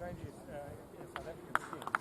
Chinese South African skiing.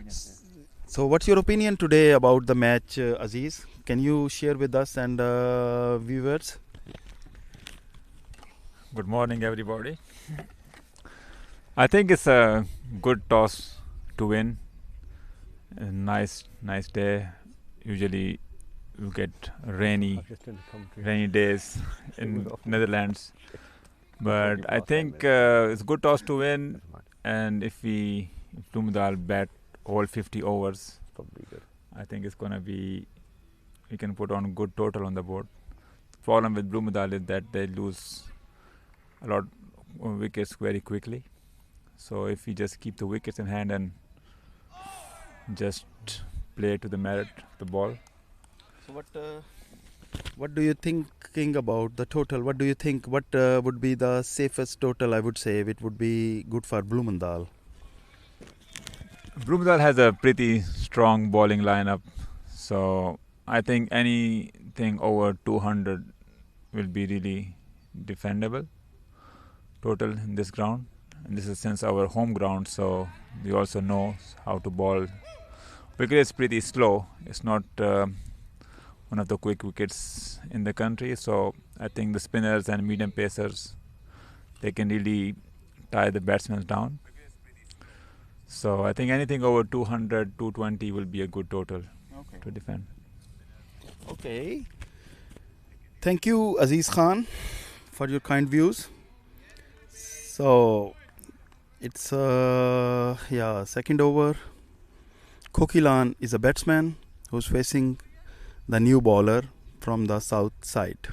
So, what's your opinion today about the match, Aziz? Can you share with us and viewers? Good morning, everybody. I think it's a good toss to win. A nice day. Usually, you get rainy days in Netherlands, but I think it's a good toss to win. And if Bloemendaal bat all 50 overs, I think it's gonna be. We can put on a good total on the board. Problem with Bloemendaal is that they lose a lot of wickets very quickly. So if we just keep the wickets in hand and just play to the merit of the ball. So what do you thinking about the total? What do you think? What would be the safest total? I would say it would be good for Bloemendaal. Bloemendaal has a pretty strong bowling lineup, so I think anything over 200 will be really defendable total in this ground. And this is since our home ground, so we also know how to bowl. Wicket is pretty slow. It's not one of the quick wickets in the country, so I think the spinners and medium pacers, they can really tie the batsmen down. So I think anything over 200, 220 will be a good total to defend. Okay. Thank you, Aziz Khan, for your kind views. So it's second over. Kokilan is a batsman who's facing the new bowler from the south side.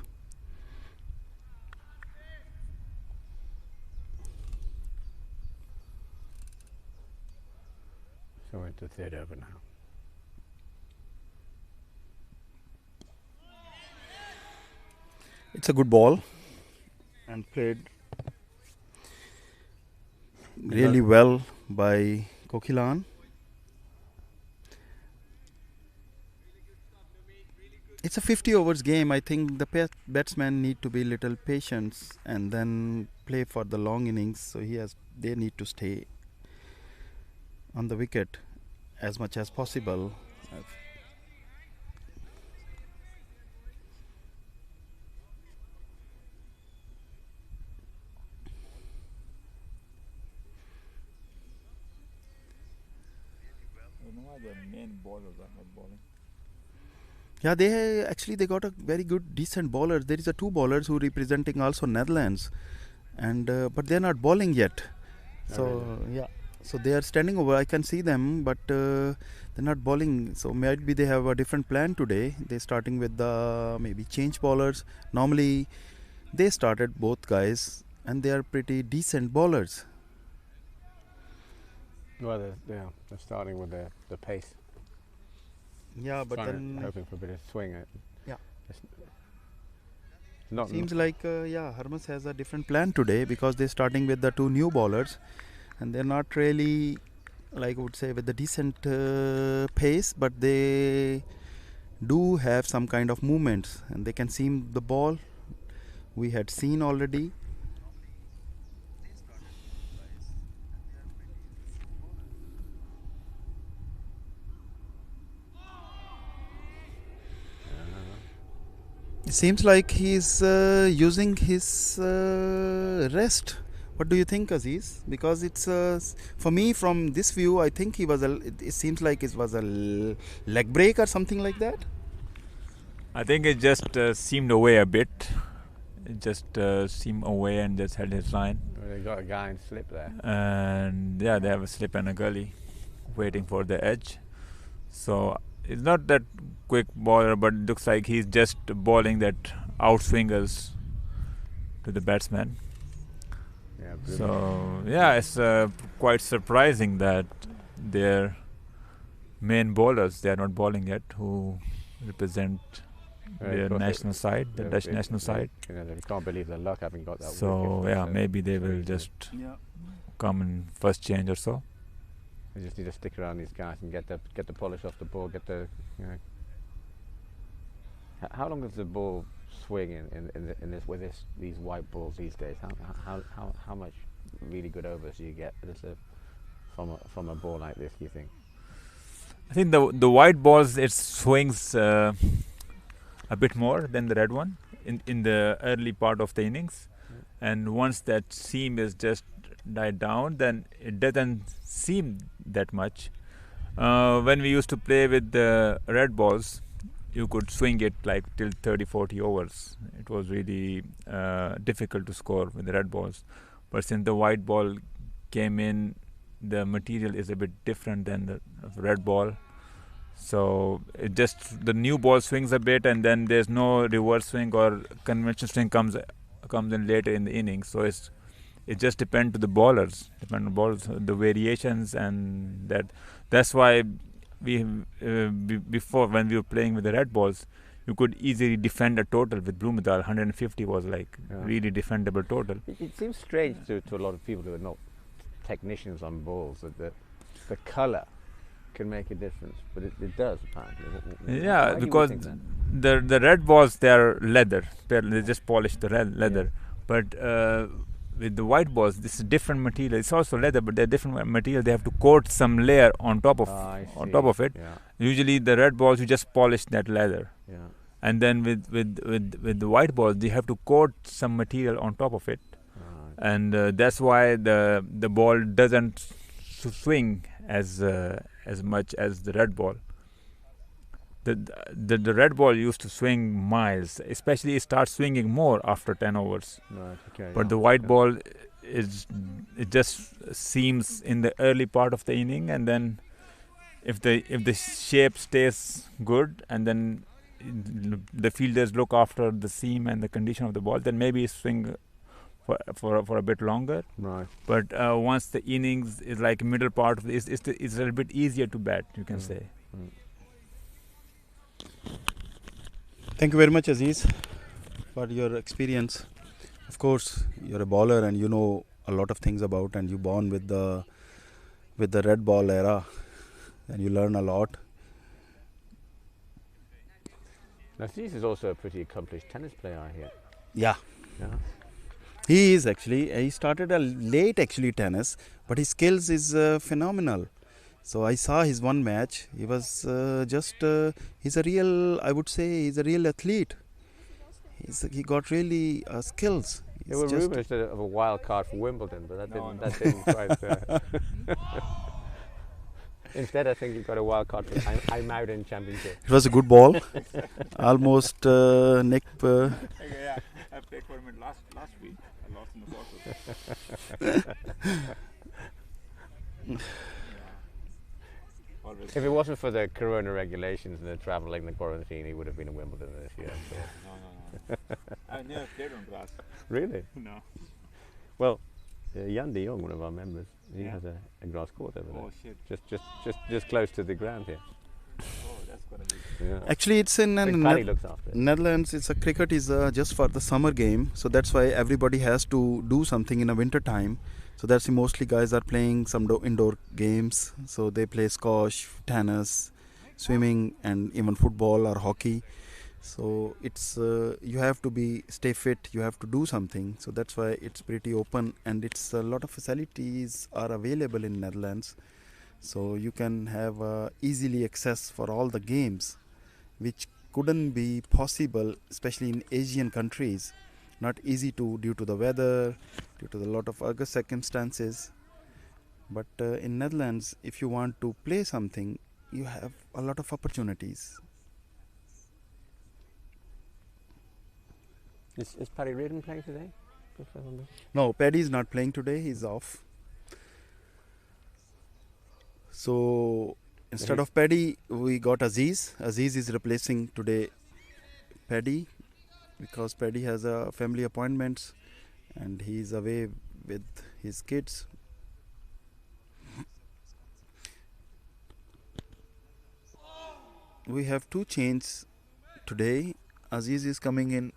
So into third over now. It's a good ball and played really well by Kokilan. It's a 50 overs game. I think the batsmen need to be little patient and then play for the long innings. So they need to stay on the wicket as much as possible. Yeah, they got a very good decent bowler. There is a two bowlers who representing also Netherlands, and but they are not bowling yet. So they are standing over. I can see them, but they're not bowling. So maybe they have a different plan today. They're starting with the maybe change bowlers. Normally, they started both guys, and they are pretty decent bowlers. Well, they're starting with the pace. Yeah, but then hoping for a bit of swing. Yeah. Seems like Hermes has a different plan today because they're starting with the two new bowlers, and they're not really, like I would say, with the decent pace, but they do have some kind of movements, and they can seam the ball. We had seen already. It seems like he's using his rest. What do you think, Aziz? Because it's for me from this view, I think it seems like it was a leg break or something like that. I think it just seemed away a bit. It just seemed away and just held his line. Well, they got a guy in slip there. And yeah, they have a slip and a gully waiting for the edge. So it's not that quick bowler, but it looks like he's just bowling that outswingers to the batsman. Yeah, so yeah, it's quite surprising that their main bowlers, they are not bowling yet, who represent their national side, the Dutch national side. They can't believe their luck having got that. So yeah, maybe they will just come in first change or so. They just need to stick around these guys and get the polish off the ball. Get the How long does the ball swing in this with these white balls these days? How much really good overs do you get from a ball like this? Do you think? I think the white balls, it swings a bit more than the red one in the early part of the innings, and once that seam is just died down, then it doesn't seem that much. When we used to play with the red balls, you could swing it like till 30-40 overs. It was really difficult to score with the red balls, but since the white ball came in, the material is a bit different than the red ball, so it just the new ball swings a bit, and then there's no reverse swing or conventional swing comes in later in the innings. So it just depends to the bowlers, the variations, and that's why we before, when we were playing with the red balls, you could easily defend a total with Bloemendaal. 150 was like really defendable total. It seems strange to a lot of people who are not technicians on balls that the colour can make a difference, but it does apparently. Yeah, because the red balls, they are leather. They just polish the leather, but with the white balls, this is different material. It's also leather, but they're different material. They have to coat some layer on top of it. Yeah. Usually, the red balls, you just polish that leather. Yeah. And then with the white balls, they have to coat some material on top of it, and that's why the ball doesn't swing as much as the red ball. The red ball used to swing miles, especially it starts swinging more after 10 overs. Right, okay, but the white ball it just seems in the early part of the inning, and then if the shape stays good, and then the fielders look after the seam and the condition of the ball, then maybe swing for a bit longer. Right. But once the innings is like middle part of it's a little bit easier to bat, you can say. Thank you very much, Aziz, for your experience. Of course, you're a bowler and you know a lot of things about, and you born with the red ball era, and you learn a lot. Now, Aziz is also a pretty accomplished tennis player, I hear. Yeah. He is actually. He started a late tennis, but his skills is phenomenal. So I saw his one match. He was he's a real, I would say, he's a real athlete. He got really skills. There were rumours of a wild card for Wimbledon, but that didn't quite. Instead, I think he got a wild card for I'm out in Championship. It was a good ball. Almost Nick. Yeah, I played for him last week. I lost in the quarters. If it wasn't for the corona regulations and the travelling, the quarantine, he would have been in Wimbledon this year. No. I never played on grass. Really? No. Well, Jan de Jong, one of our members, he has a grass court over there. Oh shit! Just close to the ground here. Oh, that's gonna be. Yeah. Actually, it's in Netherlands. It's a cricket is just for the summer game, so that's why everybody has to do something in the winter time. So that's mostly guys are playing some indoor games. So they play squash, tennis, swimming, and even football or hockey. So it's you have to stay fit. You have to do something. So that's why it's pretty open, and it's a lot of facilities are available in Netherlands. So you can have easily access for all the games, which couldn't be possible, especially in Asian countries. Not easy due to the weather, due to a lot of other circumstances. But in Netherlands, if you want to play something, you have a lot of opportunities. Is Paddy Reardon playing today? No, Paddy is not playing today. He's off. So instead of Paddy, we got Aziz. Aziz is replacing today Paddy, because Paddy has family appointments and he's away with his kids. We have two changes today. Aziz is coming in,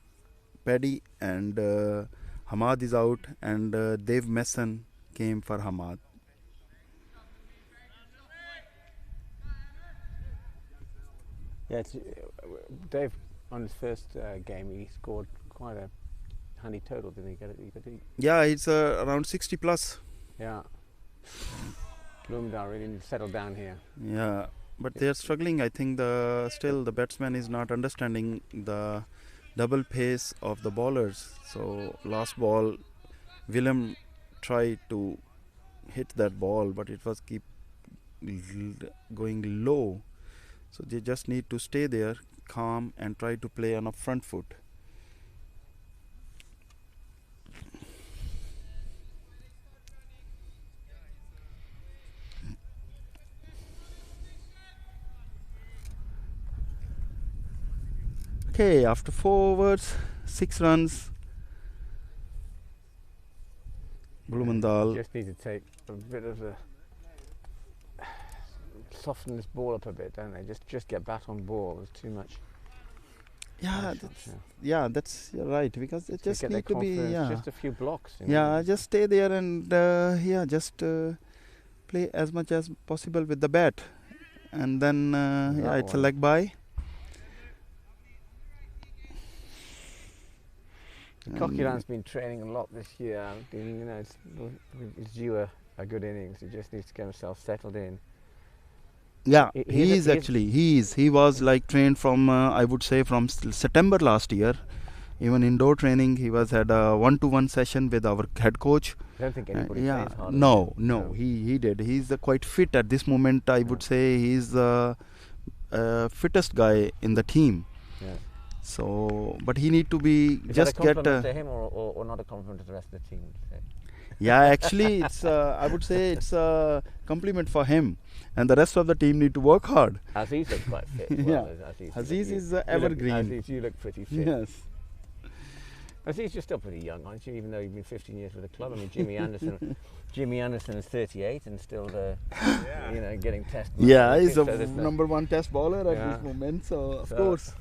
Paddy, and Hamad is out, and Dave Mason came for Hamad. Yeah, Dave, on his first game, he scored quite a handy total, didn't he? Yeah, it's around 60 plus. Yeah. Bloemendaal really need to settle down here. Yeah, But they are struggling. I think still the batsman is not understanding the double pace of the bowlers. So last ball, Willem tried to hit that ball, but it was keep going low. So they just need to stay there, calm, and try to play on a front foot. Okay, after 4 overs, 6 runs. Bloemendaal. Just need to take a bit of a soften this ball up a bit, don't they? Just get bat on ball. There's too much. Yeah, that's you're right, because it just get need to be just a few blocks. Just stay there and just play as much as possible with the bat, and then it's a leg by. Coquelin's been training a lot this year. It's due a good innings. He just needs to get himself settled in. Yeah, he was like trained from I would say from September last year. Even indoor training, he had a 1-to-1 session with our head coach. I don't think anybody plays hard. No, he did. He's quite fit at this moment. I would say he's the fittest guy in the team. Yeah. So, but he need to be Is just that a get. compliment to him or not a compliment to the rest of the team? Yeah, actually, it's. I would say it's a compliment for him, and the rest of the team need to work hard. Aziz looks quite fit. Aziz is evergreen. Aziz, you look pretty fit. Yes. Aziz, you're still pretty young, aren't you? Even though you've been 15 years with the club. I mean, Jimmy Anderson is 38 and still, getting test. Yeah, he's a number 1 test bowler at this moment. So of course.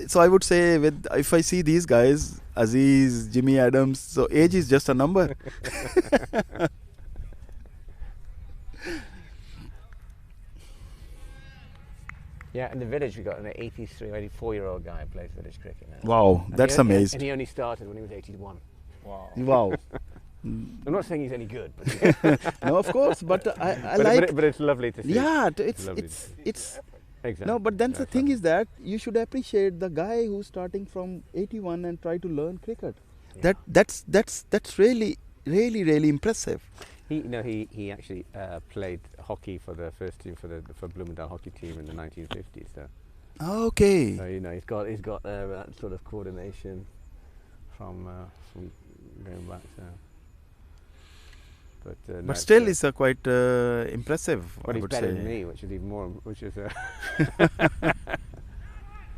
So I would say, if I see these guys, Aziz, Jimmy Adams, so age is just a number. Yeah, in the village we got an 83, 84-year-old guy who plays village cricket now. Wow, that's amazing. And he only started when he was 81. Wow. I'm not saying he's any good, but no, of course, but I but it's lovely to see. Yeah, it's exactly. No, but then the thing is that you should appreciate the guy who's starting from 81 and try to learn cricket. Yeah. That's really impressive. He actually played hockey for the first team for Bloemendaal hockey team in the 1950s. So. Okay. So he's got that sort of coordination from going back. So. But still, it's quite impressive. But he's better than me, which is even more.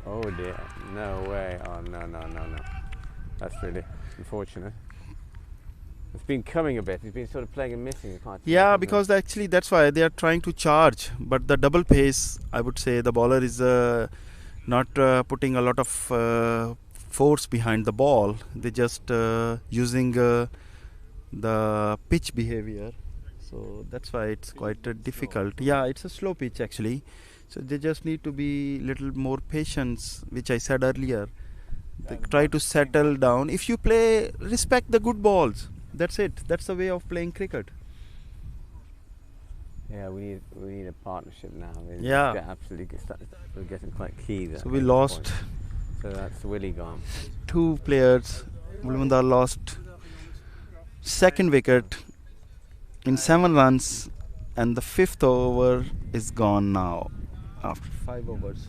Oh dear! No way! Oh no! That's really unfortunate. It's been coming a bit. He's been sort of playing and missing. Yeah, because actually that's why they are trying to charge. But the double pace, I would say, the bowler is not putting a lot of force behind the ball. They just using the pitch behavior. So that's why it's quite difficult. Yeah, it's a slow pitch actually. So they just need to be little more patient, which I said earlier. They try to settle down. If you play, respect the good balls. That's it. That's the way of playing cricket. Yeah, we need a partnership now. We're getting quite key there. So we lost. Point. So that's Willie gone. 2 players. Bloemendaal lost second wicket in 7 runs, and the 5th over is gone now after 5 overs.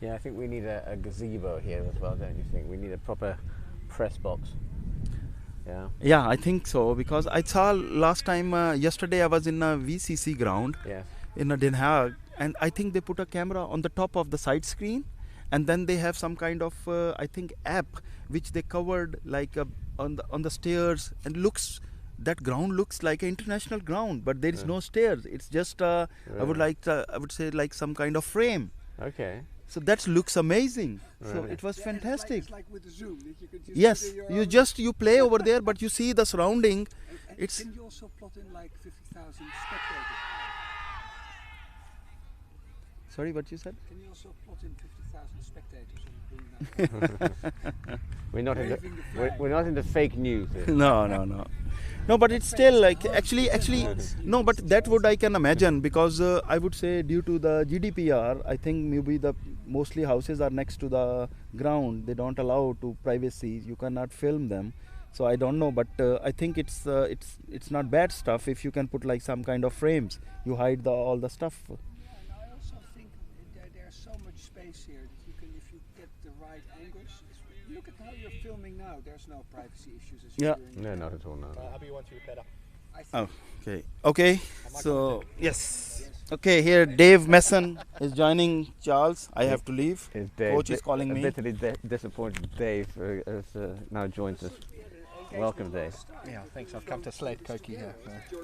Yeah, I think we need a gazebo here as well, don't you think? We need a proper press box. Yeah. Yeah, I think so, because I saw last time, yesterday I was in a VCC ground in Den Haag, and I think they put a camera on the top of the side screen, and then they have some kind of I think app which they covered like on the stairs, and that ground looks like an international ground, but there is no stairs. It's just I would say like some kind of frame. Okay. So that looks amazing. Really? So it was fantastic. It's like with the Zoom. You can just you play over there, but you see the surrounding. And can you also plot in like 50,000 spectators? Sorry, what you said? Can you also plot in 50,000 spectators on Bloemendaal? We're not into waving the flag. we're not into fake news here. No, but it's still like actually no, but that would I can imagine, because I would say due to the GDPR, I think maybe the mostly houses are next to the ground. They don't allow to privacy. You cannot film them. So I don't know, but I think it's not bad stuff if you can put like some kind of frames. You hide all the stuff. And I also think there's so much space here that you can, if you get the right angles. Look at how you're filming now. There's no privacy issues. As Yeah. you're doing. No, not at all. No. Abby wants you better. I think Okay. So yes. Okay, here Dave Messon is joining Charles. I have to leave. Is Dave, Coach is calling me. bitterly disappointed Dave has now joins us. Welcome, Dave. Yeah, thanks. I've come to slate Koki here.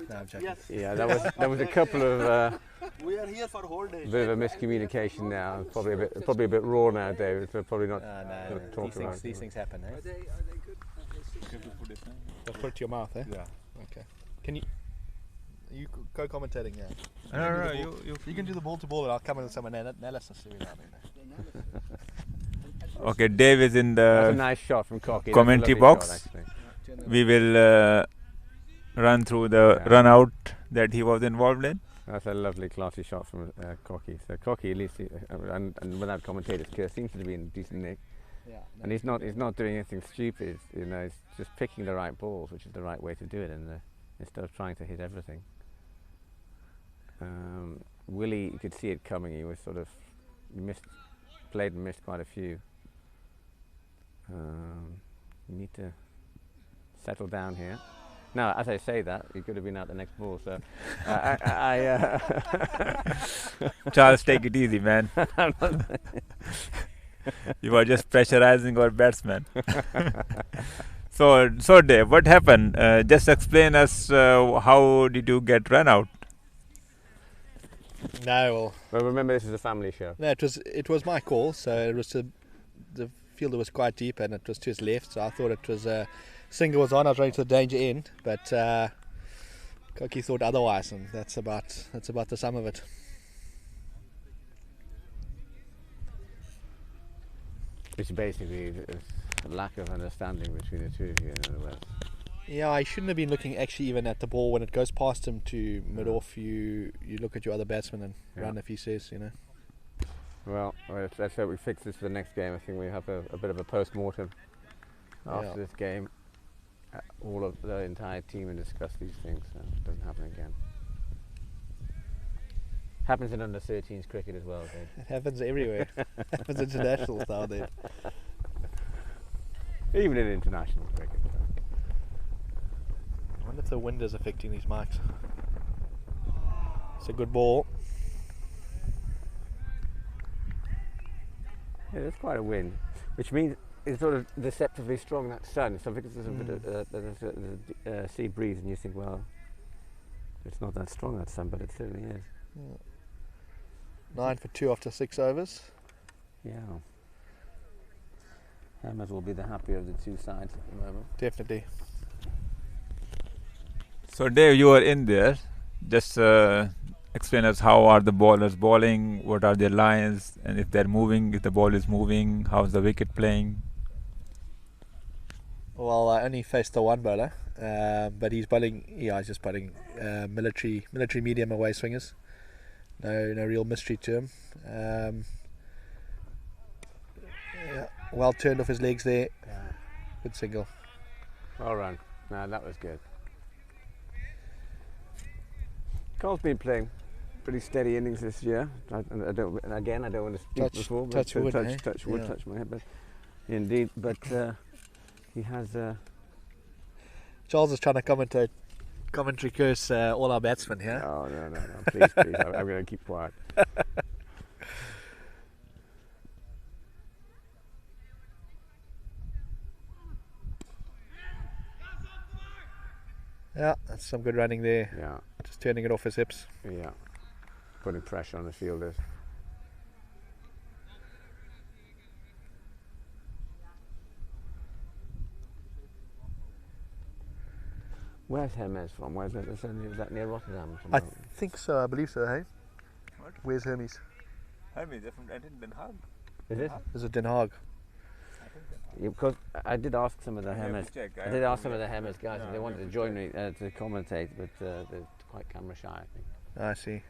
No, I'm joking. Yeah, that was a couple of We are here for whole day. bit of a miscommunication now. Probably a bit raw now, David. So probably not No, gonna talk about it. these things happen, eh? Are they good? Just put it to your mouth, eh? Yeah. Okay. Can you co-commentating? Yeah. No, You can do the ball to ball, and I'll come in with some analysis every now and then. Okay, Dave is in That's a the nice shot from Cocky. commentary That's a lovely box. shot, actually. we will run through the run out that he was involved in. That's a lovely, classy shot from Cocky. So Cocky, at least, and without commentators, seems to be in decent nick. Yeah. And he's not doing anything stupid. You know, he's just picking the right balls, which is the right way to do it, and instead of trying to hit everything. Willie, you could see it coming. He was sort of played and missed quite a few. You need to settle down here. Now, as I say that, he could have been out the next ball. So, Charles, take it easy, man. You are just pressurizing our batsman. So Dave, what happened? Just explain us how did you get run out? No, well, remember this is a family show. no, it was my call. So it was the fielder was quite deep, and it was to his left. So I thought it was single was on. I was running to the danger end, but Koki thought otherwise, and that's about the sum of it. It's basically a lack of understanding between the two of you, in other words. Yeah, I shouldn't have been looking actually even at the ball when it goes past him to mid off. You look at your other batsman and run if he says, you know. Well, let's hope we fix this for the next game. I think we have a bit of a post-mortem after this game. All of the entire team and discuss these things, so it doesn't happen again. Happens in under 13s cricket as well, Dave. It happens everywhere. Happens international style there. Even in international cricket. So. I wonder if the wind is affecting these mics. It's a good ball. Yeah, there's quite a wind, which means it's sort of deceptively strong, that sun. So because there's a bit of sea breeze, and you think, well, it's not that strong, that sun, but it certainly is. Yeah. 9 for 2 after 6 overs. Yeah. Hermes will be the happier of the two sides at the moment. Definitely. So Dave, you are in there. Just explain us how are the bowlers bowling, what are their lines, and if they're moving, if the ball is moving, how's the wicket playing? Well, I only faced the one bowler, but he's bowling. Yeah, he's just bowling military medium away swingers. No real mystery to him. Well turned off his legs there. Yeah. Good single. Well run. No, that was good. Cole's been playing pretty steady innings this year. I don't want to speak before, but touch wood, touch wood, yeah. touch my head, but indeed. But he has. Charles is trying to commentary curse all our batsmen here. Oh no! Please, I'm going to keep quiet. Yeah, that's some good running there. Yeah, Just turning it off his hips. yeah. Putting pressure on the fielders. Where's Hermes from? Where's that? Is that near Rotterdam? I think so. I believe so. Hey. What? Where's Hermes? Hermes, they're from Den Haag. Is it? Is it Den Haag? Because I did ask some of the I have to Hermes. check. I did ask some of the Hermes guys Yeah, if they I wanted have to to join me to commentate, but they're quite camera shy, I think. I see.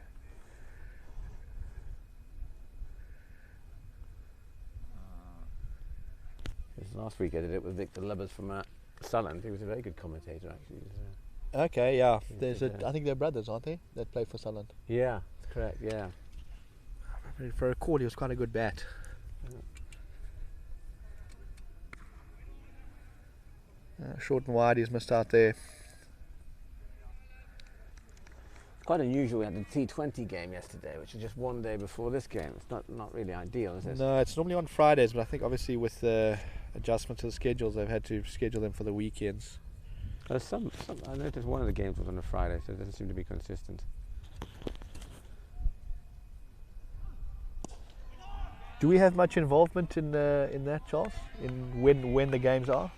Because last week I did it with Victor Lubbers from Sunderland. He was a very good commentator, actually. Okay, yeah. Yes, There's it is. I think they're brothers, aren't they? That play for Sunderland. Yeah, that's correct. Yeah. For a call, he was quite a good bat. Short and wide, he's missed out there. It's quite unusual. We had the T20 game yesterday, which is just one day before this game. It's not really ideal, is it? No, it's normally on Fridays, but I think obviously with the adjustment to the schedules, they've had to schedule them for the weekends. Some. I noticed one of the games was on a Friday, so it doesn't seem to be consistent. Do we have much involvement in that, Charles? In when the games are?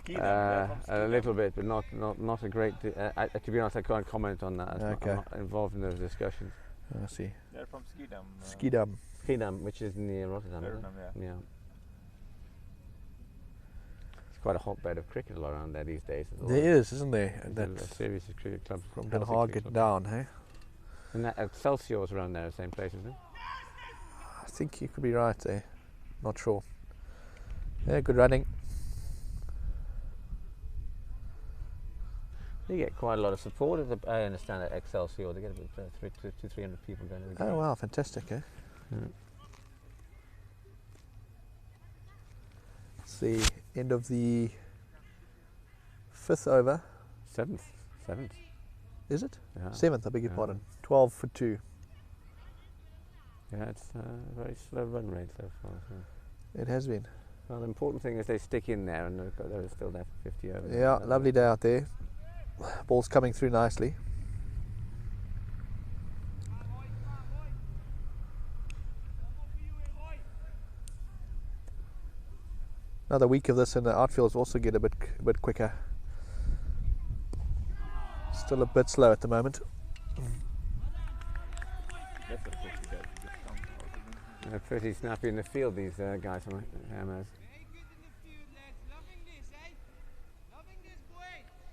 A little bit, but not a great. To be honest, I can't comment on that. I'm not involved in those discussions. I see. They're from Schiedam. Schiedam. Schiedam, which is near Rotterdam. isn't it? Rotterdam, Yeah. It's quite a hotbed of cricket around there these days. There is, isn't there? There's That's a series of cricket clubs from Den Celtic Haag cricket and clubs. down, hey? And that Excelsior's around there, the same place, isn't it? I think you could be right there. Not sure. Yeah, good running. They get quite a lot of support. I understand at Excelsior, they get about 300 people going every day. Oh wow, fantastic, eh? Yeah. It's the end of the 5th over. Seventh. Is it? Yeah. 7th, I beg your Yeah. pardon. 12 for 2. Yeah, it's a very slow run rate so far. So. It has been. Well, the important thing is they stick in there, and they're still there for 50 overs. Yeah, lovely day out there. Ball's coming through nicely. Another week of this and the outfields also get a bit quicker. Still a bit slow at the moment. They're pretty snappy in the field, these guys from Hermes.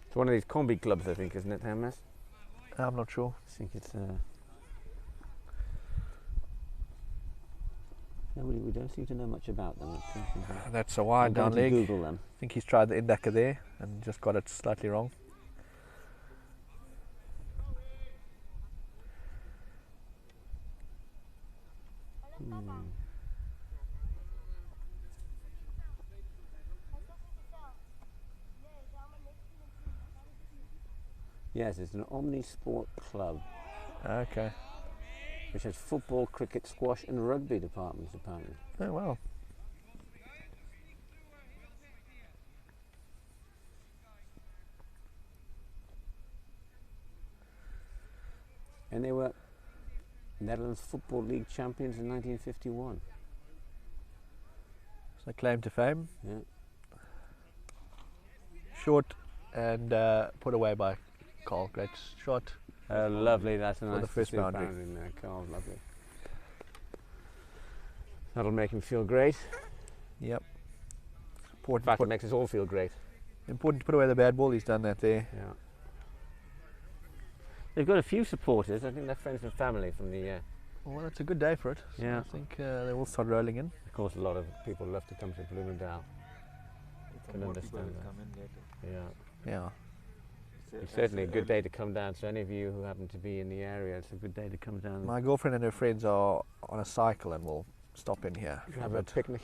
It's one of these combi clubs, I think, isn't it, Hermes? I'm not sure. I think it's. No, we don't seem to know much about them. That's a wide I'm going down to leg. Google them. I think he's tried the Indaka there and just got it slightly wrong. Yes, it's an omni-sport club, Okay. which has football, cricket, squash and rugby departments, apparently. Oh wow. And they were Netherlands Football League champions in 1951. It's a claim to fame. Yeah. Short and put away by Carl. Great shot. Lovely, that's a nice the first pursuit boundary. in there, Carl, lovely. That'll make him feel great. Yep. In Important, fact, it makes us all feel great. important to put away the bad ball. He's done that there. Yeah. They've got a few supporters. I think they're friends and family from the. Well, it's a good day for it. So Yeah. I think they will start rolling in. Of course, a lot of people love to come to Bloemendaal. Can understand that. Come in later. Yeah. Yeah. It's certainly a good day to come down. So any of you who happen to be in the area, it's a good day to come down. My girlfriend and her friends are on a cycle and will stop in here. and have a picnic.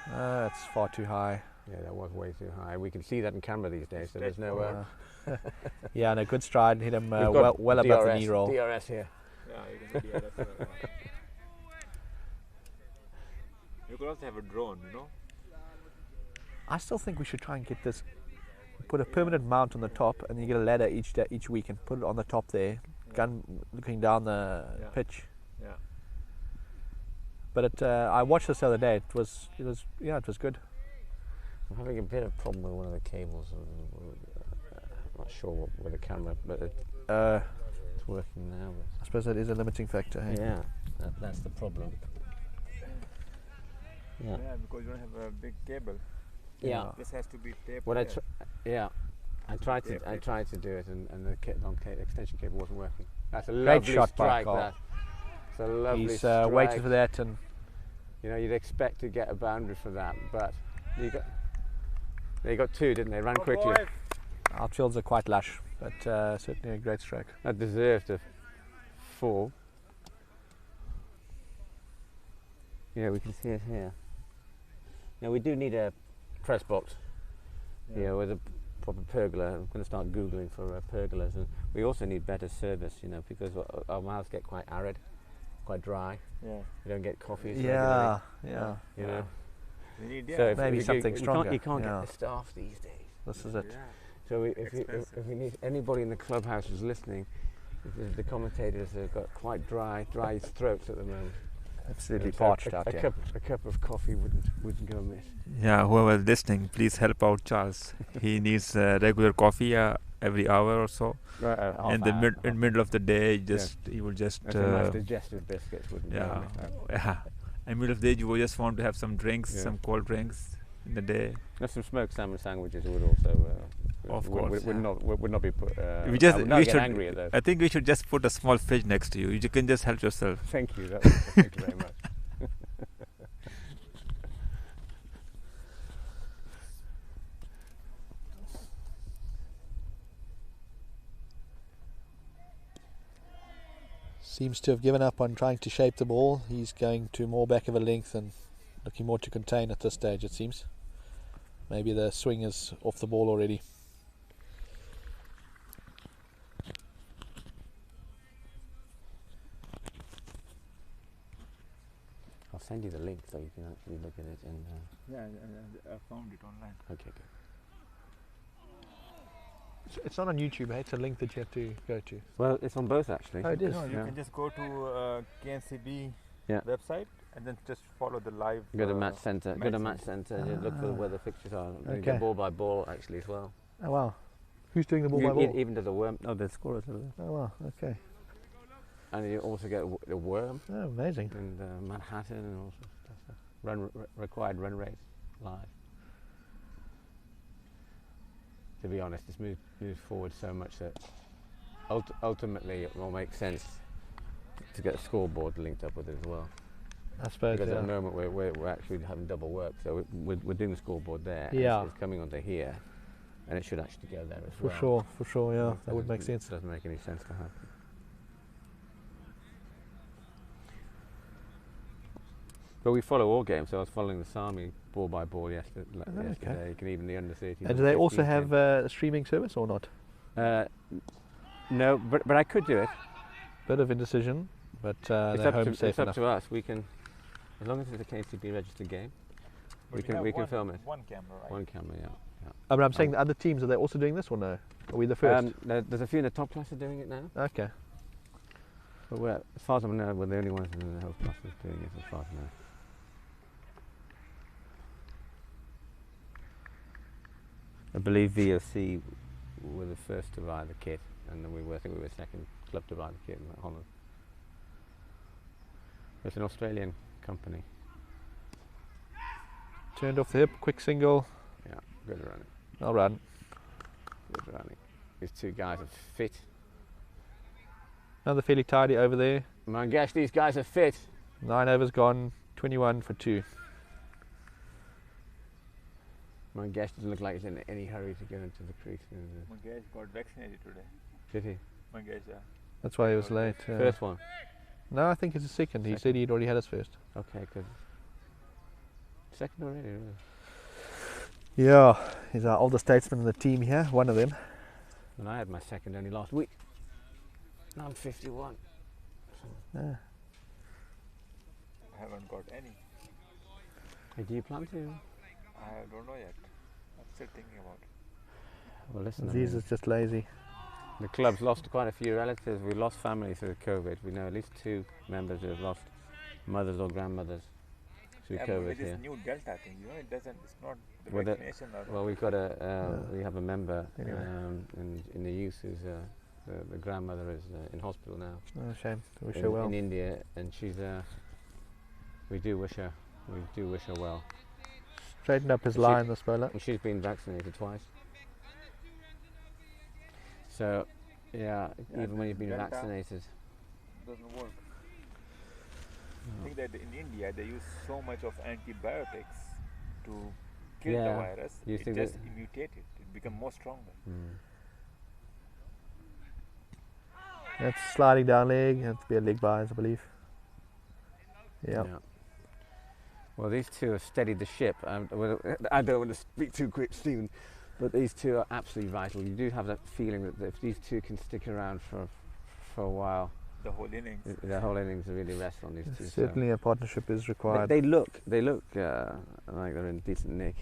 It's far too high. Yeah, that was way too high. We can see that in camera these days, so there's no. Yeah, no, good stride. Hit him We've got well above the DRS, knee roll. DRS here. Yeah, you can see that. You could also have a drone, you know. I still think we should try and get this. Put a permanent mount on the top, and you get a ladder each week, and put it on the top there. Gun looking down the Yeah. pitch. Yeah. But I watched this the other day. It was good. I'm having a bit of problem with one of the cables. I'm not sure with the camera, but it's working now. I suppose that is a limiting factor. Hey? Yeah, that's the problem. Yeah. because you don't have a big cable. Yeah. This has to be taped. What I here. tried Tape to I it. tried to do it, and the extension cable wasn't working. That's a Great lovely shot by strike. Carl. That. It's a lovely He's strike. waited for that, and You know, you'd expect to get a boundary for that, but they got two, didn't they? Ran quickly. outfields are quite lush, but certainly a great stroke. That deserved a 4. Yeah, we can see it here. Now we do need a press box. Yeah, with a proper pergola. I'm going to start googling for pergolas, and we also need better service. You know, because our mouths get quite arid, quite dry. Yeah. We don't get coffee. Yeah. You know. We need So if Maybe you something stronger. You can't Yeah. get the staff these days. This is it. So if we need anybody in the clubhouse who's listening, the commentators have got quite dry throats at the moment. Absolutely So parched out here. a cup of coffee wouldn't go amiss. Yeah, whoever is listening, please help out Charles. He needs regular coffee every hour or so. Right, In the middle of the day, he will just. some nice digestive biscuits wouldn't go Yeah, amiss. yeah. In the middle of the day, you will just want to have some drinks, Yeah. some cold drinks in the day. There's some smoked salmon sandwiches would also. Of course, would not be put. we I just would not we get should. angry at those. I think we should just put a small fridge next to you. You can just help yourself. Thank you. Thank you very much. Seems to have given up on trying to shape the ball. He's going to more back of a length and looking more to contain at this stage, it seems. Maybe the swing is off the ball already. I'll send you the link so you can actually look at it. And I found it online. okay, good. It's not on YouTube, eh? It's a link that you have to go to. Well, it's on both actually. Oh, it is? No, you Yeah. can just go to KNCB Yeah. website and then just follow the live. Go to match centre. Go to match match centre. You look for where the fixtures are. You Okay. get ball by ball actually as well. Oh, wow. Who's doing the ball You by ball? even to the worm. Oh, the scorers are there. Oh, wow. Okay. And you also get the worm Oh, amazing. and Manhattan and all sorts of stuff. Required run rates live. To be honest, it's moved forward so much that ultimately it will make sense to get a scoreboard linked up with it as well. I suppose, Because yeah. at the moment we're actually having double work, so we're doing the scoreboard there. and Yeah. it's coming onto here, and it should actually go there as For well. sure, yeah. That would make sense. Doesn't make any sense to have. But we follow all games, so I was following the Sami ball by ball yesterday. okay. You can even the under 13. And do they also have a streaming service or not? No, but I could do it. Bit of indecision, but It's they're home safe it's up enough. to us. We can, as long as it's a KNCB registered game, we can film it. One camera, right? One camera, yeah. But I'm saying the other teams, are they also doing this or no? Are we the first? There's a few in the top class are doing it now. Okay. But as far as I know, we're the only ones in the health class that's doing it, as far as I know. I believe VOC were the first to buy the kit, and then I think we were the second club to buy the kit in Holland. It's an Australian company. Turned off the hip, quick single. Yeah, good running. I'll run. Good running. These two guys are fit. Another fairly tidy over there. My gosh, these guys are fit. 9 overs gone, 21 for 2. My gosh doesn't look like he's in any hurry to get into the crease. Mangesh got vaccinated today. Did he? Mangesh, yeah. That's why he was late. First one. No, I think it's a second. He Second. said he'd already had his first. Okay, good. Second already, really? Yeah, he's our older statesman in the team here, one of them. And I had my second only last week. Now I'm 51. Yeah. I haven't got any. Hey, do you plan to? I don't know yet. I'm still thinking about it. Well, listen. I Aziz mean, is just lazy. the club's lost quite a few relatives. We lost family through COVID. We know at least 2 members who have lost mothers or grandmothers through Yeah, but COVID with this here. new Delta thing, it's not the Well, vaccination or Well, we've got we have a member in the youth who's the grandmother is in hospital now Oh, shame. Wish her in well. India, and she's we do wish her We do wish her well. Straightened up his She- line, this bowler. And she's been vaccinated twice. So, yeah, even when you've been Delta vaccinated. doesn't work. I think that in India they use so much of antibiotics to kill Yeah, the virus. you It think just that- mutated. It become more stronger. That's sliding down leg. That's be a leg bias, I believe. Yeah. Well, these two have steadied the ship. I don't want to speak too quick, Stephen, but these two are absolutely vital. You do have that feeling that if these two can stick around for a while, The whole innings. the whole innings really rests on these two. so- Certainly a partnership is They, required. they look like they're in decent nick.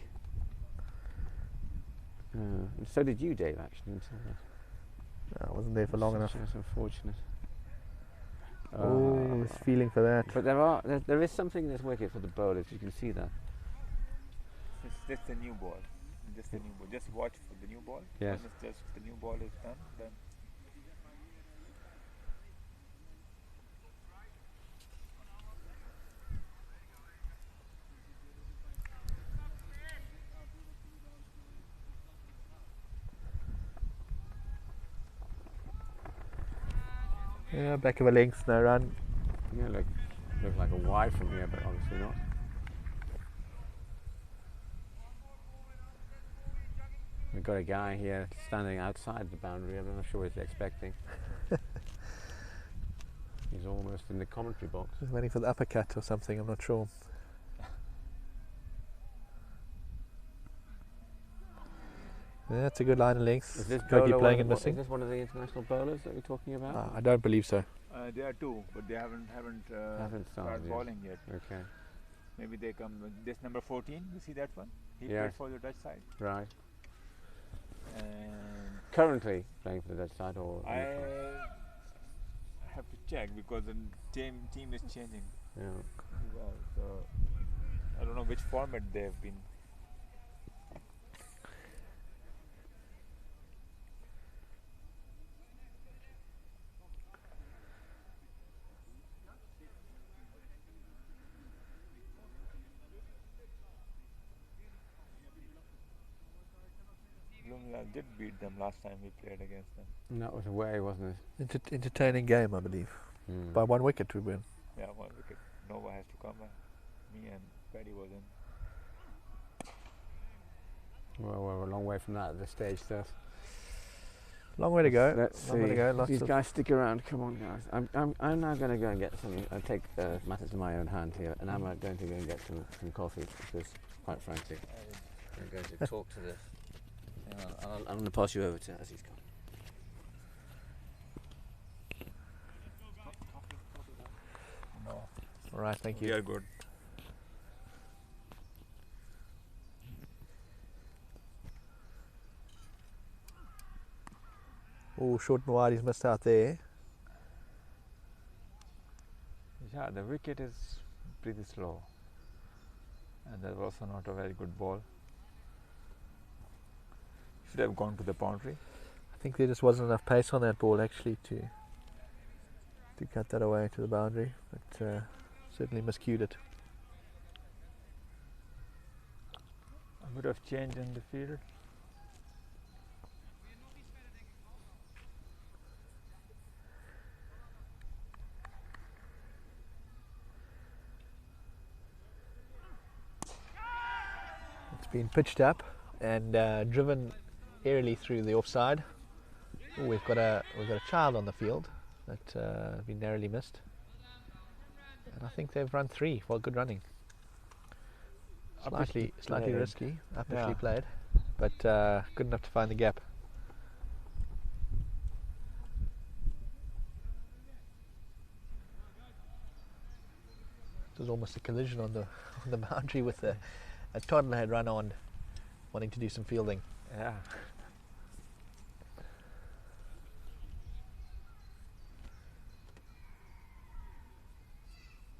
And so did you, Dave, actually. Until I wasn't there for long enough. That's unfortunate. Oh, he's feeling for that. But there is something in this wicket for the bowlers. You can see that. It's just a new ball. Just a new ball. Just watch for the new ball. Yes. When it's just the new ball is done, then Yeah, back of a length, no run. Yeah, look like a wide from here, but obviously not. We've got a guy here standing outside the boundary. I'm not sure what he's expecting. He's almost in the commentary box. He's waiting for the uppercut or something, I'm not sure. Yeah, that's a good line of length. Is this Gotta keep bowler playing one, and is missing. this one of the international bowlers that we're talking about? I don't believe so. there are two, but they haven't Haven't started started yet. bowling yet. Okay, Maybe they come. This number 14. You see that one? He Yes. played for the Dutch side. right. And Currently playing for the Dutch side, or I have to check because the team is changing. yeah. Well, so I don't know which format they have been. Bloemendaal did beat them last time we played against them. And that was away, wasn't it? Entertaining game, I believe. Mm. By 1 wicket we win. Yeah, 1 wicket. Nova has to come back. Me and Paddy was in. Well, we're a long way from that at this stage, so. Long way to go. Let's Long way to see. go. If Lots these of guys stick around. Come on, guys. I'm now going to go and get something. I take matters in my own hand here, and I'm going to go and get some coffee because, quite frankly, I'm going to talk to the. I'm going to pass you over to Aziz Khan. No. All right, thank We you. are good. Oh, short and wide, he's missed out there. Yeah, the wicket is pretty slow. And that was also not a very good ball. Should have gone to the boundary. I think there just wasn't enough pace on that ball actually to cut that away to the boundary, but certainly miscued it. A bit of change in the field. It's been pitched up and driven airily through the offside. Ooh, we've got a child on the field that has been narrowly missed, and I think they've run 3. Well, good running. Slightly played. risky, uppishly Yeah. played, but good enough to find the gap. It was almost a collision on the boundary with a toddler had run on, wanting to do some fielding. Yeah.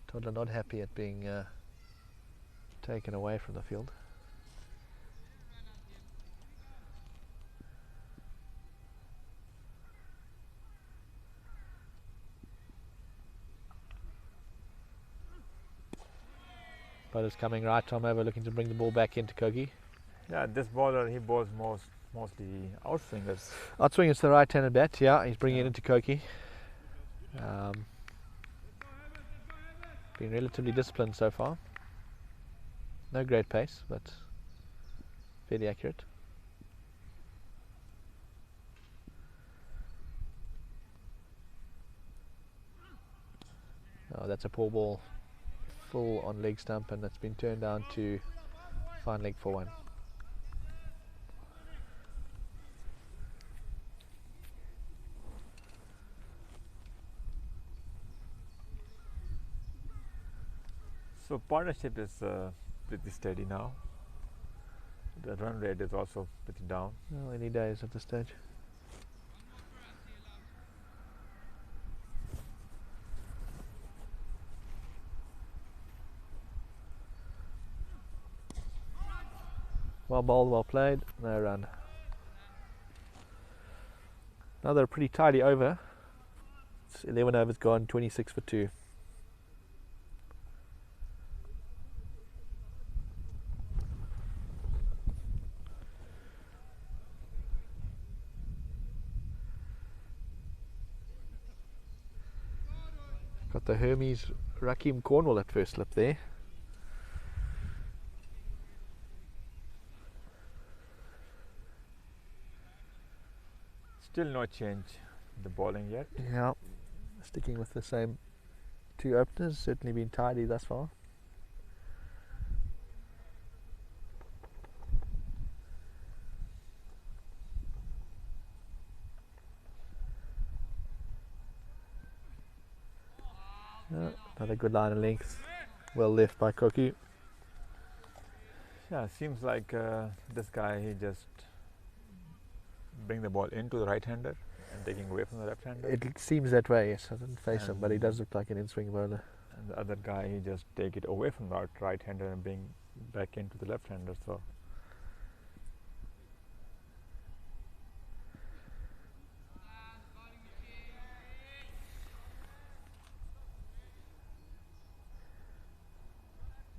Toddler not happy at being taken away from the field. Bowler's coming right arm over, looking to bring the ball back into Kogi. Yeah, this bowler, he bowls mostly outswingers. Outswing is the right-handed bat. Yeah, he's bringing it into Kogi. Been relatively disciplined so far. No great pace, but fairly accurate. Oh, that's a poor ball, full on leg stump, and that's been turned down to fine leg for one. So partnership is pretty steady now. The run rate is also pretty down. Well, any days at this stage. Well bowled, well played, no run. Another pretty tidy over. It's 11 overs gone, 26 for 2. Got the Hermes Rakim Cornwall at first slip there. Still no change in the bowling yet. Yeah, sticking with the same two openers, certainly been tidy thus far. Yeah, another good line of length, well left by Koki. Yeah, seems like this guy, he just bring the ball into the right-hander and taking away from the left-hander. It seems that way, yes. I didn't face him, but he does look like an in-swing bowler. And the other guy, he just take it away from the right-hander and bring back into the left-hander. So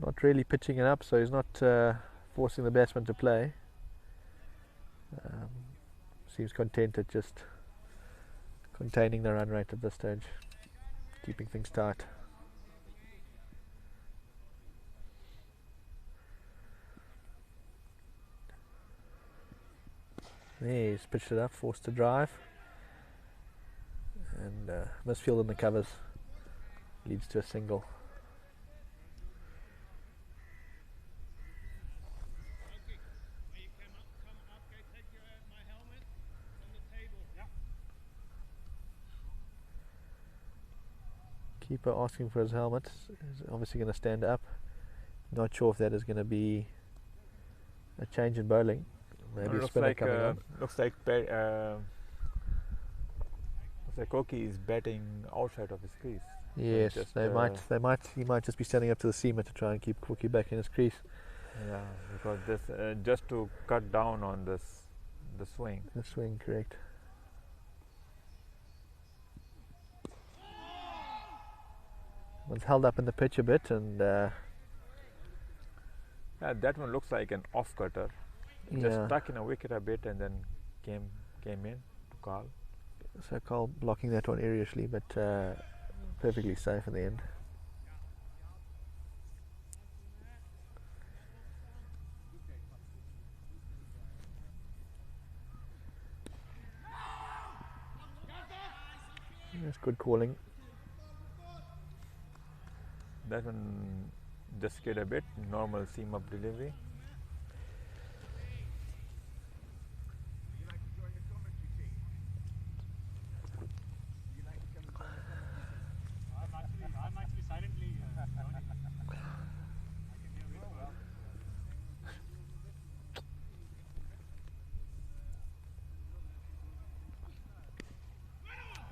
not really pitching it up, so he's not forcing the batsman to play. Seems content at just containing the run rate at this stage, keeping things tight. There, he's pitched it up, forced to drive, and misfield in the covers leads to a single. Keeper asking for his helmet. He's obviously going to stand up. Not sure if that is going to be a change in bowling. Maybe a spinner coming on. Looks like Koki is batting outside of his crease. Yes, Just, he might just be standing up to the seamer to try and keep Koki back in his crease. Yeah, because this just to cut down on the swing. The swing, correct. Was held up in the pitch a bit, and Yeah, that one looks like an off cutter. Just stuck in a wicket a bit and then came in to Carl. So Carl blocking that one airishly, but perfectly safe in the end. That's good calling. That one just skid a bit, normal seam up delivery.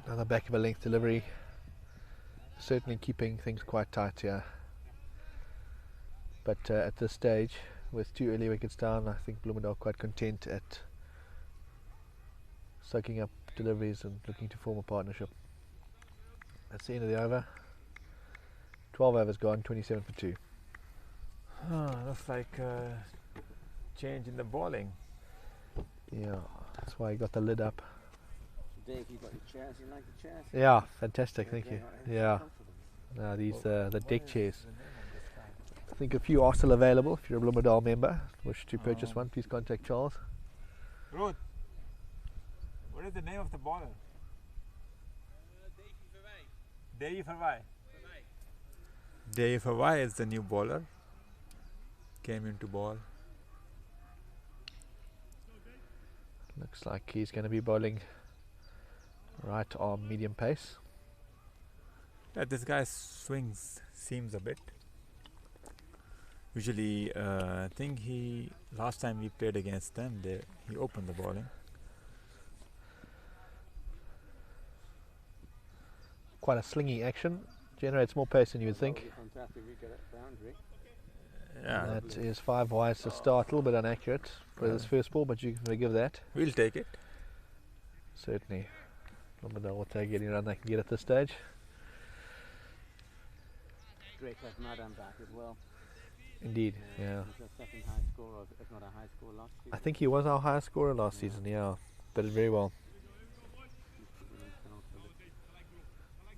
Another back of a length delivery. Certainly keeping things quite tight here. But at this stage, with 2 early wickets down, I think Bloemendaal quite content at soaking up deliveries and looking to form a partnership. That's the end of the over. 12 overs gone, 27 for 2. Looks like change in the bowling. Yeah, that's why he got the lid up. Dave, you got your chairs. You like the chairs? Yeah, fantastic, thank you. They're Yeah, comfortable. these the deck chairs. I think a few are still available. If you're a Bloemendaal member, wish to purchase one, please contact Charles. Ruth, what is the name of the bowler? Davy Verwij. Davy Verwij is the new bowler. Came into ball. Looks like he's going to be bowling right arm medium pace. Yeah, this guy's swings seems a bit. Usually, I think last time we played against them, he opened the bowling. Quite a slingy action. Generates more pace than you would think. Fantastic wicket at boundary. Yeah, That is 5 wides to start. A little bit inaccurate for this first ball, but you can forgive that. we'll take it. Certainly. Bloemendaal will take any run they can get at this stage. Great to have Madam back as well. Indeed, yeah. He's the second high scorer, if not a high scorer last I season. think he was our highest scorer last season, yeah. Did it very well.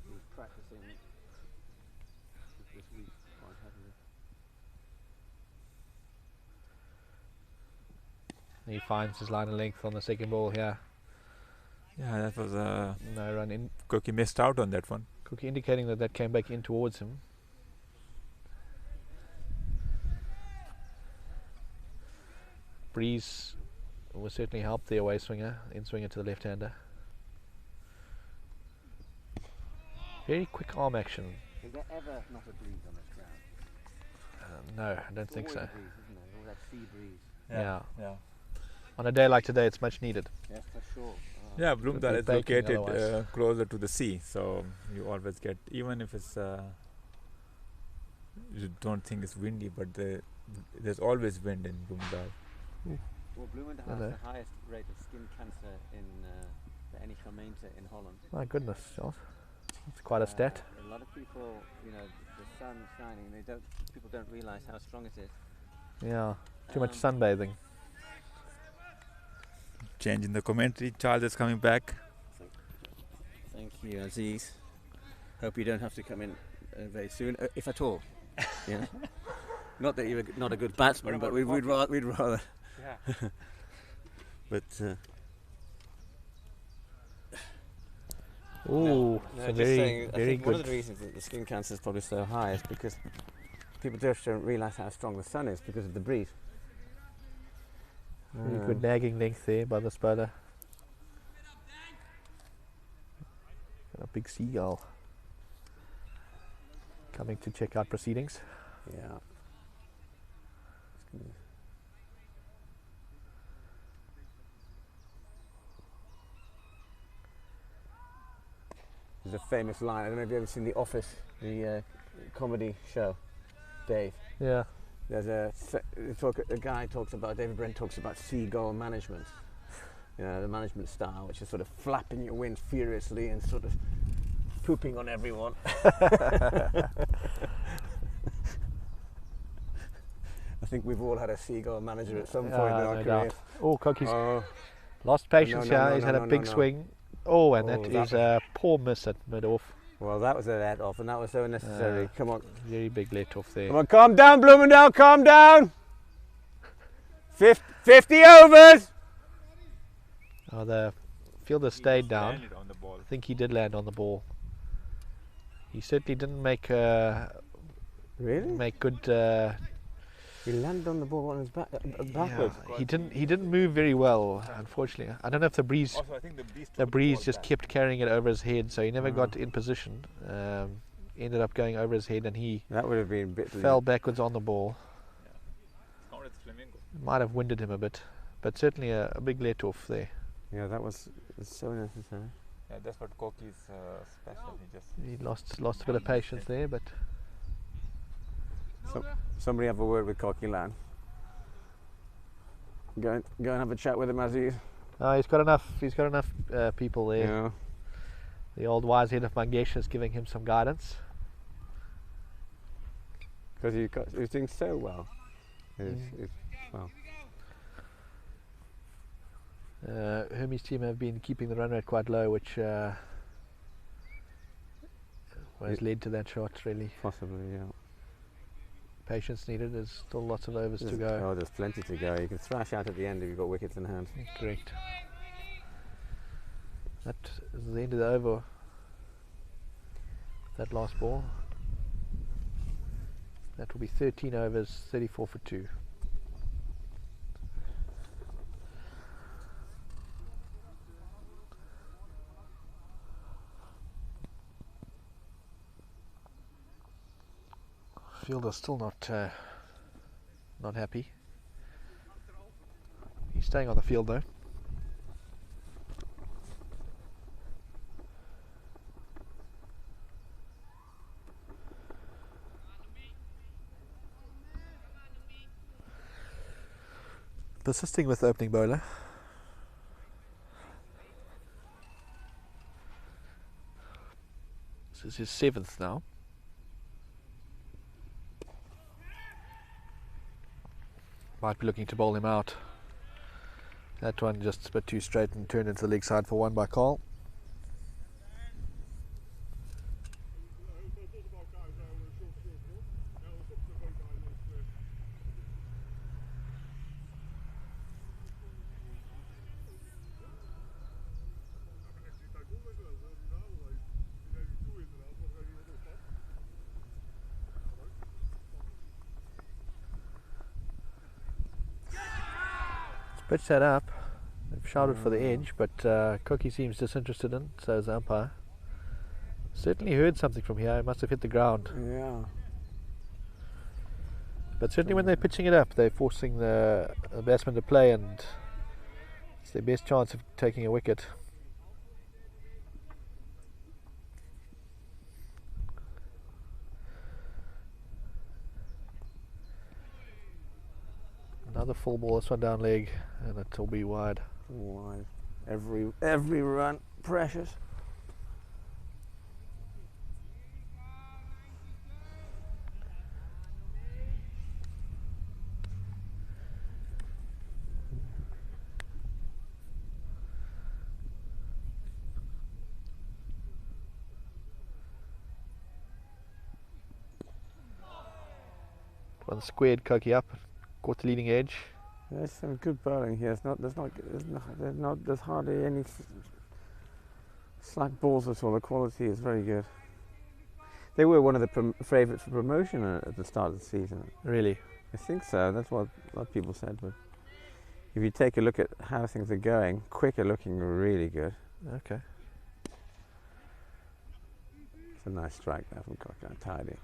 He's practicing this week quite heavily. He finds his line of length on the second ball here. Yeah, that was No run in. Cookie missed out on that one. Cookie indicating that came back in towards him. Breeze will certainly help the away swinger, in swinger to the left-hander. Very quick arm action. Is there ever not a breeze on this ground? No, I don't think Always so. a breeze, isn't there? All that sea breeze. Yeah. yeah. On a day like today, it's much needed. Yes, for sure. Yeah, Bloemendaal be is baking located otherwise. closer to the sea, so you always get, even if it's, you don't think it's windy, but there's always wind in Bloemendaal. Well, Bloemendaal has Hello. the highest rate of skin cancer in the any gemeente in Holland. My goodness, Charles. It's quite a stat. A lot of people, the sun shining, people don't realise how strong it is. Yeah. Too much Um, sunbathing. Change in the commentary. Charles is coming back. Thank you, Aziz. Hope you don't have to come in very soon, if at all. Yeah. Not that you're not a good batsman, but we'd rather. Yeah. But Ooh, so very, I very think one of good. the reasons that the skin cancer is probably so high is because people just don't realise how strong the sun is because of the breeze. Very good nagging length there by the bowler. Got a big seagull coming to check out proceedings. Yeah. It's gonna- There's a famous line. I don't know if you've ever seen The Office, the comedy show, Dave. Yeah. There's a guy talks about, David Brent talks about seagull management. The management style, which is sort of flapping your wings furiously and sort of pooping on everyone. I think we've all had a seagull manager at some point in our no career. doubt. Oh, Cookie's Oh, lost patience no, here. no, He's no, had a no, big no. swing. Oh, and Oh, that that is a poor miss at mid-off. well, that was a let off, and that was so unnecessary. Come on. Very big let off there. Come on, calm down, Bloemendaal, calm down! 50 overs! Oh, the fielder stayed down. Landed on the ball. I think he did land on the ball. He certainly didn't make Really? good. He landed on the ball on his back, backwards. Yeah, he didn't move very well, unfortunately. I don't know if the breeze Also, I think the breeze, the took breeze ball just back. kept carrying it over his head, so he never Ah. got in position. Ended up going over his head, and he That would have been a bit. fell backwards on the ball. Counted as flamingo. Might have winded him a bit, but certainly a big let off there. Yeah, that was so unnecessary. Yeah, that's what Koki's special. He just He lost a bit of patience there, but Somebody have a word with Cocky Lan. Go and have a chat with him, Aziz. he's got enough. He's got enough people there. Yeah. The old wise head of Mangesh is giving him some guidance. because he was doing so well. Well, Hermes' team have been keeping the run rate quite low, which has led to that shot, really. possibly, yeah. Patience needed. There's still lots of overs to go. Oh, there's plenty to go. You can thrash out at the end if you've got wickets in hand. Correct. That is the end of the over. That last ball. That will be 13 overs, 34 for 2. Fielder's still not happy. He's staying on the field though. Persisting with the opening bowler. This is his 7th now. Might be looking to bowl him out. That one just a bit too straight and turned into the leg side for 1 by Carl. Pitch that up. They've shouted for the edge, but Cookie seems disinterested in, so is the umpire. Certainly heard something from here. It must have hit the ground. Yeah. But certainly when they're pitching it up, they're forcing the batsman to play, and it's their best chance of taking a wicket. Another full ball, this one down leg, and it'll be wide. Wide. Every run precious. One squared Cookie up, caught the leading edge. There's some good bowling here. There's hardly any slack balls at all. The quality is very good. They were one of the favourites for promotion at the start of the season. Really? I think so. That's what a lot of people said. But if you take a look at how things are going, Quick are looking really good. Okay. It's a nice strike there from Cocker. Tidy.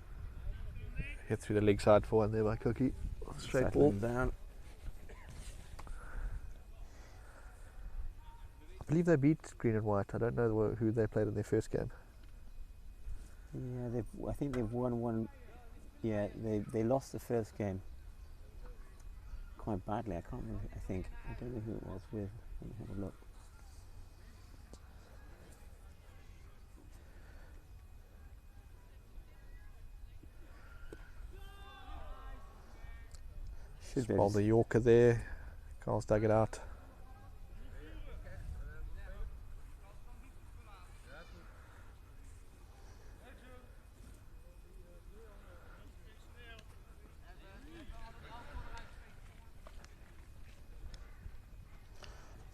Hit through the leg side for 1 there by Cookie. Straight ball. Down. I believe they beat Green and White. I don't know who they played in their first game. Yeah, I think they've won one. Yeah, they lost the first game quite badly. I can't remember. I don't know who it was with. Let me have a look. Bowled the Yorker there. Carl's dug it out.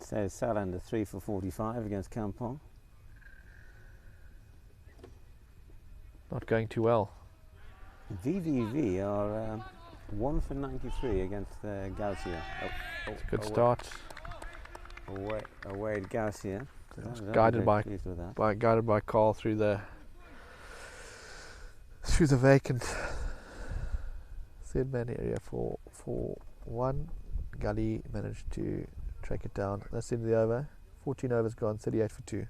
So Salander 3 for 45 against Kampong. Not going too well. VVV are 1 for 93 against Gaussier. It's a good start. Away at Gaussier. Guided by Carl through the vacant third man area for 1. Gully managed to track it down. That's the end of the over. 14 overs gone, 38 for 2.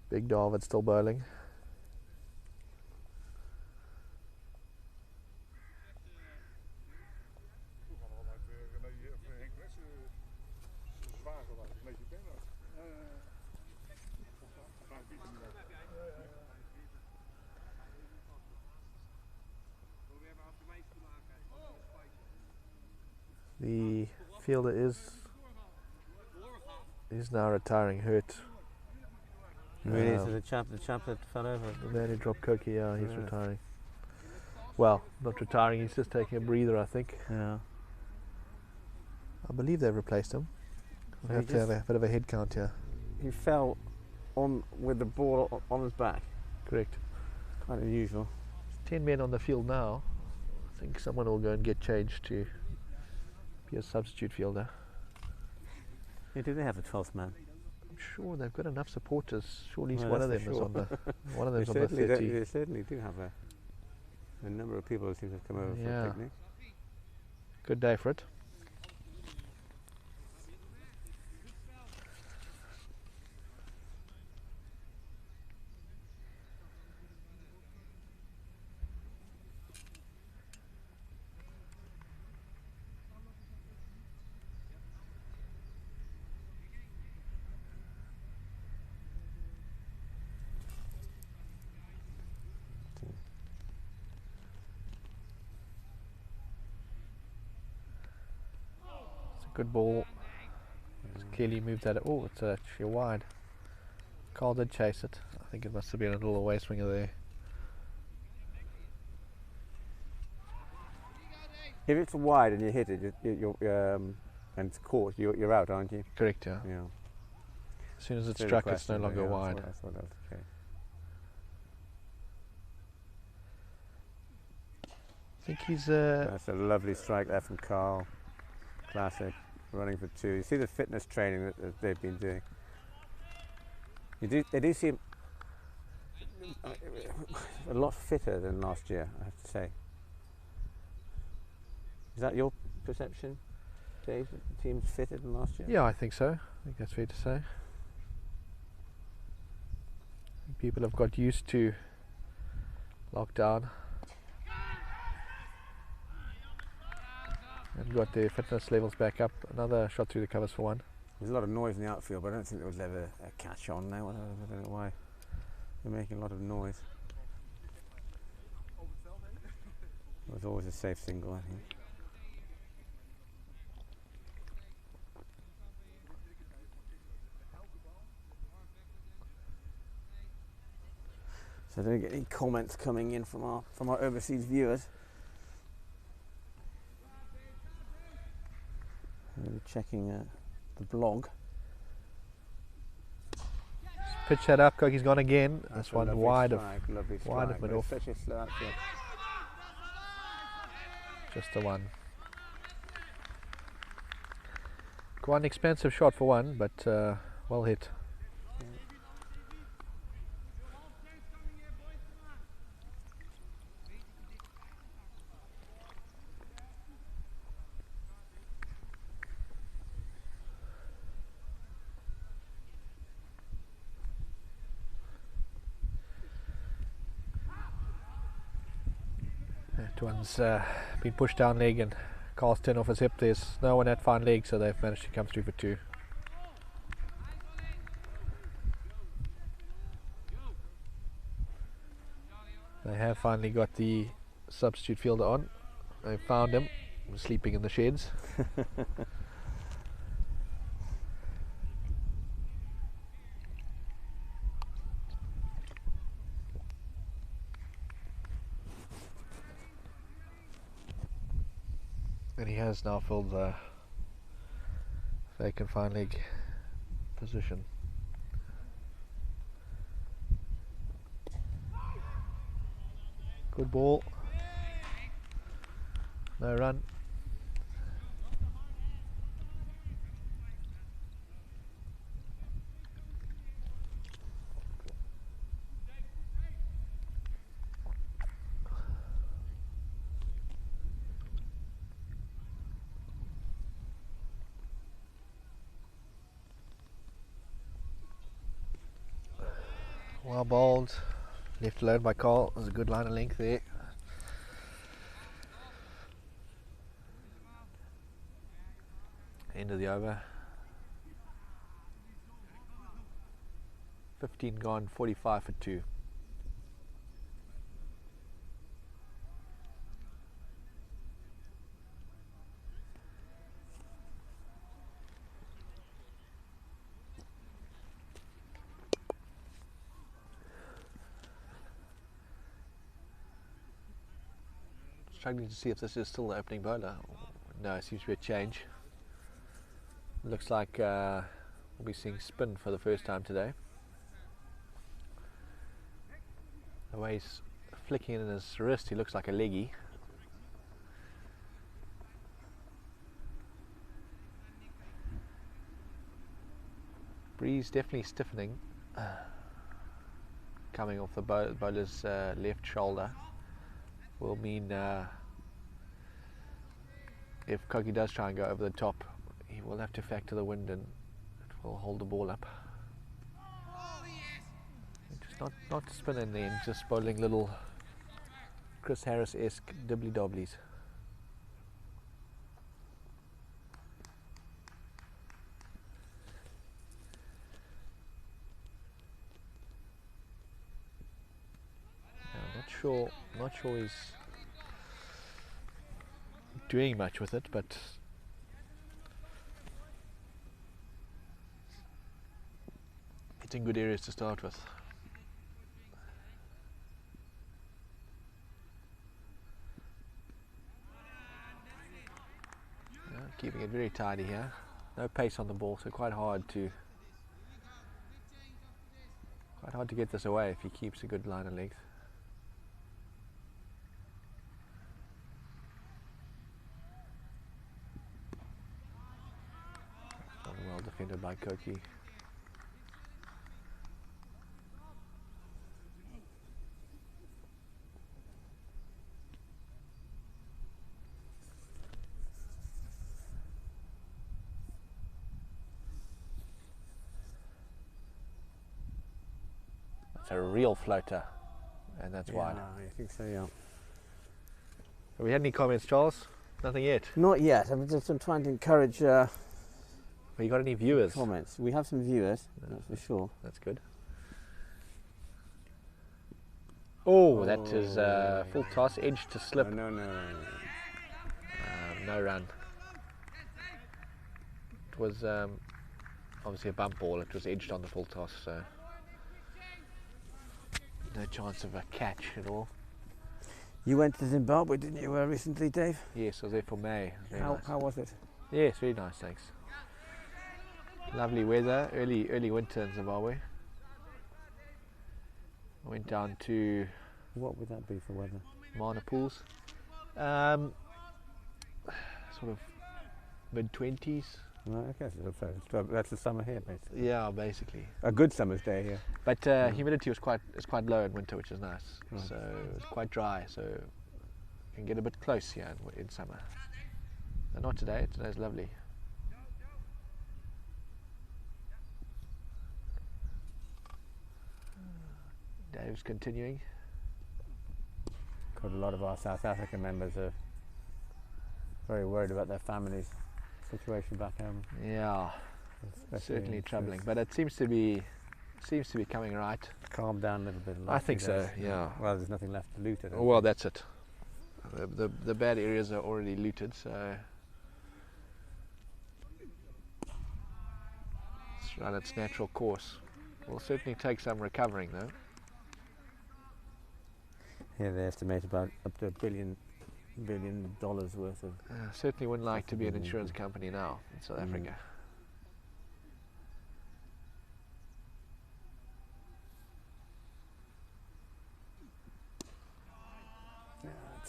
Big David still bowling. The fielder is now retiring, hurt. Really? So the chap that fell over. The man who dropped Koki, yeah, he's Yeah. retiring. Well, not retiring, he's just taking a breather, I think. Yeah. I believe they've replaced him. So We'll have to have a bit of a head count here. He fell on with the ball on his back. Correct. Quite unusual. 10 men on the field now. I think someone will go and get changed to be a substitute fielder. Yeah, do they have a 12th man? I'm sure they've got enough supporters. Surely at least Well, one of that's them for is on the one of They them's on the certainly, 30. they certainly do have a number of people who seem to have come over for Yeah. a picnic. Good day for it. Good ball. Kelly moved that. Oh, it's actually wide. Carl did chase it. I think it must have been a little away swinger there. If it's wide and you hit it, and it's caught, you're out, aren't you? Correct, yeah. Yeah. As soon as it's Silly struck, it's no question, longer yeah, wide. I thought that was the case. I think he's. That's a lovely strike there from Carl. Classic. Running for two. You see the fitness training that they've been doing. They do seem a lot fitter than last year, I have to say. Is that your perception, Dave? That the team's fitter than last year? Yeah, I think so. I think that's fair to say. People have got used to lockdown and got their fitness levels back up. Another shot through the covers for one. There's a lot of noise in the outfield, but I don't think there was ever a catch on now. I don't know why. They're making a lot of noise. It was always a safe single, I think. So I don't get any comments coming in from our overseas viewers. Maybe checking the blog. Pitch that up, Koki's gone again. That's a one lovely wide of strike, lovely wide of strike, mid but off. it's such a slow outfield. Just the one. Quite an expensive shot for one, but well hit. That one's been pushed down leg and Carl's turned off his hip. There's no one at fine leg, so they've managed to come through for two. They have finally got the substitute fielder on. They found him sleeping in the sheds. And he has now filled the vacant fine leg position. Good ball. No run. Well bowled, left alone by Carl. There's a good line of length there. End of the over. 15 gone, 45 for 2. struggling to see if this is still the opening bowler. No, it seems to be a change. Looks like we'll be seeing spin for the first time today. The way he's flicking in his wrist, he looks like a leggy. Breeze definitely stiffening, coming off the bowler's left shoulder. Will mean if Koki does try and go over the top, he will have to factor the wind and it will hold the ball up. Just not spinning then, just bowling little Chris Harris-esque dibbly-dobblies. Not sure he's doing much with it, but it's in good areas to start with. Yeah, keeping it very tidy here. No pace on the ball, so quite hard to get this away if he keeps a good line of length. Well defended by Koki. It's a real floater, and that's wide. I think so, yeah. Have we had any comments, Charles? Nothing yet. Not yet. I'm just trying to encourage Have you got any viewers? comments. We have some viewers, that's for sure. That's good. Oh, that is full toss, edge to slip. No. No run. It was obviously a bump ball. It was edged on the full toss, so no chance of a catch at all. You went to Zimbabwe, didn't you, recently, Dave? Yes, I was there for May. Very nice. How was it? Yes, very nice, thanks. Lovely weather, early winter in Zimbabwe. I went down to What would that be for weather? Mana Pools. Sort of mid-20s. Well, okay, so that's the summer here, basically. Yeah, basically. A good summer's day here. But humidity was quite low in winter, which is nice. Right. So it was quite dry, so you can get a bit close here in summer. And not today. Today's lovely. Dave's continuing. Got a lot of our South African members are very worried about their families' situation back home. Yeah, Especially certainly in- troubling. But it seems to be coming right. Calm down a little bit. I think so. Yeah. Well, there's nothing left to loot. I don't Well, think. that's it. The bad areas are already looted, so it's run its natural course. Will certainly take some recovering though. Here they estimate about up to $1 billion worth of. Certainly wouldn't like to be an insurance company now in South Africa.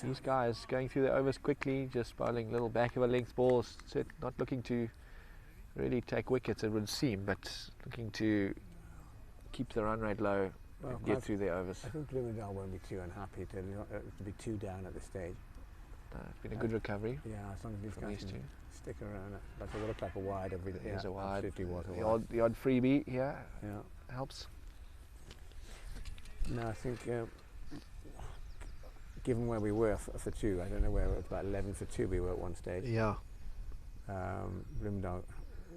These guys going through the overs quickly, just bowling little back of a length balls, not looking to really take wickets, it would seem, but looking to keep the run rate low and get through the overs. I think Bloemendaal won't be too unhappy to be two down at this stage. It's been a good recovery. Yeah, as long as these From guys these can two. stick around. That's a look like a wide every day. There's a wide. Absolutely was a wide. The odd freebie here Yeah. helps. No, I think given where we were for two, I don't know where it was, about 11 for two we were at one stage. Yeah. Bloemendaal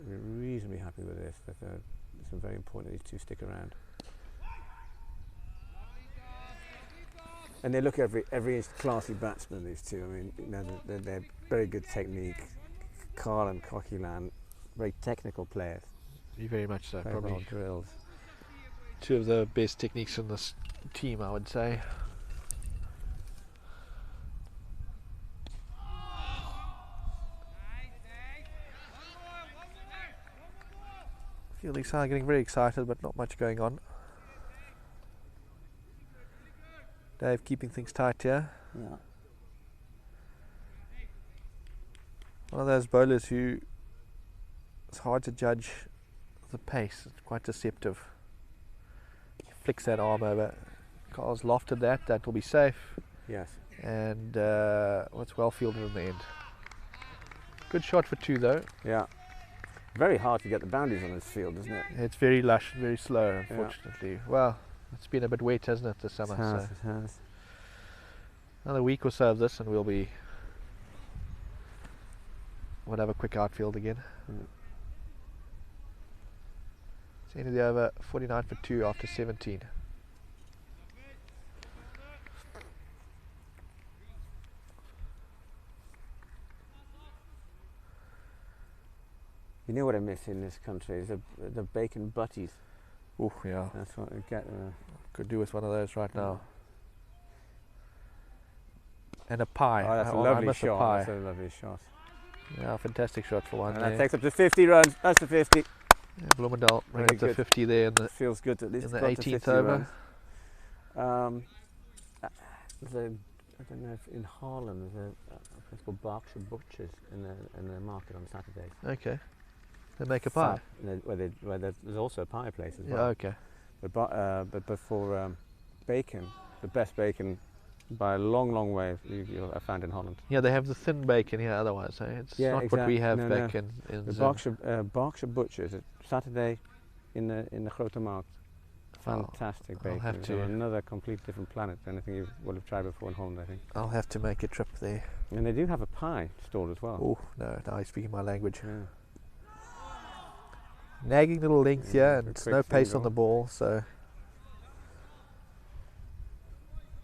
reasonably happy with this. That it's very important these two stick around. And they look every classy batsman, these two. I mean, you know, they're very good technique. Carl and Coquelan, very technical players. Very much so. Very well Probably drilled. two of the best techniques in this team, I would say. Fielding side getting very excited, but not much going on. Dave keeping things tight here. Yeah. One of those bowlers who it's hard to judge the pace. It's quite deceptive. He flicks that arm over. Carl's lofted that. That will be safe. Yes. And it's well fielded in the end. Good shot for 2 though. Yeah. Very hard to get the boundaries on this field, isn't it? It's very lush, very slow, unfortunately. Well, it's been a bit wet, hasn't it, this summer? It has. Another week or so of this, and we'll have a quick outfield again. It's the end of the over, 49 for 2 after 17. You know what I miss in this country is the bacon butties. Oh yeah, That's what we get. could do with one of those right now. And a pie. Oh, that's a I lovely miss shot. A pie. That's a lovely shot. Yeah, fantastic shot for one. And there. that takes up to 50 runs. That's the 50. Yeah, Bloemendaal Very right up to good. 50 there in the Feels good to at least in the got to 18th 50 over. runs. I don't know if in Harlem there's a place called Berkshire Butchers in the market on Saturdays. Okay. They make a pie. Where there's also a pie place as Yeah, well. okay. But for bacon, the best bacon by a long, long way I found in Holland. Yeah, they have the thin bacon here otherwise. Eh? It's not what we have back in The Zim. Berkshire Butchers, Saturday in the Grote Markt. Fantastic I'll bacon. have It's to- on another complete different planet than anything you would have tried before in Holland, I think. I'll have to make a trip there. And they do have a pie stall as well. Oh, no, now you're speaking my language. Yeah. Nagging little length Yeah, here, a and it's quick no pace single. on the ball, so.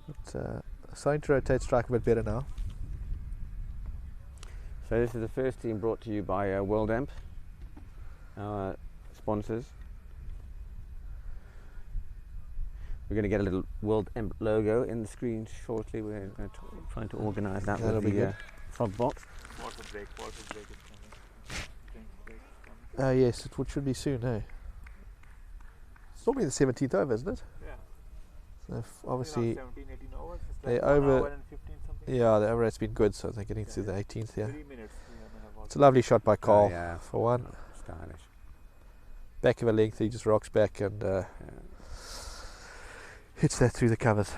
It's starting to rotate strike a bit better now. So this is the first team brought to you by World Emp, our sponsors. We're going to get a little World Emp logo in the screen shortly. We're trying to organise that That'll with be the good. frog box. Water break is coming. Drink break is coming. Yes, it should be soon, hey? It's normally the 17th over, isn't it? Yeah. So obviously, 17, 18 hours. It's they like 1 over- hour and 15 something. yeah, the average has been good, so they're getting to the Yeah. 18th here. 3 minutes. We have to have It's a lovely shot by Carl, Oh, yeah. for one. Stylish. Back of a length, he just rocks back and hits that through the covers.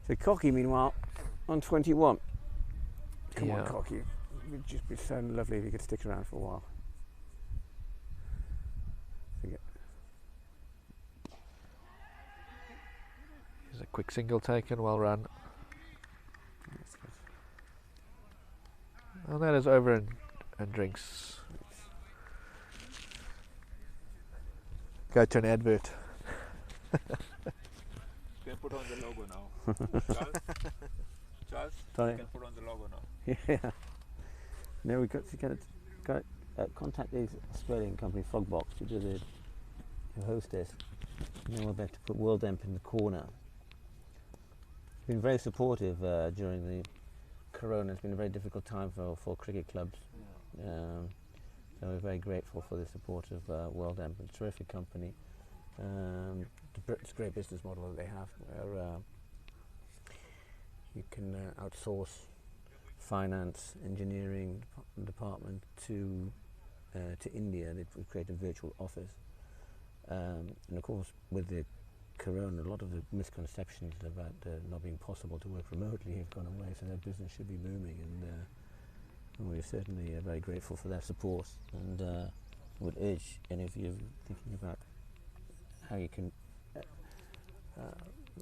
So Cocky, meanwhile, on 21. Come Yeah. on, Cocky. It would just be so lovely if you could stick around for a while. Here's a quick single taken, well run. That's good. And that is over and drinks. Go to an advert. You can put on the logo now. Charles, Sorry. you can put on the logo now. Yeah. No, we've got to contact these Australian company Frogbox who host this. You know, we're about to put World Emp in the corner. Been very supportive during the Corona. It's been a very difficult time for cricket clubs. So we're very grateful for the support of World Emp, a terrific company. It's a great business model that they have, where you can outsource finance, engineering department to India. They've created a virtual office, and of course with the Corona, a lot of the misconceptions about not being possible to work remotely have gone away. So their business should be booming, and we're certainly very grateful for their support. And would urge any of you thinking about how you can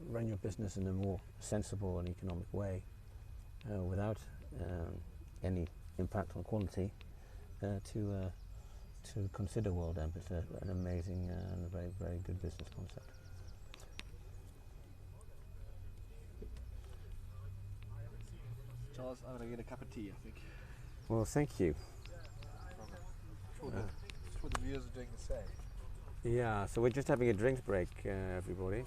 run your business in a more sensible and economic way without any impact on quality to consider World Emp. It's an amazing and very, very good business concept. Charles, I'm going to get a cup of tea, I think. Well, thank you. Sure the viewers are doing the same. Yeah, so we're just having a drinks break, everybody.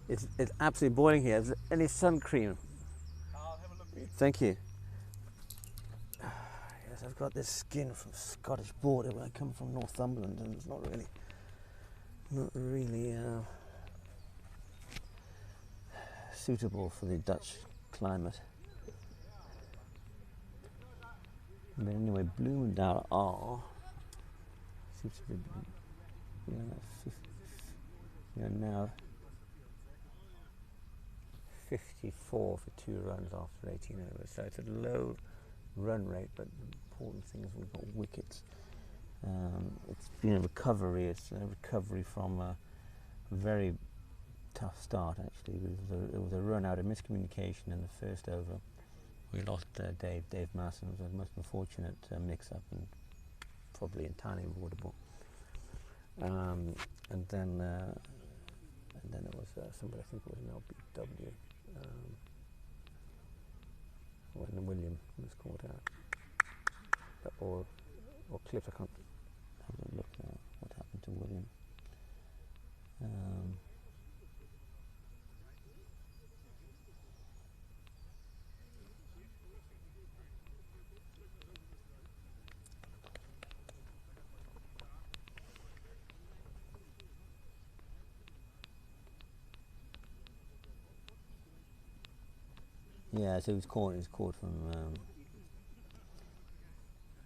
It's absolutely boiling here. Is there any sun cream? I'll have a look. Thank you. Yes, I've got this skin from Scottish border where I come from, Northumberland, and it's not really suitable for the Dutch climate. But anyway, Bloemendaal seems to be now 54 for 2 runs after 18 overs. So it's a low run rate, but the important thing is we've got wickets. It's been a recovery. It's a recovery from a very tough start, actually. It was a run out of miscommunication in the first over. We lost Dave Masson. It was the most unfortunate mix-up and probably entirely avoidable. And then it was somebody, I think it was an LBW, when William was caught out. Or Cliff, I can't have a look now what happened to William. Yeah, so he was caught from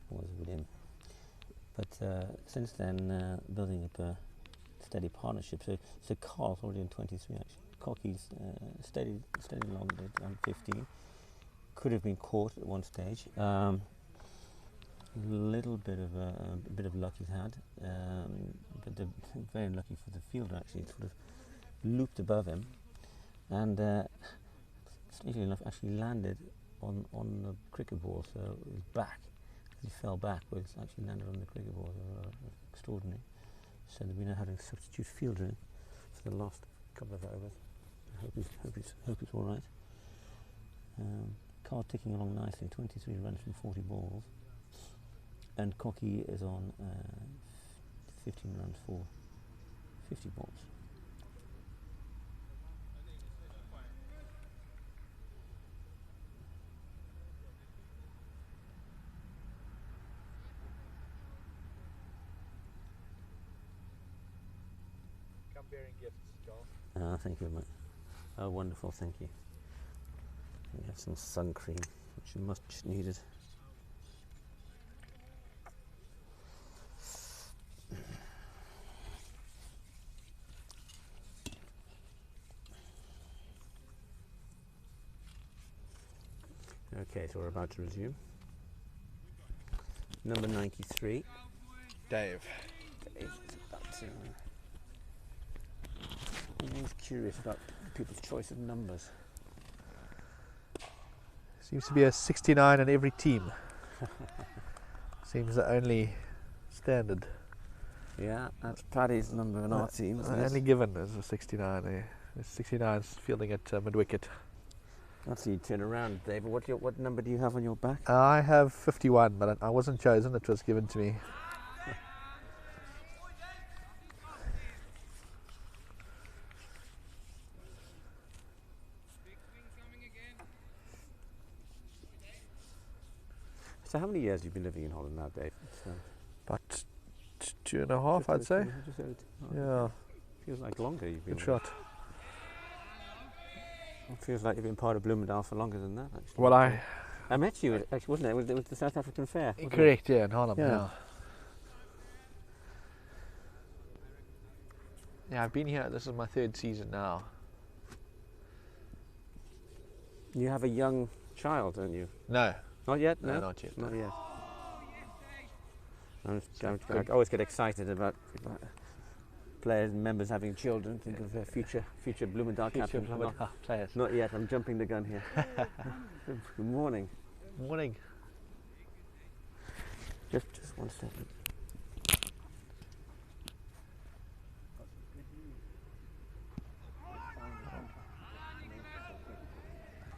what was it with him? But since then, building up a steady partnership. So Carl's already on 23 actually. Cocky's steady along on 15. Could have been caught at one stage. Little bit of luck he's had, but very lucky for the fielder actually. It sort of looped above him, and strangely enough, actually landed on the cricket ball. So it was back. He fell back, but it's actually landed on the cricket ball. Extraordinary. So we now having substitute fielder for the last couple of overs. I hope he's all right. Carl ticking along nicely. 23 runs from 40 balls, and Cocky is on 15 runs for 50 balls. Bearing gifts, Joel. Thank you very much. Oh, wonderful, thank you. We have some sun cream, which is much needed. Okay, so we're about to resume. Number 93. Dave. Dave's about to... I'm always curious about people's choice of numbers. Seems to be a 69 on every team. Seems the only standard. Yeah, that's Paddy's number in our team. Only given is a 69 there. 69 is fielding at mid-wicket. That's you turn around, Dave. What number do you have on your back? I have 51, but I wasn't chosen. It was given to me. So how many years have you been living in Holland now, Dave? About 2.5, I'd say. Yeah. Feels like longer you've been. Good shot. It feels like you've been part of Bloemendaal for longer than that, actually. Well, I met you, actually, wasn't it? It was the South African Fair. Correct, yeah, in Harlem. Yeah. Yeah, I've been here. This is my 3rd season now. You have a young child, don't you? No. Not yet? No, not yet. Not yet. I always get excited about players and members having children. Think of future Bloemendaal captains. Players. Not yet. I'm jumping the gun here. Good morning. Morning. Just one second.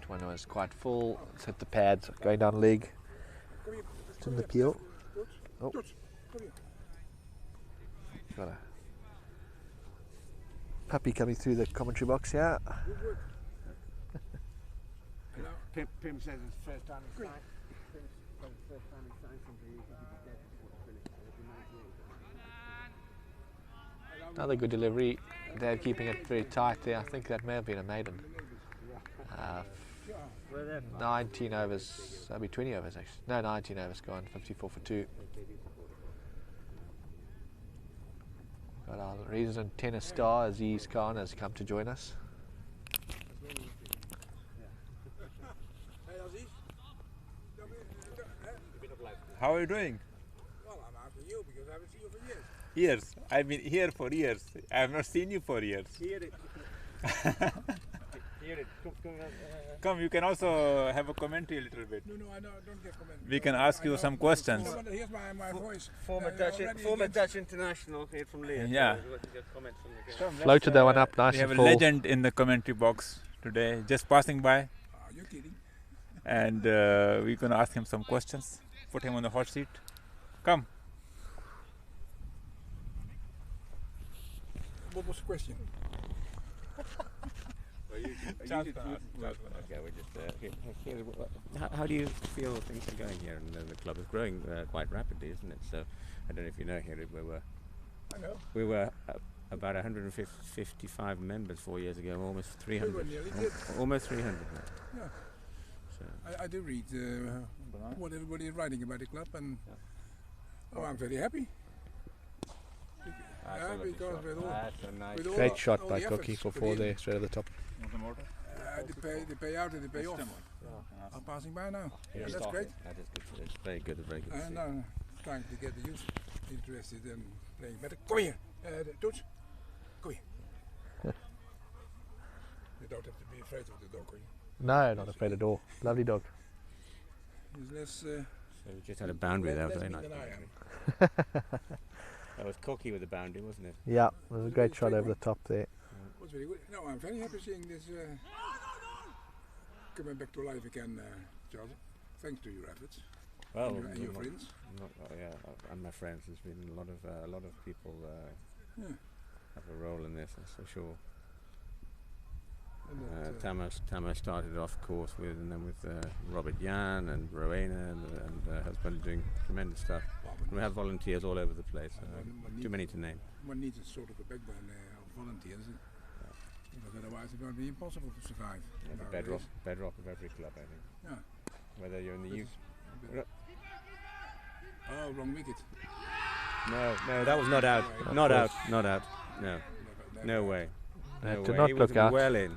One was quite full. It's hit the pads, going down leg. It's in the peel. Oh. Got a puppy coming through the commentary box here. Pim says it's the first time he's signed. Pim says it's the first time he's signed something. He could be dead before it's finished. It'll be 98. Another good delivery. They're keeping it very tight there. I think that may have been a maiden. 19 overs, that'll be 20 overs actually. No, 19 overs gone, 54 for 2. Got our resident tennis star Aziz Khan has come to join us. How are you doing? Well, I'm asking you because I haven't seen you for years. Years. I've been here for years. I have not seen you for years. Hear it. Hear it. Come, you can also have a commentary a little bit. No, I don't get comments. We can ask you some questions. No, but here's my voice. Former Dutch international here from Leeds. Yeah. Comments from the game. Floated that one up nice We have and a full. legend in the commentary box today, just passing by, You're kidding. and we're going to ask him some questions. Put him on the hot seat. Come. What was the question? How do you feel things are going here? And the club is growing quite rapidly, isn't it? So I don't know if you know here, I know. we were about 155 members 4 years ago, almost 300. We were nearly did. Almost 300 now. Yeah. So I do read what everybody is writing about the club, and I'm very happy. Yeah, because with all, that's a nice. with all Great shot all by the Cookie efforts for put 4 in, there, straight at the top. they pay out and they pay off. I'm passing by now. Yeah, that's great. That is good. It's very good. Very good. to see. And I'm trying to get the youth interested in playing better. Come here, Toots. Come here. You don't have to be afraid of the dog, are you? No, not afraid at all. Lovely dog. He's less, So we just had a boundary there. less Very mean nice. than I am. That was Cookie with the boundary, wasn't it? Yeah, it was a great shot over the top there. Was very good. No, I'm very happy seeing this coming back to life again, Charles. Thanks to your efforts Well, and your friends. And my friends. There's been a lot of people Yeah. have a role in this, that's for sure. And that, Tamas started off, of course, and then with Robert Jan and Rowena and her husband doing tremendous stuff. And we have volunteers all over the place. Too many to name. One needs a sort of a backbone of volunteers, because otherwise it's going to be impossible to survive. Yeah, the bedrock of every club, I think. Yeah. Whether you're in the youth. Oh, wrong wicket. No, that was not out. Not out. No, no way. No To way. not He look was out. well in.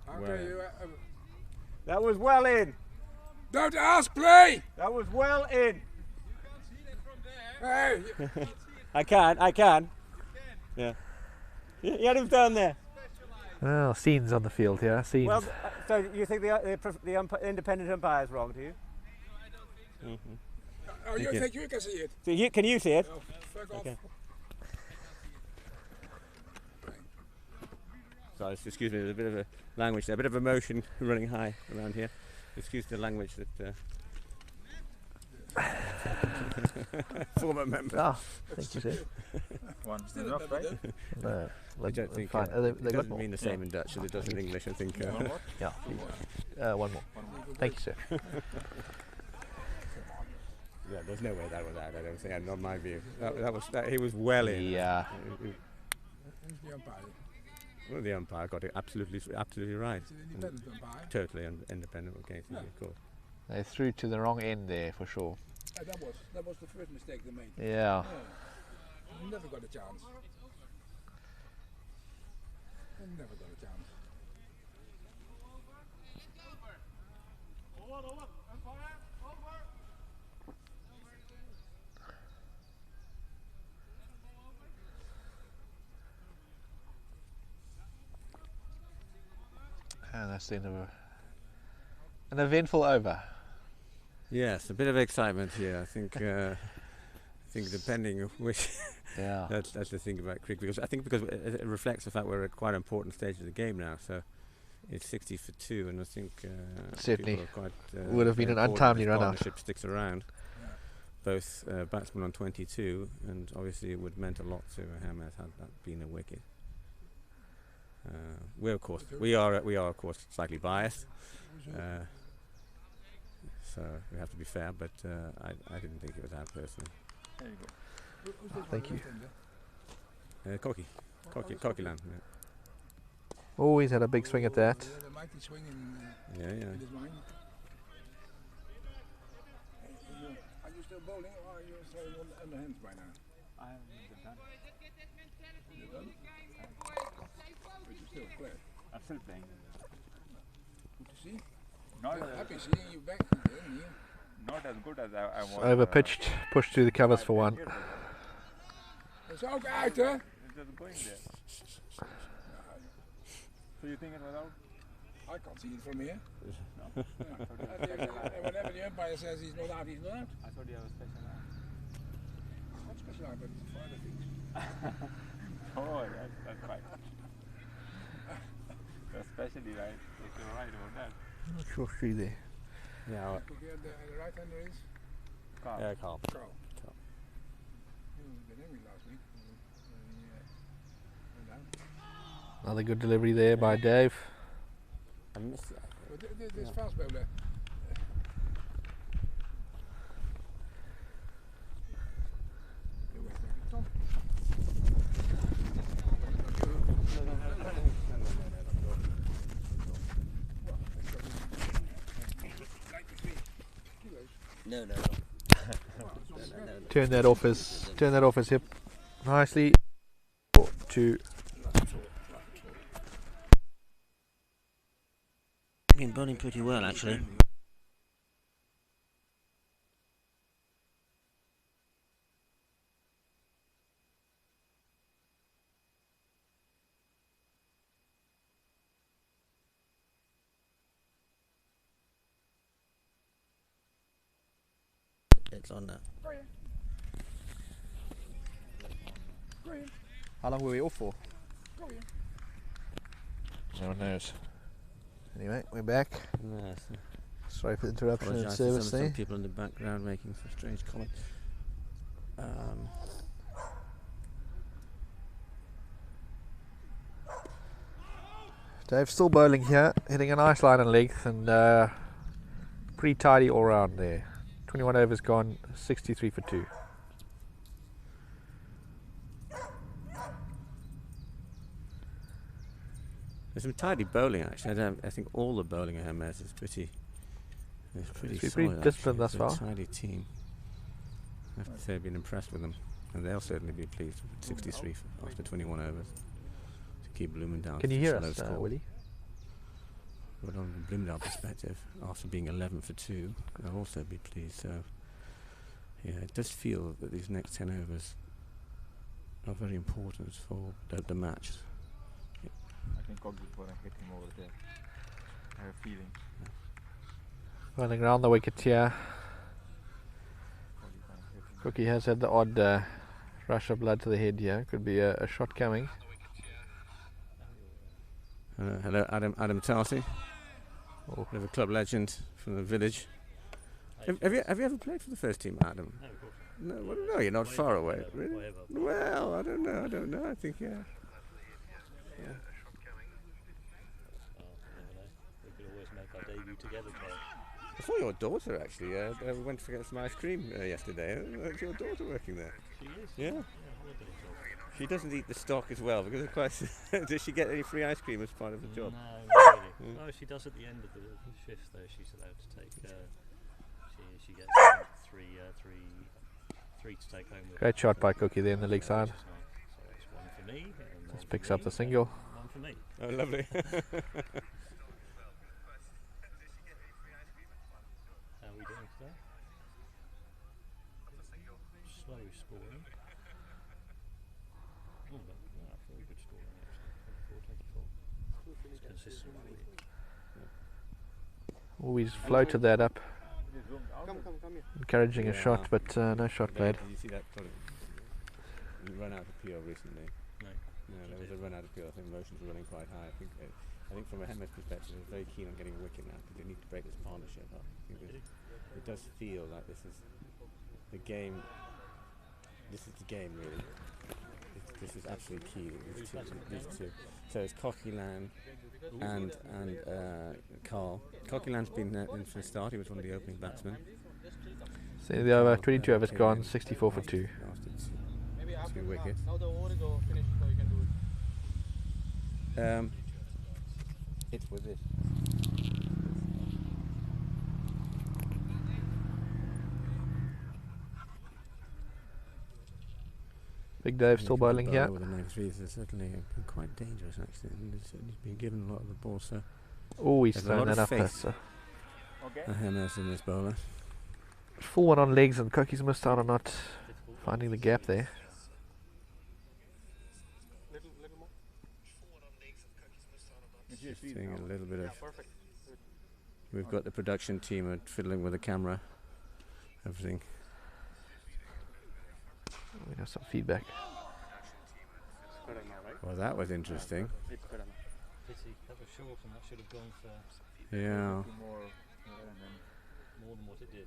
I'll Well. tell you, That was well in. don't ask, play! That was well in. Hey! I can. Yeah. He had him down there. Well, scenes on the field here, scenes. Well, so you think the independent umpire is wrong, do you? Oh, you think you can see it? So can you see it? Oh, fuck off. Okay. Sorry, excuse me, there's a bit of a language there, a bit of emotion running high around here. Excuse the language that former member. Ah, thank you, sir. One. Still enough, right? No, I don't think fine. it They got doesn't more. mean the same in Dutch as it does in English, I think. One more? Yeah, please. One more. Thank you, sir. Yeah, there's no way that was out, I don't think, not my view. He was well in. Yeah. Who's the umpire? Well, the umpire got it absolutely right. It's an independent umpire. Totally independent of KNCB, of course. They threw to the wrong end there for sure. That was the first mistake they made. Yeah. He never got a chance. He never got a chance. And that's the end of an eventful over. Yes, a bit of excitement here. I think depending on which. Yeah. That's the thing about cricket, because it reflects the fact we're at quite an important stage of the game now. So it's 60 for 2, and I think Certainly people are quite would have been an important untimely if run out. partnership sticks around. Both batsmen on 22, and obviously it would meant a lot to Hermes had that been a wicket. we are of course slightly biased, so we have to be fair. But I didn't think it was out personally. There you go. Thank you. Cocky land. Yeah. Oh, he's had a big swing at that. The mighty swing in Yeah. his mind. Are you still bowling or are you throwing on the hands by now? I haven't been done. You're done? But you're still clear. I'm still playing. Good to see. Not I'm as, happy seeing you back again here. not as good as I was. Over pitched, pushed through the covers for one. Dat is ook uit, hè? It's just going there. So you think it was out? I can't see it from here. No. And whenever the umpire says he's not out, he's not out. I thought you have a special out. Not special out, but it's for other things. Oh, that's right. Especially right. If you're right about that. Not sure see there. Yeah. Okay, and the right hander is Carl. Yeah, Carl. Carl. He was a bit angry last week. Went out. Another good delivery there by Dave. I missed that. But this fast bowler. Tom. No. Turn that off his hip nicely. 2. Been bowling pretty well actually. It's on now. How long were we off for? Go here. No one knows. Anyway, we're back. Yes. Sorry for the interruption in Apologise to service some there. people in the background making some strange comments. Dave still bowling here, hitting a nice line and length, and pretty tidy all round there. 21 overs gone, 63 for 2. There's some tidy bowling actually. I think all the bowling at Hermes is pretty. It's pretty It's solid. pretty disciplined actually. thus It's far. a tidy team. I have to say I've been impressed with them, and they'll certainly be pleased with 63 after 21 overs to keep Bloemendaal. Can you hear low us, score. Willie? But on the Bloemendaal perspective, after being 11 for 2, they'll also be pleased. So, yeah, it does feel that these next 10 overs are very important for the match. I think Cogby's gonna hit him over there. I have a feeling. Running around the wicket here. Cogby's gonna hit him. Cookie has had the odd rush of blood to the head here. Could be a shot coming. Hello, Adam Tarsi, Oh. bit of a club legend from the village. Have you ever played for the first team, Adam? No, of course. No, well, no, you're not far away. Really? Way above. Well, I don't know. I think, yeah. Well, you never know. We could always make our debut together, Carl. I saw your daughter actually. We went to get some ice cream yesterday. Is your daughter working there? She is. Yeah. Holiday job. She doesn't eat the stock as well because of quite. Does she get any free ice cream as part of the job? No, not really. Oh, she does at the end of the shift though. She's allowed to take. She gets three to take home with her. Great shot by Cookie there in the leg side. Which is nice. So it's one for me. And Just one picks for up me the single. and one for me. Oh, lovely. How are we doing today? Slow scoring. Oh, but very good scoring actually. 24. It's consistent all week. Always floated that up, Come here. encouraging a Yeah. shot, but no shot played. Did you see that? You run out of PO recently. No. No, there was a run out of PO. I think motions were running quite high. I think from a Hermes perspective, they're very keen on getting a wicket now because they need to break this partnership up. I think it does feel like this is the game. This is the game, really. This is absolutely key. Who's batting These again? two. So it's Coquelin and Carl. Coquelin's been in for the start. He was one of the opening batsmen. So the over, 22 overs gone, 64 for 2. After two wickets. It was it. Big Dave still bowling here. With the 93s is certainly quite dangerous actually. He's been given a lot of the ball, so Oh, he's there's a thrown lot of that up. faith. That's a Hermes in this bowler. full one on legs, and Cookie's missed out on not finding the gap there. Just doing a little bit of. We've got the production team fiddling with the camera, everything. We have some feedback. Well, that was interesting. Pity, that was short and that should have gone for Yeah. more than what it did.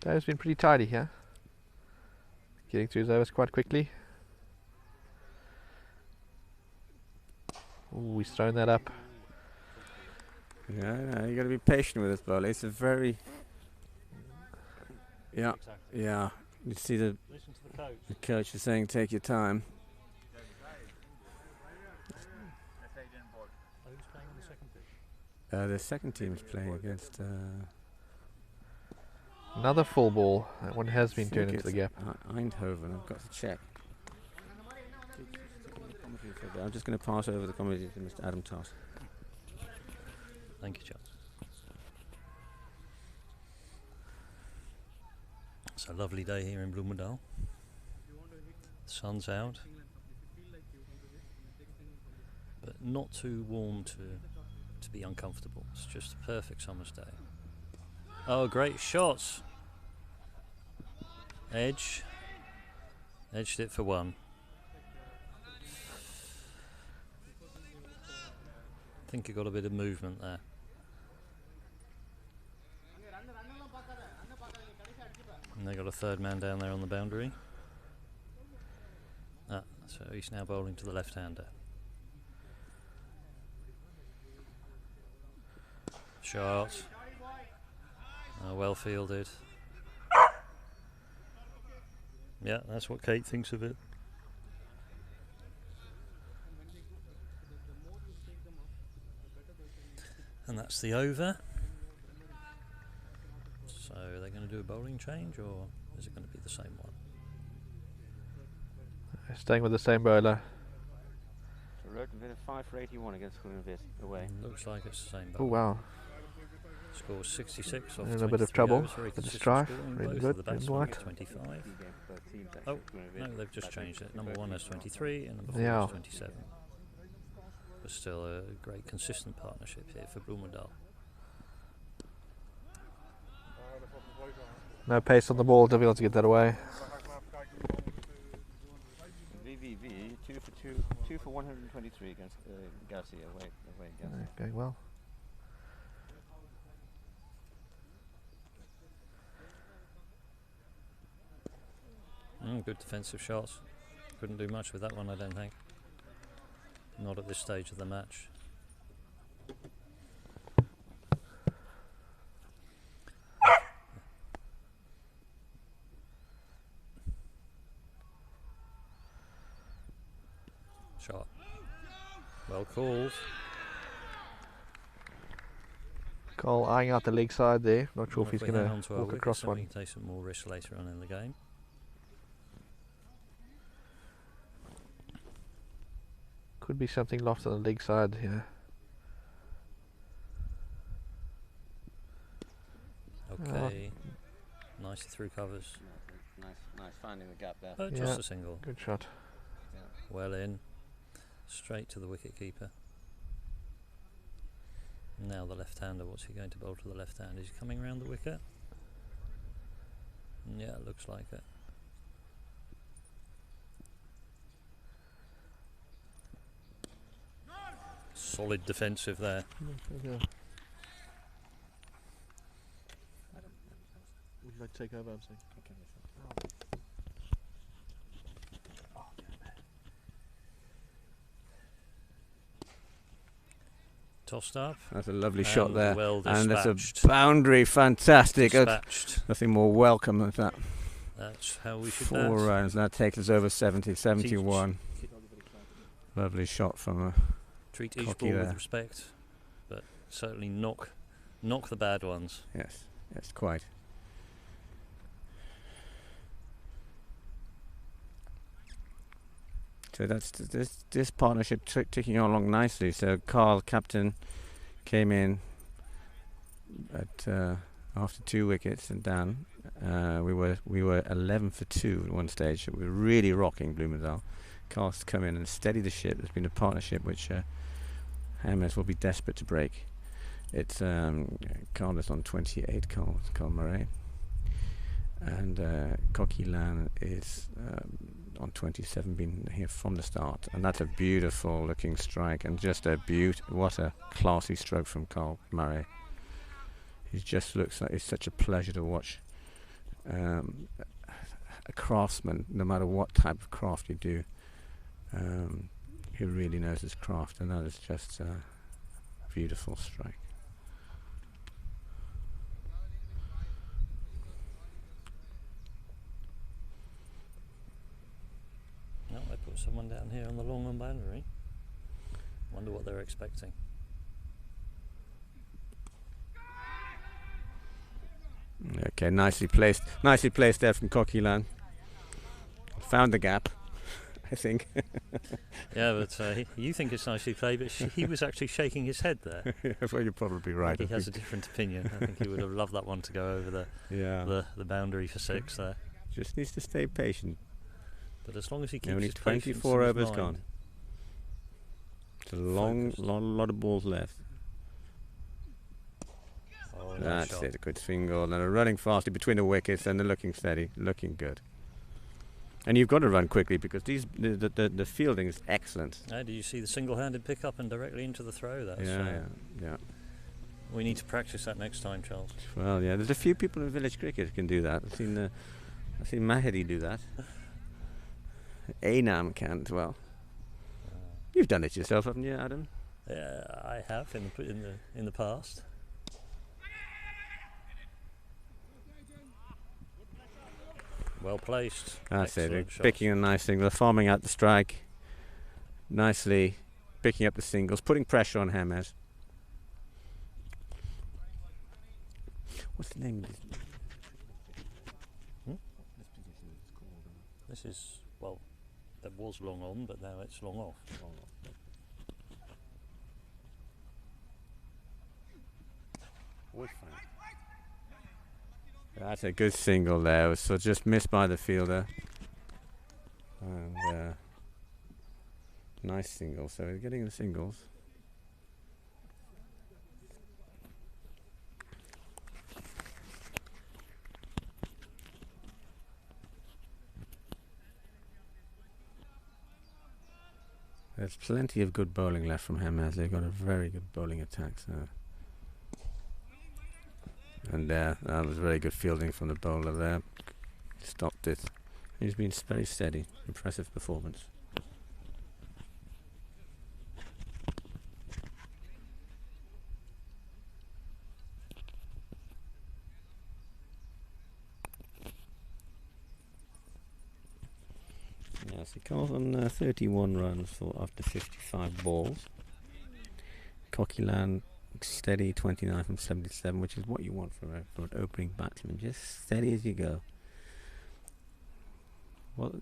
Dave's been pretty tidy here. Getting through his overs quite quickly. Oh, he's thrown that up. Yeah, no, you got to be patient with this bowler. It's a very. Yeah, Exactly. yeah. You see Listen to the coach. the coach is saying, take your time. Who's playing on the second pitch? The second team is playing against. Another full ball. That one has been I turned think into the it's gap. Eindhoven. I've got to check. I'm just going to pass over the commentary to Mr. Adam Toss. Thank you, Charles. It's a lovely day here in Bloemendaal. The sun's out, but not too warm to be uncomfortable. It's just a perfect summer's day. Oh, great shots! Edged it for one. I think he got a bit of movement there. And they got a third man down there on the boundary. So he's now bowling to the left-hander. Shot. Well fielded. Yeah, that's what Kate thinks of it. And that's the over. So are they going to do a bowling change, or is it going to be the same one? Staying with the same bowler. So Road a 5 for 81 against Groenevit away. Looks like it's the same Oh bowler. wow. Scores 66 off In a bit of 23 trouble overs, very with the consistent strife. scoring, Really both good, of the in batsmen white. get 25. Oh, no, they've just changed it. Number 1 has 23 and number 4 Yeah. has 27. But still a great consistent partnership here for Bloemendaal. No pace on the ball, difficult to get that away. VVV 2 for 123 against Garcia away Garcia. Going well. Good defensive shots. Couldn't do much with that one, I don't think. Not at this stage of the match. Shot. Well called. Cole eyeing out the leg side there. Not sure if he's we going hang on to our walk wickets, across then we one. can take some more risks later on in the game. Could be something lost on the leg side here. Okay. Nicely through covers. Nice finding the gap there. Oh, just Yeah. a single. Good shot. Well in. Straight to the wicket keeper. Now the left-hander. What's he going to bowl to the left hand? Is he coming round the wicket? Yeah, it looks like it. Solid defensive there. Would you Like take over, I'm saying. Tossed up. That's a lovely shot there. Well and that's dispatched. a boundary, fantastic. Dispatched. Nothing more welcome than that. That's how we should 4 bat. runs, that takes us over 70, 71. Lovely shot from Treat each Cocky ball there. with respect, but certainly knock the bad ones. yes, quite. So that's this partnership ticking along nicely. So Carl, captain, came in at after 2 wickets, and Dan, we were 11 for 2 at one stage. So we were really rocking Bloemendaal. Carl's come in and steady the ship. There's been a partnership which Hermes will be desperate to break. It's Carl is on 28, Carl Murray, and Cocky Lan is on 27, been here from the start, and that's a beautiful looking strike, and just what a classy stroke from Carl Murray. He just looks like it's such a pleasure to watch. A craftsman, no matter what type of craft you do, he really knows his craft, and that is just a beautiful strike. No, they put someone down here on the long on boundary. Wonder what they're expecting. Okay, nicely placed there from Cocky Lan. Found the gap, I think. Yeah, but you think it's nicely played, but he was actually shaking his head there. Well, you're probably right. He has a different opinion. I think he would have loved that one to go over the boundary for 6 there. Just needs to stay patient. But as long as he keeps Only his patience 24 in his overs mind, gone. It's a lot of balls left. Oh, nice That's shot. it, a good single, and they're running fastly between the wickets, and they're looking steady, looking good. And you've got to run quickly because the fielding is excellent. Do you see the single-handed pick-up and directly into the throw? That's, Yeah. We need to practice that next time, Charles. Well, yeah, there's a few people in village cricket who can do that. I've seen Mahedi do that. Anam can as well. You've done it yourself, haven't you, Adam? Yeah, I have in the past. Well placed. That's it. They're Excellent shot. picking a nice thing. They're farming out the strike nicely, picking up the singles, putting pressure on Hermes. What's the name of this? This is, well, that was long on, but now it's long off. That's a good single there. So just missed by the fielder. And nice single. So we're getting the singles. There's plenty of good bowling left from Hermes. They've got a very good bowling attack. So. And that was very good fielding from the bowler there. Stopped it. He's been very steady. Impressive performance. Yes, he comes on 31 runs after 55 balls. Cocky Lan steady 29 from 77, which is what you want from an opening batsman. Just steady as you go. Well,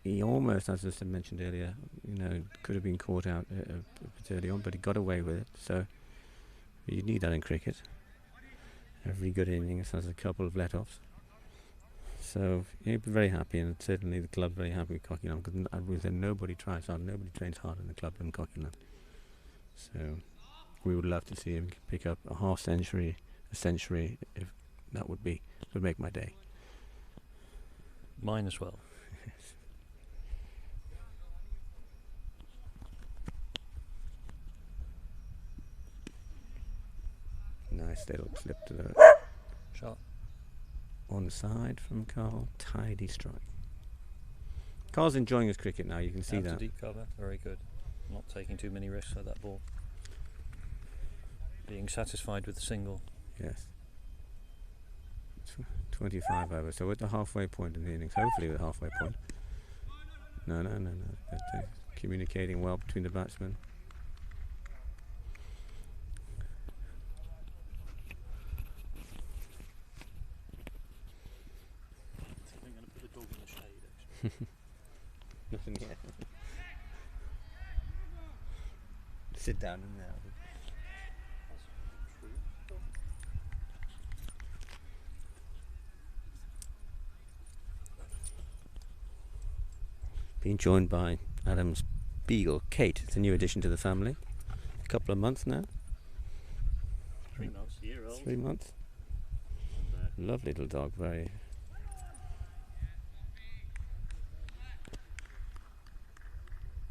he almost, as I mentioned earlier, could have been caught out a bit early on, but he got away with it. So you need that in cricket. Every good innings has a couple of let-offs. So he'd be very happy, and certainly the club very happy with Cocky Lan, because I would say nobody tries hard, nobody trains harder in the club than Cocky Lan. So we would love to see him pick up a half century, a century. If that would make my day. Mine as well. Nice little slip to the Shot. on side from Carl. Tidy strike. Carl's enjoying his cricket now, you can see Out to that. deep cover, very good. Not taking too many risks with that ball. Being satisfied with the single. Yes. 25 over, so we're at the halfway point in the innings, hopefully we're halfway point. No. But, communicating well between the batsmen. I'm going to put the dog in the shade, actually. Nothing yet. Sit down in there. Being joined by Adam's beagle, Kate. It's a new addition to the family. A couple of months now. 3 months, a year old. 3 months. And, Lovely little dog, very.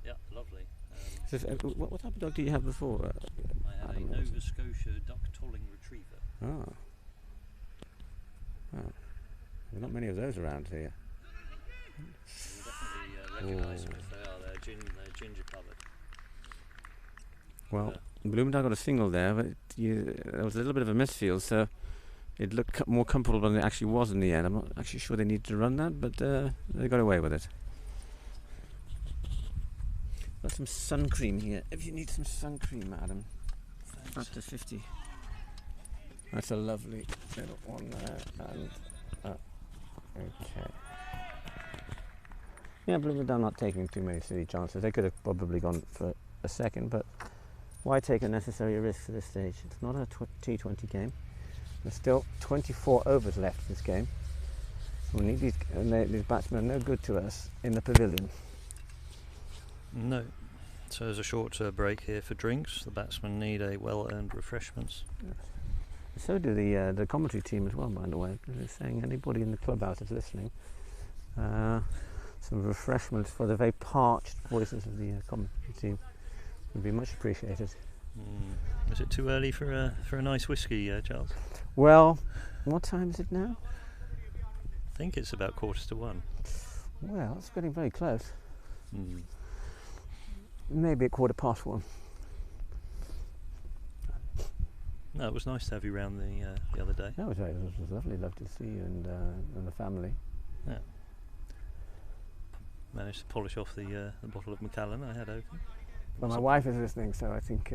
yeah, lovely. What type of dog did you have before? I had a Adam, Nova Scotia duck tolling retriever. Oh. There are not many of those around here. You'll definitely recognise them if they are. They're ginger coloured. Well, Bloemendaal got a single there, but there was a little bit of a misfield, so it looked more comfortable than it actually was in the end. I'm not actually sure they needed to run that, but they got away with it. Got some sun cream here. If you need some sun cream, Adam. Thanks. Up to 50. That's a lovely little one there. And okay. Yeah, Bloemendaal not taking too many silly chances. They could have probably gone for a second, but why take unnecessary risks at this stage? It's not a T20 game. There's still 24 overs left this game. We need these, and these batsmen are no good to us in the pavilion. No. So there's a short break here for drinks. The batsmen need a well-earned refreshments. Yes. So do the commentary team as well, by the way. They're saying anybody in the clubhouse is listening. Some refreshments for the very parched voices of the commentary team would be much appreciated. Is it too early for a nice whiskey, Charles? Well, what time is it now? I think it's about 1:45. Well, it's getting very close. Mm. Maybe at 1:15. No, it was nice to have you round the other day. That was right. It was lovely. Loved to see you and the family. Yeah. Managed to polish off the bottle of Macallan I had open. Well, my wife is listening, so I think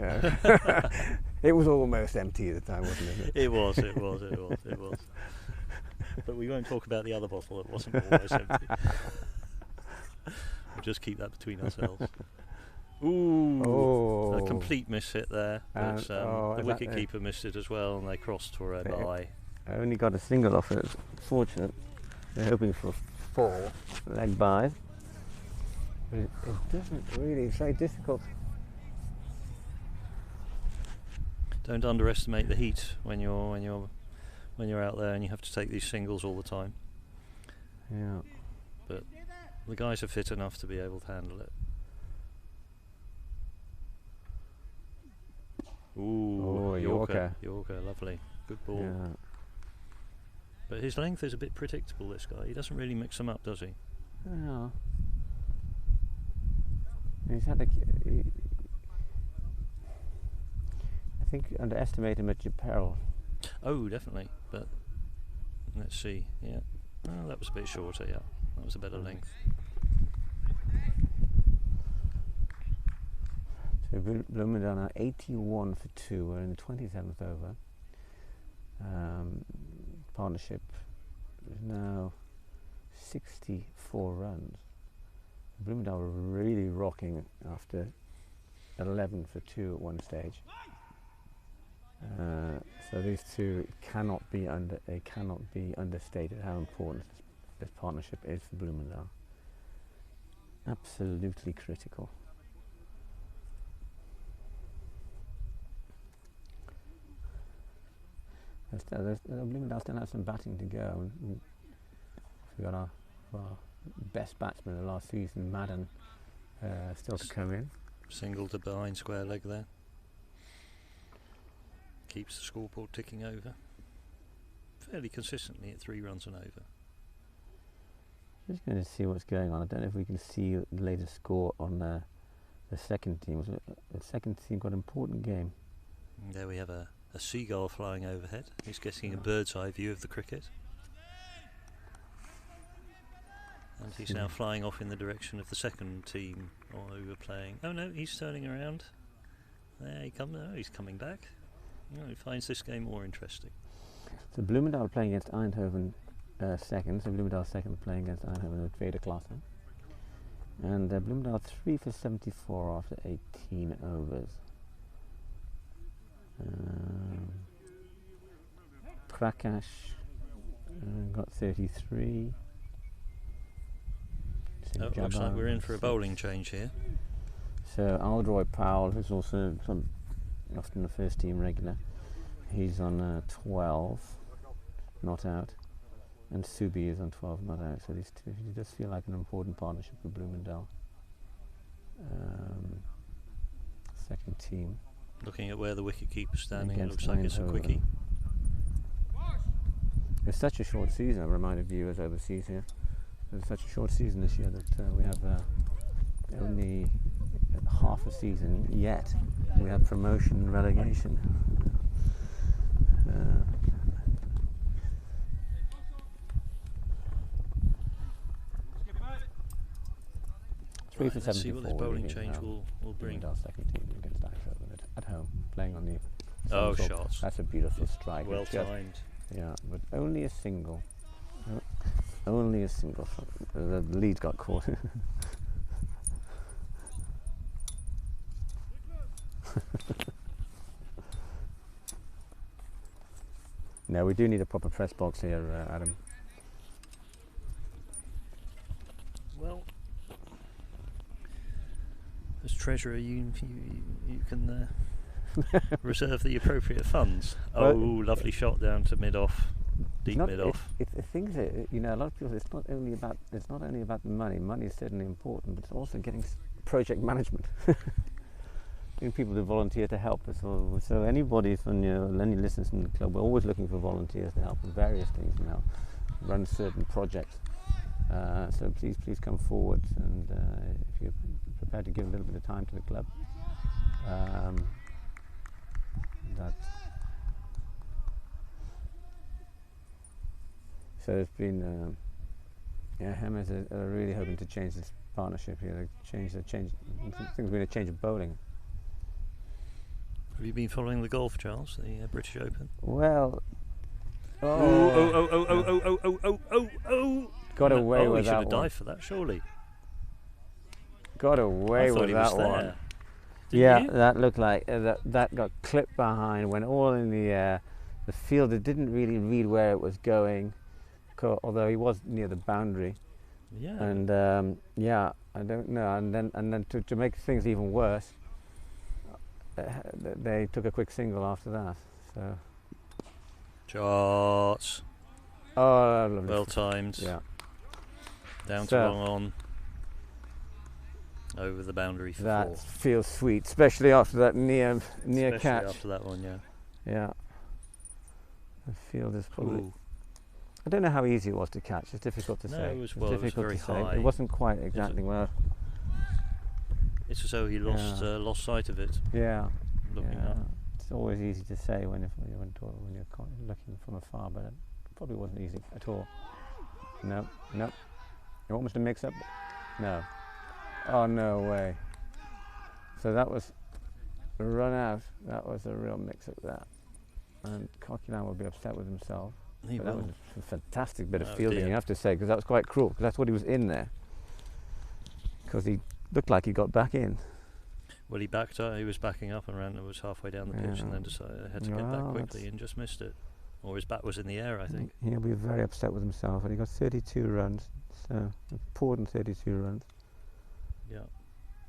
it was almost empty at the time, wasn't it? It was. But we won't talk about the other bottle that wasn't almost empty. We'll just keep that between ourselves. Ooh, Oh. a complete miss hit there. But, the wicket that keeper missed it as well, and they crossed for a bye. I only got a single off it. It's fortunate. They're hoping for a 4 leg bye. But it doesn't really. It's very difficult. Don't underestimate the heat when you're out there and you have to take these singles all the time. Yeah. But the guys are fit enough to be able to handle it. Ooh, Oh, Yorker. Yorker, lovely, good ball. Yeah. But his length is a bit predictable. This guy, he doesn't really mix them up, does he? Yeah. He's had I think underestimate him at your peril. Oh, definitely. But let's see. Yeah, oh, that was a bit shorter. Yeah, that was a better length. So Bloemendaal now 81 for 2. We're in the 27th over. Partnership is now 64 runs. Bloemendaal were really rocking after 11 for 2 at one stage. So these two cannot be understated how important this partnership is for Bloemendaal. Absolutely critical. Bloemendaal still has some batting to go. We've got our best batsman of the last season, Madden, still to come in. Single to behind square leg there. Keeps the scoreboard ticking over. fairly consistently at 3 runs and over. Just going to see what's going on. I don't know if we can see the latest score on the second team. The second team got an important game. And there we have a seagull flying overhead. He's getting a bird's eye view of the cricket. And he's now flying off in the direction of the second team who were playing. Oh no, he's turning around. There he comes. Oh, he's coming back. He finds this game more interesting. So Bloemendaal are playing against Eindhoven second. So Bloemendaal second playing against Eindhoven in the tweede klasse. And Bloemendaal 3 for 74 after 18 overs. Prakash got 33. Looks like we're in for a bowling change here. So Aldroy Powell, who's also often the first team regular, he's on 12, not out, and Subi is on 12, not out. So these two, it does feel like an important partnership with Bloemendaal. Second team. Looking at where the wicket keeper's standing, it Against looks like it's a Eindhoven. quickie. It's such a short season. I reminded viewers overseas here. It's such a short season this year that we have only half a season yet. We have promotion and relegation. 3 for 74. Let's see what this bowling change will bring. Bloemendaal second team against Eindhoven at home, playing on the. Oh, somersault. shots. That's a beautiful strike. Well It's just- timed. Yeah, but only a single. Only a single. The lead got caught. No, we do need a proper press box here, Adam. Well, as treasurer, you can reserve the appropriate funds. Well, Lovely shot down to mid-off, deep Not- mid-off. The things that a lot of people. It's not only about the money. Money is certainly important, but it's also getting project management. Getting people to volunteer to help us. So anybody from any listeners from the club, we're always looking for volunteers to help with various things now, run certain projects. So please come forward, and if you're prepared to give a little bit of time to the club, So there's been, Hermes are really hoping to change this partnership here. I think we're going to change of bowling. Have you been following the golf, Charles? The British Open? Well, got away He with should that have one. dived for that, surely. Got away I thought with he that was there. one. Didn't Yeah, you? that looked like that got clipped behind, went all in the air. The fielder didn't really read where it was going, although he was near the boundary. Yeah. And I don't know. And then to make things even worse, they took a quick single after that. So Shots. lovely. Well timed. Yeah. Down to So- long on. Over the boundary for That 4. feels sweet, especially after that near Especially catch. after that one, yeah. Yeah. The field is probably. Ooh. I don't know how easy it was to catch. It's difficult to No, say. it was- It's well, it was difficult very to say. high. It wasn't quite exactly where. It's as though he lost Yeah. lost sight of it. Yeah. Looking yeah. up. It's always easy to say when you're looking from afar, but it probably wasn't easy at all. No. You want us to mix up? No. Oh, no way. So that was a run out. That was a real mix-up there. And Coquelin will be upset with himself. He But that will. was a fantastic bit of Oh, fielding, dear. you have to say, because that was quite cruel, because that's what he was in there. Because he looked like he got back in. Well, he backed up. He was backing up and was halfway down the pitch, and then decided had to get back Well, quickly that's- and just missed it. Or his bat was in the air, I think. He'll be very upset with himself, and he got 32 runs, so important 32 runs. Yeah.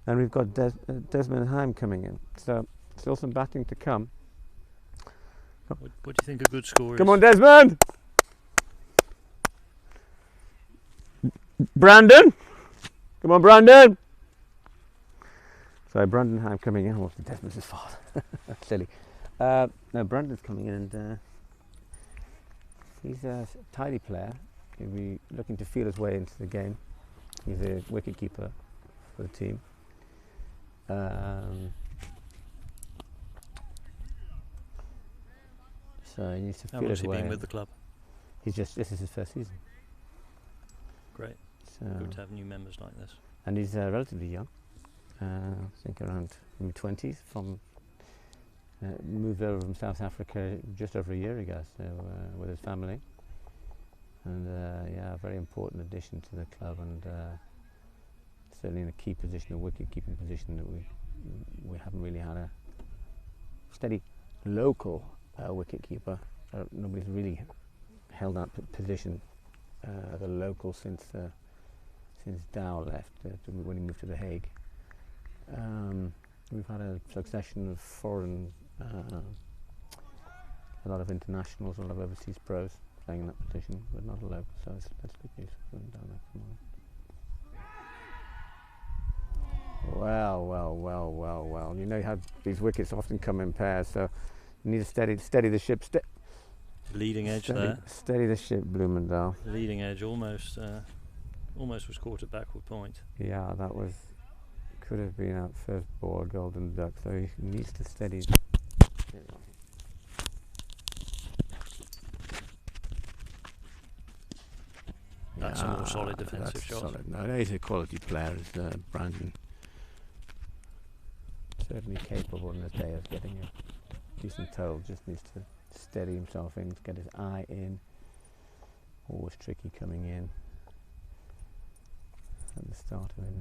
And we've got Desmond Heim coming in, so still some batting to come. What do you think a good score is? Come on, Desmond! Brandon! Come on, Brandon! So Brandon Heim coming in. Oh, Desmond's his father. That's silly. No, Brandon's coming in, and He's a tidy player. He'll be looking to feel his way into the game. He's a wicket keeper for the team. So he needs to How feel long has his he way been in. with the club? This is his first season. Great. So Good to have new members like this. and he's relatively young. I think around mid-20s. From moved over from South Africa just over a year ago. So with his family, and yeah, a very important addition to the club, and certainly in a key position, a wicket-keeping position that we haven't really had a steady local wicket keeper. Nobody's really held that position as a local since Dow left when he moved to The Hague. We've had a succession of foreign, a lot of internationals, a lot of overseas pros playing in that position, but not a local, so that's good news for them down there tomorrow. Well. You know how these wickets often come in pairs, so you need to steady the ship. Leading edge there. Steady the ship, Bloemendaal. Leading edge almost was caught at backward point. Yeah, that could have been our first ball, golden duck, so he needs to steady. That's a more solid defensive shot. Solid. No, he's a quality player, is Brandon. Certainly capable in his day of getting a decent total, just needs to steady himself in, get his eye in. Always tricky coming in at the start of it.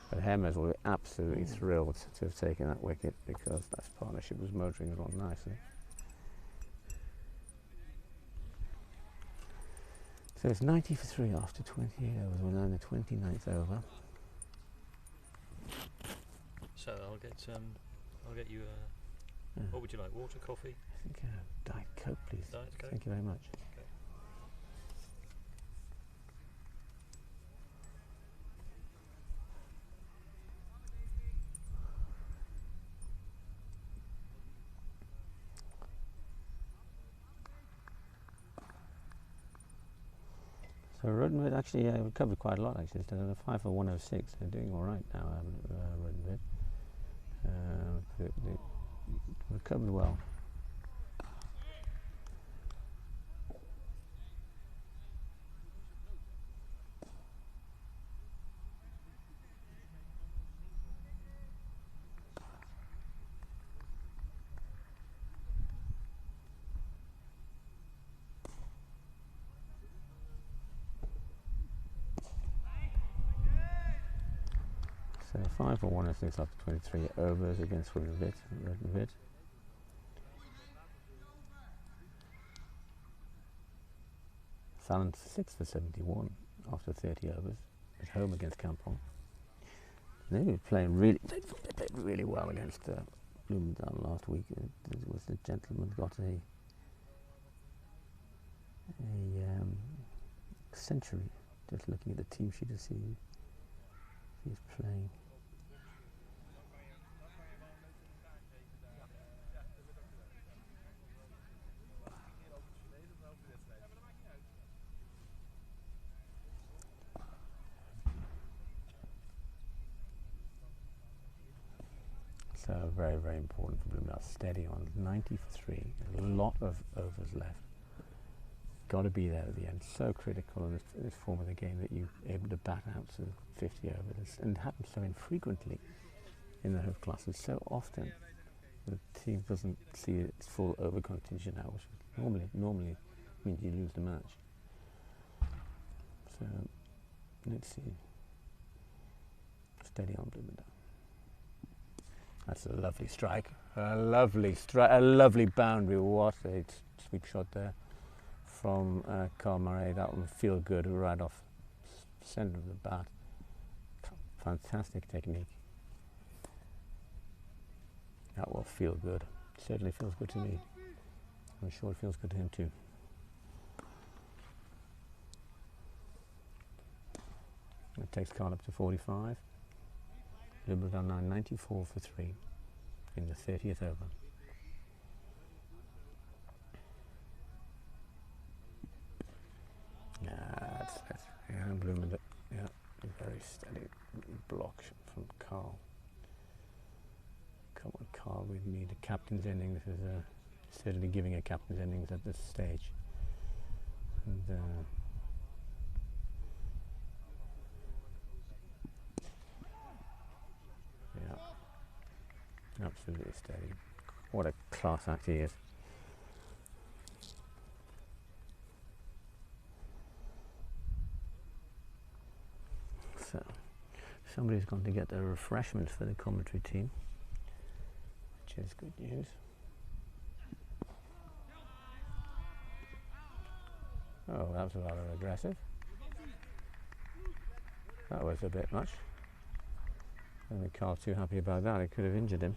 But Hermes will be absolutely thrilled to have taken that wicket, because that partnership was motoring along nicely. So it's 90 for 3 after 28 overs. We're now in the 29th over. So I'll get you what would you like? Water, coffee? I think Diet Coke, please. Diet Coke? Thank you very much. Okay. So Rodenwood actually recovered quite a lot. Actually, they're 5 for 106. They're doing all right now. Rodenwood. They recovered well. So 5 for 106 after 23 overs against Rodenwood. Fallon 6 for 71 after 30 overs at home against Kampong. They were playing they played really well against Bloemendaal last week. It was the gentleman got a century. Just looking at the team sheet to see if he's playing. So very, very important for Bloemendaal. Steady on 90 for 3. A lot of overs left. Got to be there at the end. So critical in this form of the game that you're able to bat out to 50 overs, and it happens so infrequently in the Hoofdklasse. So often the team doesn't see its full over contingent out, which normally means you lose the match. So let's see. Steady on Bloemendaal. That's a lovely strike. A lovely boundary. What a sweep shot there from Carl Murray. That will feel good right off centre of the bat. Fantastic technique. That will feel good. Certainly feels good to me. I'm sure it feels good to him too. It takes Carl up to 45. Bloemendaal 94 for 3 in the 30th over. steady block from Carl. Come on, Carl, we need a captain's innings. This is certainly giving a captain's innings at this stage. And yeah, absolutely steady. What a class act he is. So, somebody's going to get the refreshments for the commentary team, which is good news. Oh, that was rather aggressive. That was a bit much. I don't think Carl's too happy about that. It could have injured him.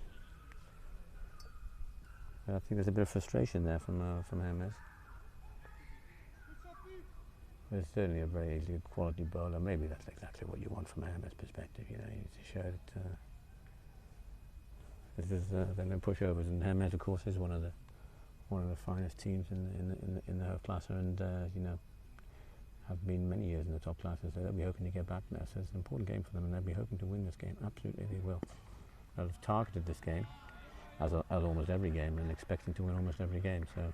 I think there's a bit of frustration there from Hermes. There's certainly a very good quality bowler. Maybe that's exactly what you want from a Hermes perspective. You know, you need to show that this is they're no pushovers, and Hermes, of course, is one of the finest teams in the Hoofdklasse, and you know, have been many years in the top classes. So they'll be hoping to get back now. So it's an important game for them, and they'll be hoping to win this game. Absolutely, they will. They'll have targeted this game, as almost every game, and expecting to win almost every game. So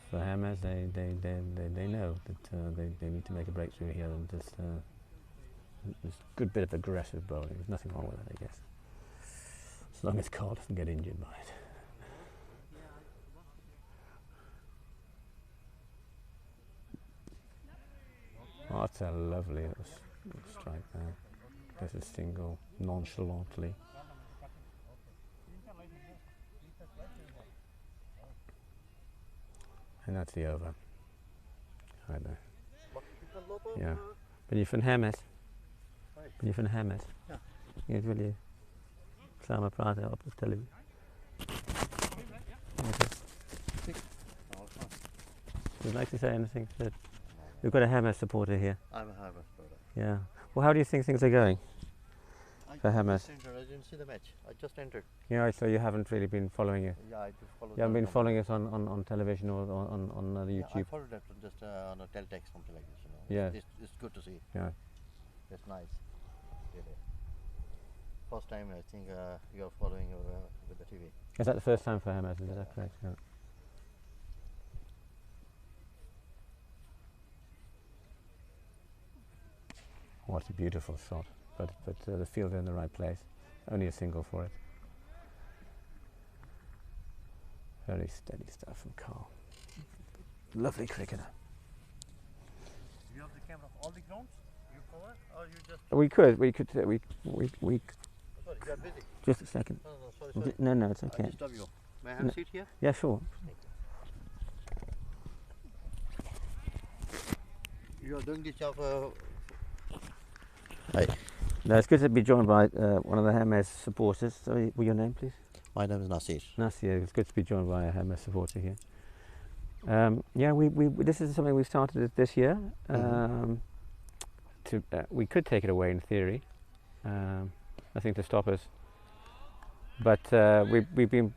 for Hermes, they know that they need to make a breakthrough here, and just there's a good bit of aggressive bowling. There's nothing wrong with it, I guess, as long as Carl doesn't get injured by it. Oh, that's a lovely little strike there. There's a single nonchalantly. And that's the over. Right there. Ja. Ben je van Hermes? Ben je van Hermes? Ja. Ik wil je samen praten op de televisie. Would you like to say anything? We've got a Hermes supporter here. I'm a Hermes supporter. Yeah. Well, how do you think things are going for Hermes? I didn't see the match. I just entered. Yeah, so you haven't really been following it. Yeah, I just followed. You haven't been following us on television or on the YouTube. Yeah, I followed it just on a teletext, something like this. You know. Yeah. It's good to see. Yeah. It's nice. Really. First time I think you're following with the TV. Is that the first time for Hermes? Is that correct? Yeah. What a beautiful shot, but the fielder in the right place. Only a single for it. Very steady stuff from Carl. Lovely cricketer. You have the camera of all the grounds you cover, or you just? We could. Sorry, you are busy. Just a second. No, sorry. No, it's I okay. disturb you. May I have a seat here? Yeah, sure. You are doing this job. No, it's good to be joined by one of the Hermes supporters. Sorry, your name, please? My name is Nasir. Nasir, it's good to be joined by a Hermes supporter here. Yeah, this is something we started this year. We could take it away in theory, nothing to stop us. But we've been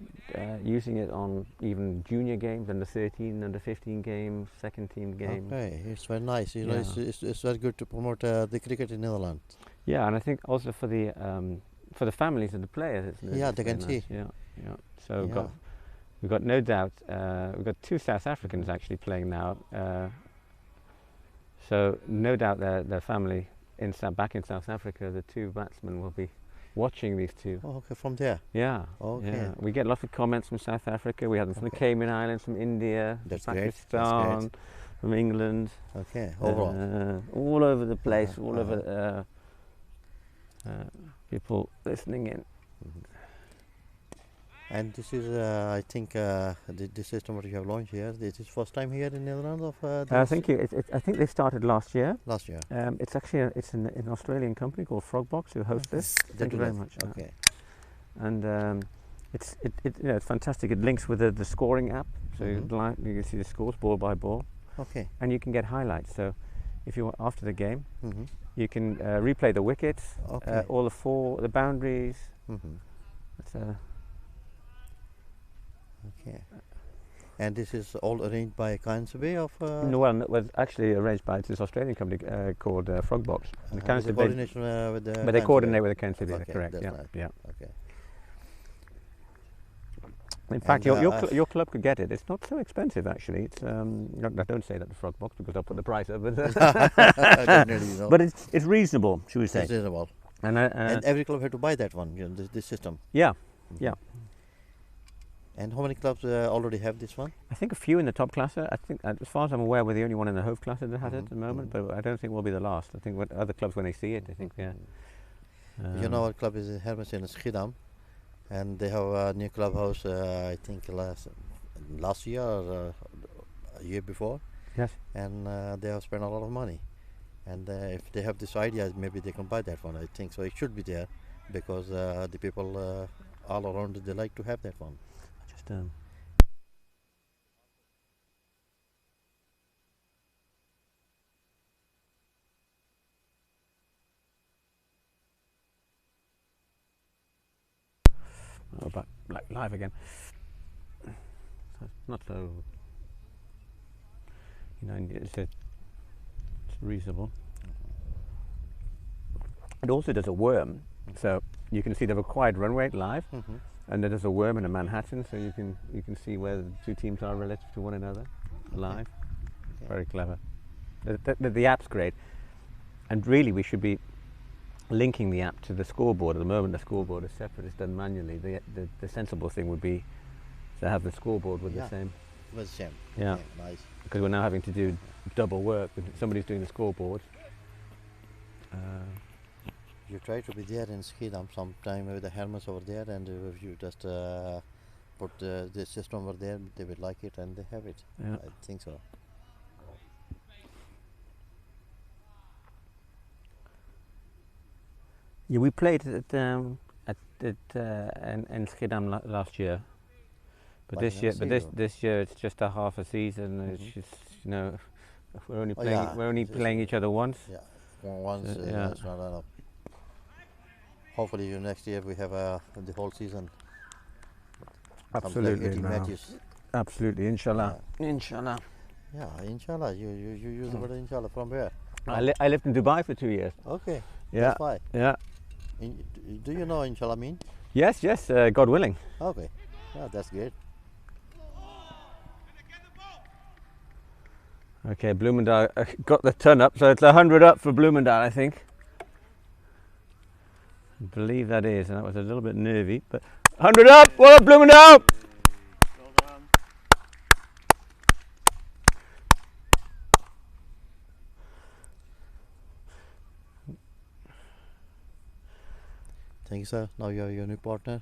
using it on even junior games, under 13, under 15 games, second team games. Okay, it's very nice. You know, it's very good to promote the cricket in Netherlands. Yeah, and I think also for the families of the players. Yeah, they can see. Yeah. So we've got no doubt. We've got two South Africans actually playing now. So no doubt their family back in South Africa, the two batsmen will be watching these two. Oh, okay, from there. Yeah. Okay. Yeah. We get lots of comments from South Africa. We have them from the Cayman Islands, from India, That's Pakistan, great. from England. Okay, overall. All over the place, all over people listening in. And this is, I think, the system what you have launched here. This is first time here in Netherlands of. I think they started last year. Last year. It's actually it's an Australian company called Frogbox who host this. Thank you very much. Okay. And it's fantastic. It links with the scoring app, so you can see the scores ball by ball. Okay. And you can get highlights. So if you want after the game, you can replay the wickets, all the boundaries. It's Okay. And this is all arranged by KNCB of. No, well, it was actually arranged by this Australian company called Frogbox. And Is the coordination with the. but they KNCB? coordinate with the KNCB. Okay, Correct. that's Yeah. nice. Yeah. Okay. In fact, And, your club could get it. It's not so expensive, actually. It's don't say that to Frogbox because I'll put the price up. But Definitely, no. but it's reasonable, should we say? It's reasonable. And And every club had to buy that one, this system. yeah, yeah. And how many clubs already have this one? I think a few in the top class. I think, as far as I'm aware, we're the only one in the Hoofdklasse that has it at the moment. But I don't think we'll be the last. I think what other clubs, when they see it, I think yeah. You know, our club is Hermes in Schiedam, and they have a new clubhouse. I think last year or a year before. Yes. And they have spent a lot of money. And if they have this idea, maybe they can buy that one. I think so. It should be there because the people all around they like to have that one. Just back live again. So it's not so. It's reasonable. It also does a worm, so you can see the required run rate live, and there is a worm in a Manhattan, so you can see where the two teams are relative to one another live. Okay. Very clever. The app's great, and really we should be linking the app to the scoreboard. At the moment, the scoreboard is separate; it's done manually. The sensible thing would be to have the scoreboard with the same. With the same. Yeah. Nice. Because we're now having to do double work. Somebody's doing the scoreboard. You try to be there in Schiedam sometime with the Hermes over there, and if you just put the system over there, they will like it and they have it. Yeah. I think so. Yeah, we played in Schiedam last year, but this year it's just a half a season. It's just we're only playing each other once. Yeah, once. Yeah. That's not enough. Hopefully next year we have the whole season. Absolutely, like 80 matches. Absolutely, inshallah. Yeah. Inshallah. Yeah, inshallah. You use the word inshallah from where? I lived in Dubai for 2 years. Okay. Yeah. That's why. Yeah. Do you know inshallah mean? Yes, God willing. Okay. Yeah, that's good. Okay, Bloemendaal got the ton up, so it's 100 up for Bloemendaal, I think. I believe that is, and that was a little bit nervy, but 100 up! Well up, Bloemendaal! Well done. Thank you, sir. Now you have your new partner.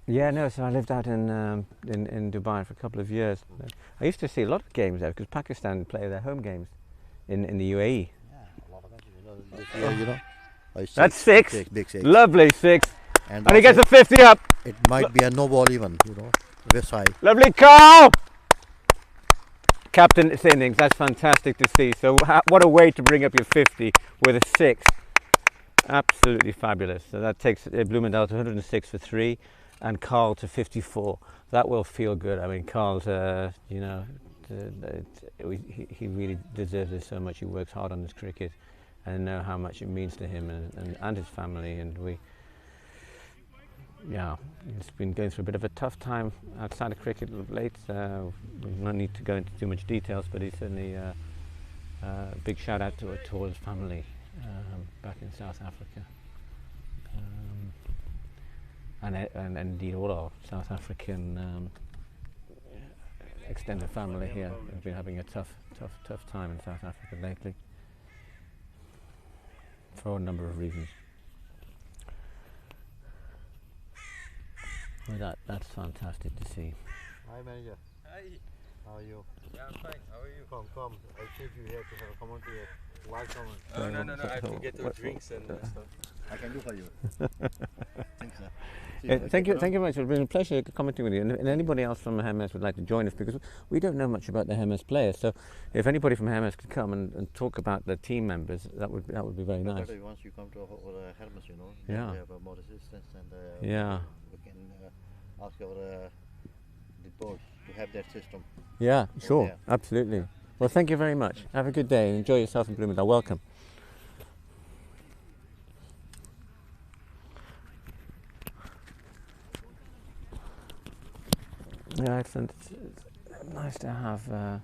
Yeah, no. So I lived out in Dubai for a couple of years. I used to see a lot of games there because Pakistan play their home games in the UAE. Yeah, a lot of matches. That's six. Big six. Lovely six. And he gets a 50 up. It might be a no ball even. This high. Lovely call. Captain innings. That's fantastic to see. So what a way to bring up your 50 with a 6. Absolutely fabulous. So that takes Bloemendaal to 106 for 3 and Carl to 54. That will feel good. I mean, Carl's, he really deserves it so much. He works hard on his cricket, and I know how much it means to him and his family. And he's been going through a bit of a tough time outside of cricket of late. We don't need to go into too much details, but he's certainly big shout out to all his family back in South Africa, and indeed all our South African extended family here have been having a tough time in South Africa lately for a number of reasons. Well, that's fantastic to see. Hi, manager. Hi. How are you? Yeah, I'm fine. How are you? Come. I said you have to have a comment here. Live comment. Oh, no. I have to get your drinks and stuff. I can do for you. Thanks, sir. Thank you very much. It's been a pleasure commenting with you. And anybody else from Hermes would like to join us, because we don't know much about the Hermes players. So if anybody from Hermes could come and talk about the team members, that would be very nice. Better once you come to Hermes, Yeah. we have more assistance and Yeah. we can ask our the boss to have that system. Yeah, sure, Yeah. absolutely. Well, thank you very much. Have a good day and enjoy yourself in Bloemendaal. Welcome. Yeah, it's nice to have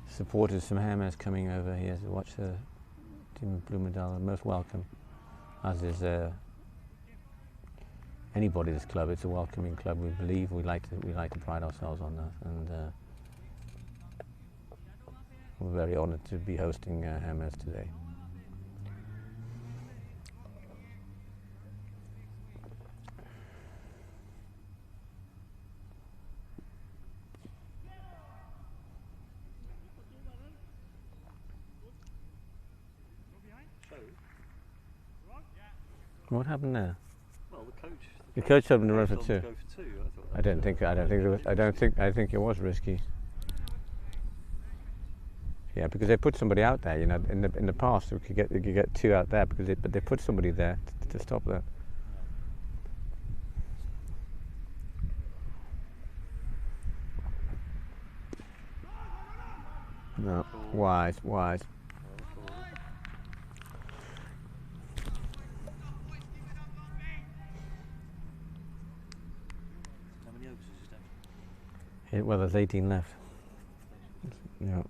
supporters from Hermes coming over here to watch the team of Bloemendaal. They're most welcome, as is anybody at this club. It's a welcoming club. We believe we like to pride ourselves on that, and we're very honoured to be hosting Hermes today. What happened there? Well, the coach. The coach told him to run for told two. him to go for two. Yeah, because they put somebody out there. You know, in the past we could get two out there because they put somebody there to stop that. No, wise. How many overs is it down? Well, there's 18 left. Yeah.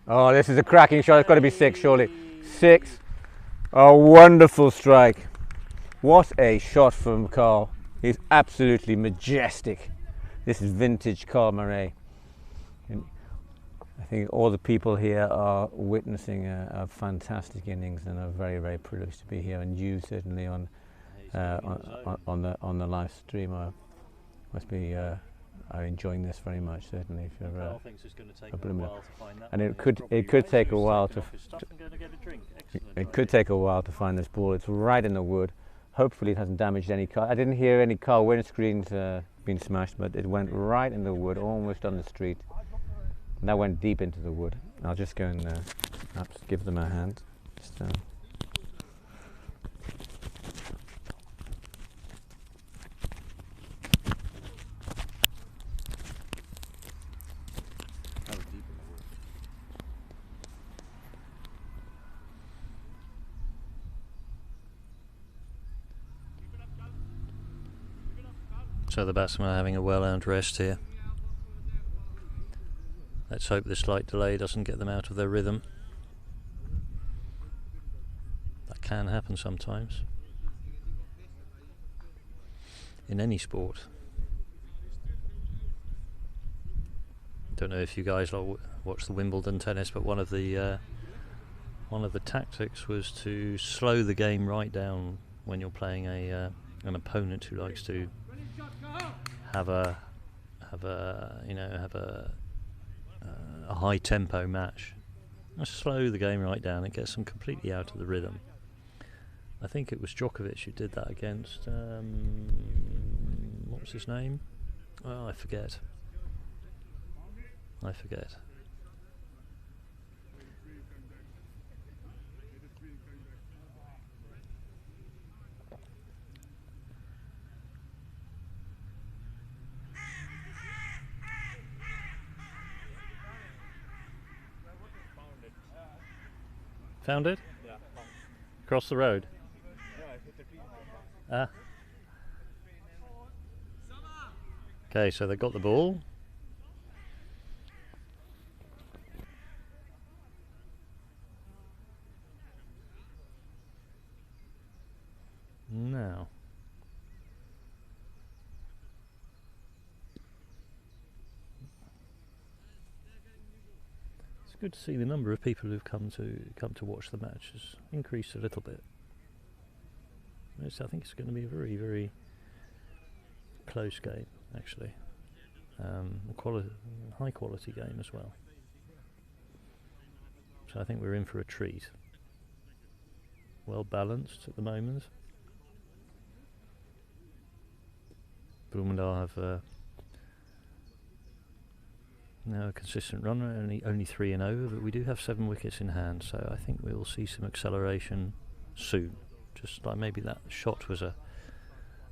Oh, this is a cracking shot. It's got to be 6, surely. 6. A wonderful strike. What a shot from Carl. He's absolutely majestic. This is vintage Carl Murray. And I think all the people here are witnessing a fantastic innings and are very, very privileged to be here. And you certainly on the live stream are enjoying this very much. Certainly, if you're Carl thinks it's going to take a a Bloemendaal. while to find that. And one. it could Probably take a He's while taking to off his stuff and going to get a drink. Excellent. it could take a while to find this ball. It's right in the wood. Hopefully it hasn't damaged any car. I didn't hear any car windscreens being smashed, but it went right in the wood, almost on the street. And that went deep into the wood. I'll just go and perhaps give them a hand. Just, So the batsmen are having a well-earned rest here. Let's hope this slight delay doesn't get them out of their rhythm. That can happen sometimes. In any sport. Don't know if you guys watch the Wimbledon tennis, but one of the tactics was to slow the game right down when you're playing an opponent who likes to have a high tempo match. Just slow the game right down and gets them completely out of the rhythm. I think it was Djokovic who did that against what was his name? Oh, I forget. Found it? Yeah. Across the road? Ah. Okay, so they got the ball. Now. It's good to see the number of people who've come to watch the match has increased a little bit. I think it's going to be a very, very close game, actually. High quality game as well. So I think we're in for a treat. Well balanced at the moment. Bloemendaal have now a consistent run, only 3-0, but we do have 7 wickets in hand, so I think we will see some acceleration soon. Just like maybe that shot was a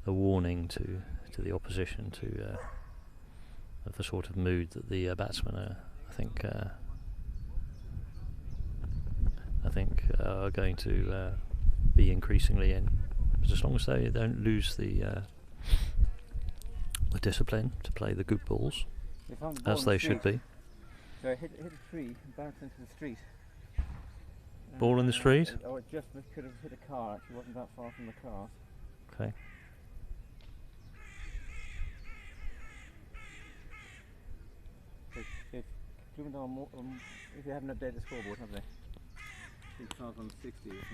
warning to to the opposition to of the sort of mood that the batsmen are, I think are going to be increasingly in. But as long as they don't lose the discipline to play the good balls, as they should be. So I hit a tree and bounced into the street. Ball in the street? Oh, it just could have hit a car. Actually, wasn't that far from the car. Okay. If Bloemendaal, if they haven't updated the scoreboard, have they? It's 12 on 60, isn't it?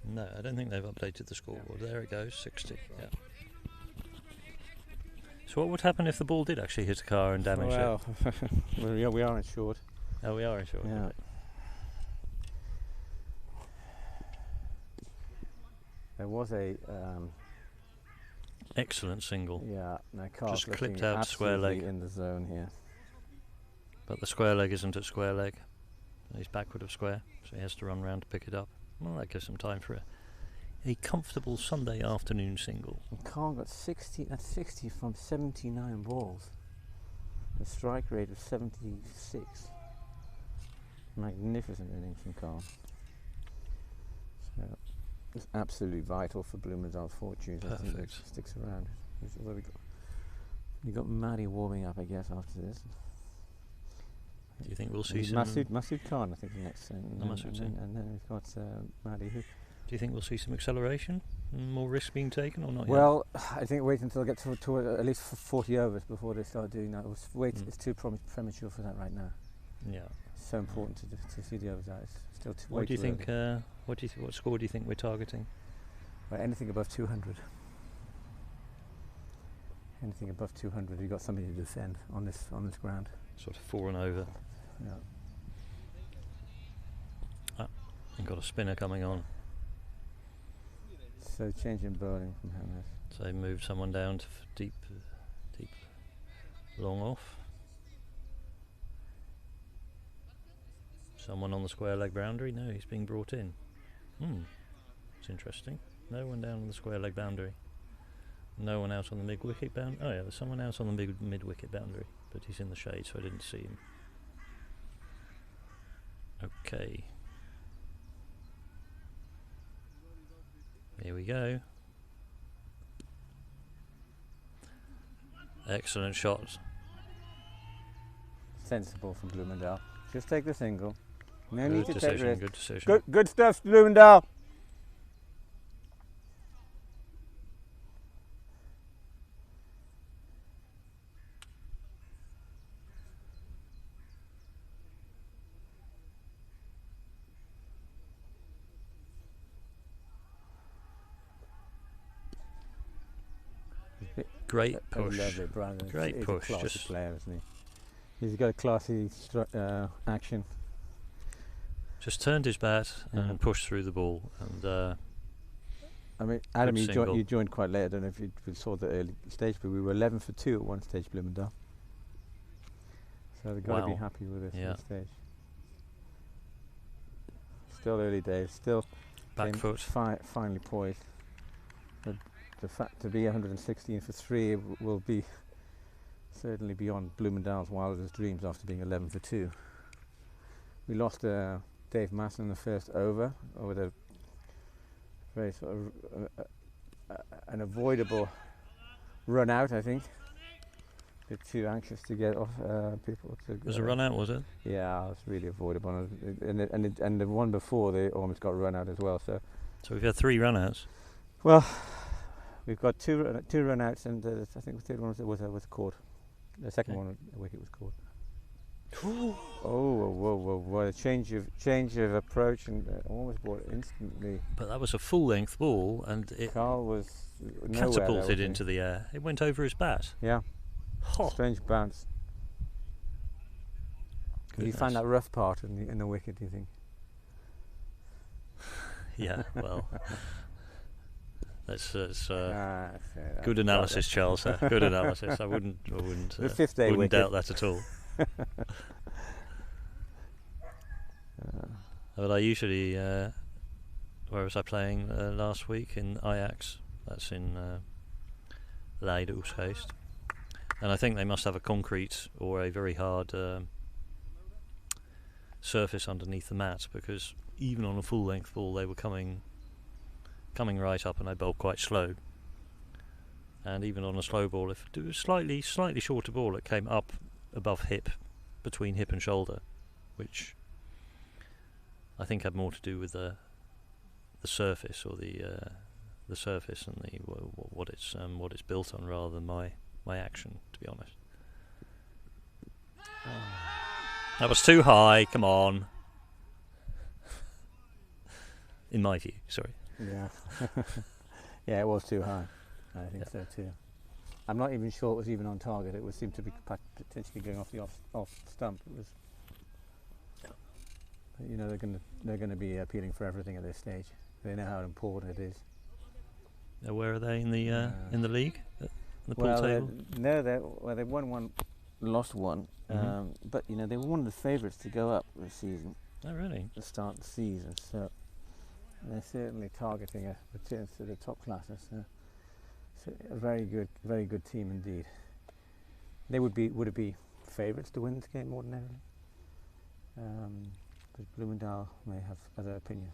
No, I don't think they've updated the scoreboard. There it goes, 60. Yeah. So what would happen if the ball did actually hit a car and damage it? Well, we are insured. Oh, we are insured. Yeah. There was a excellent single. Yeah, no, Carl's just clipped out square leg in the zone here. But the square leg isn't at square leg. He's backward of square, so he has to run round to pick it up. Well, that gives some time for a comfortable Sunday afternoon single. And Carl got 60 from 79 balls. A strike rate of 76. Magnificent innings from Carl. So it's absolutely vital for Bloemendaal's fortunes. I think it sticks around. We got Maddie warming up, I guess, after this. Do you think we'll see some... Masood Khan, I think, the next thing. And then we've got Maddie. Do you think we'll see some acceleration? More risk being taken or not yet? I think wait until they get to at least 40 overs before they start doing that. It's too premature for that right now. Yeah. It's so important to see the overs out. It's still too What do you think? What score do you think we're targeting? Well, anything above 200. Anything above 200, you've got something to defend on this ground. Sort of 4 and over. Yeah. Ah, and got a spinner coming on. So changing bowling from Hermes. So they moved someone down to deep, long off. Someone on the square leg boundary. No, he's being brought in. It's interesting. No one down on the square leg boundary. No one else on the mid wicket boundary. Oh yeah, there's someone else on the mid wicket boundary, but he's in the shade, so I didn't see him. Okay. Here we go. Excellent shot. Sensible from Bloemendaal. Just take the single. No Good need to decision, take risk. good decision. Good stuff, Bloemendaal. Great push. Great push. He's a classy player, isn't he? He's got a classy action. Just turned his bat and pushed through the ball. And I mean, Adam, you joined quite late. I don't know if you saw the early stage, but we were 11 for 2 at one stage, Bloemendaal. So they've got to be happy with this at this stage. Still early days. Still back foot. Finally poised. The fact to be 116 for 3 will be certainly beyond Bloemendaal's wildest dreams after being 11 for 2. We lost Dave Masson in the first over with a very sort of an avoidable run out, I think. A bit too anxious to get off people. It was a run out, was it? Yeah, it was really avoidable. And the one before, they almost got run out as well. So we've had 3 run outs? Well, we've got two run outs, and I think the third one was caught. The second one, the wicket was caught. What a change of approach, and almost brought it instantly. But that was a full length ball, and it Carl was catapulted into the air. It went over his bat. Yeah. Strange bounce. Did you find that rough part in the wicket, do you think? Yeah, well. That's good analysis, Charles. Good analysis. I wouldn't doubt that at all. But I usually, where was I playing last week? In Ajax. That's in Leiden Oostgeest. And I think they must have a concrete or a very hard surface underneath the mat, because even on a full length ball they were coming right up, and they bowled quite slow. And even on a slow ball, if it was slightly shorter ball, it came up above hip, between hip and shoulder, which I think had more to do with the surface, or the surface and the what it's built on, rather than my action, to be honest. That was too high. Come on. In my view, sorry. Yeah. Yeah, it was too high. I think so too. I'm not even sure it was even on target. It would seem to be potentially going off the off stump. It was. But, you know, they're going to be appealing for everything at this stage. They know how important it is. Where are they in the league? The pool Well, table? they won one, lost one. But you know, they were one of the favourites to go up this season. Oh, really? To start the season, so they're certainly targeting a return to the top classes. So a very good team indeed. They would it be favourites to win this game ordinarily? But Bloemendaal may have other opinion.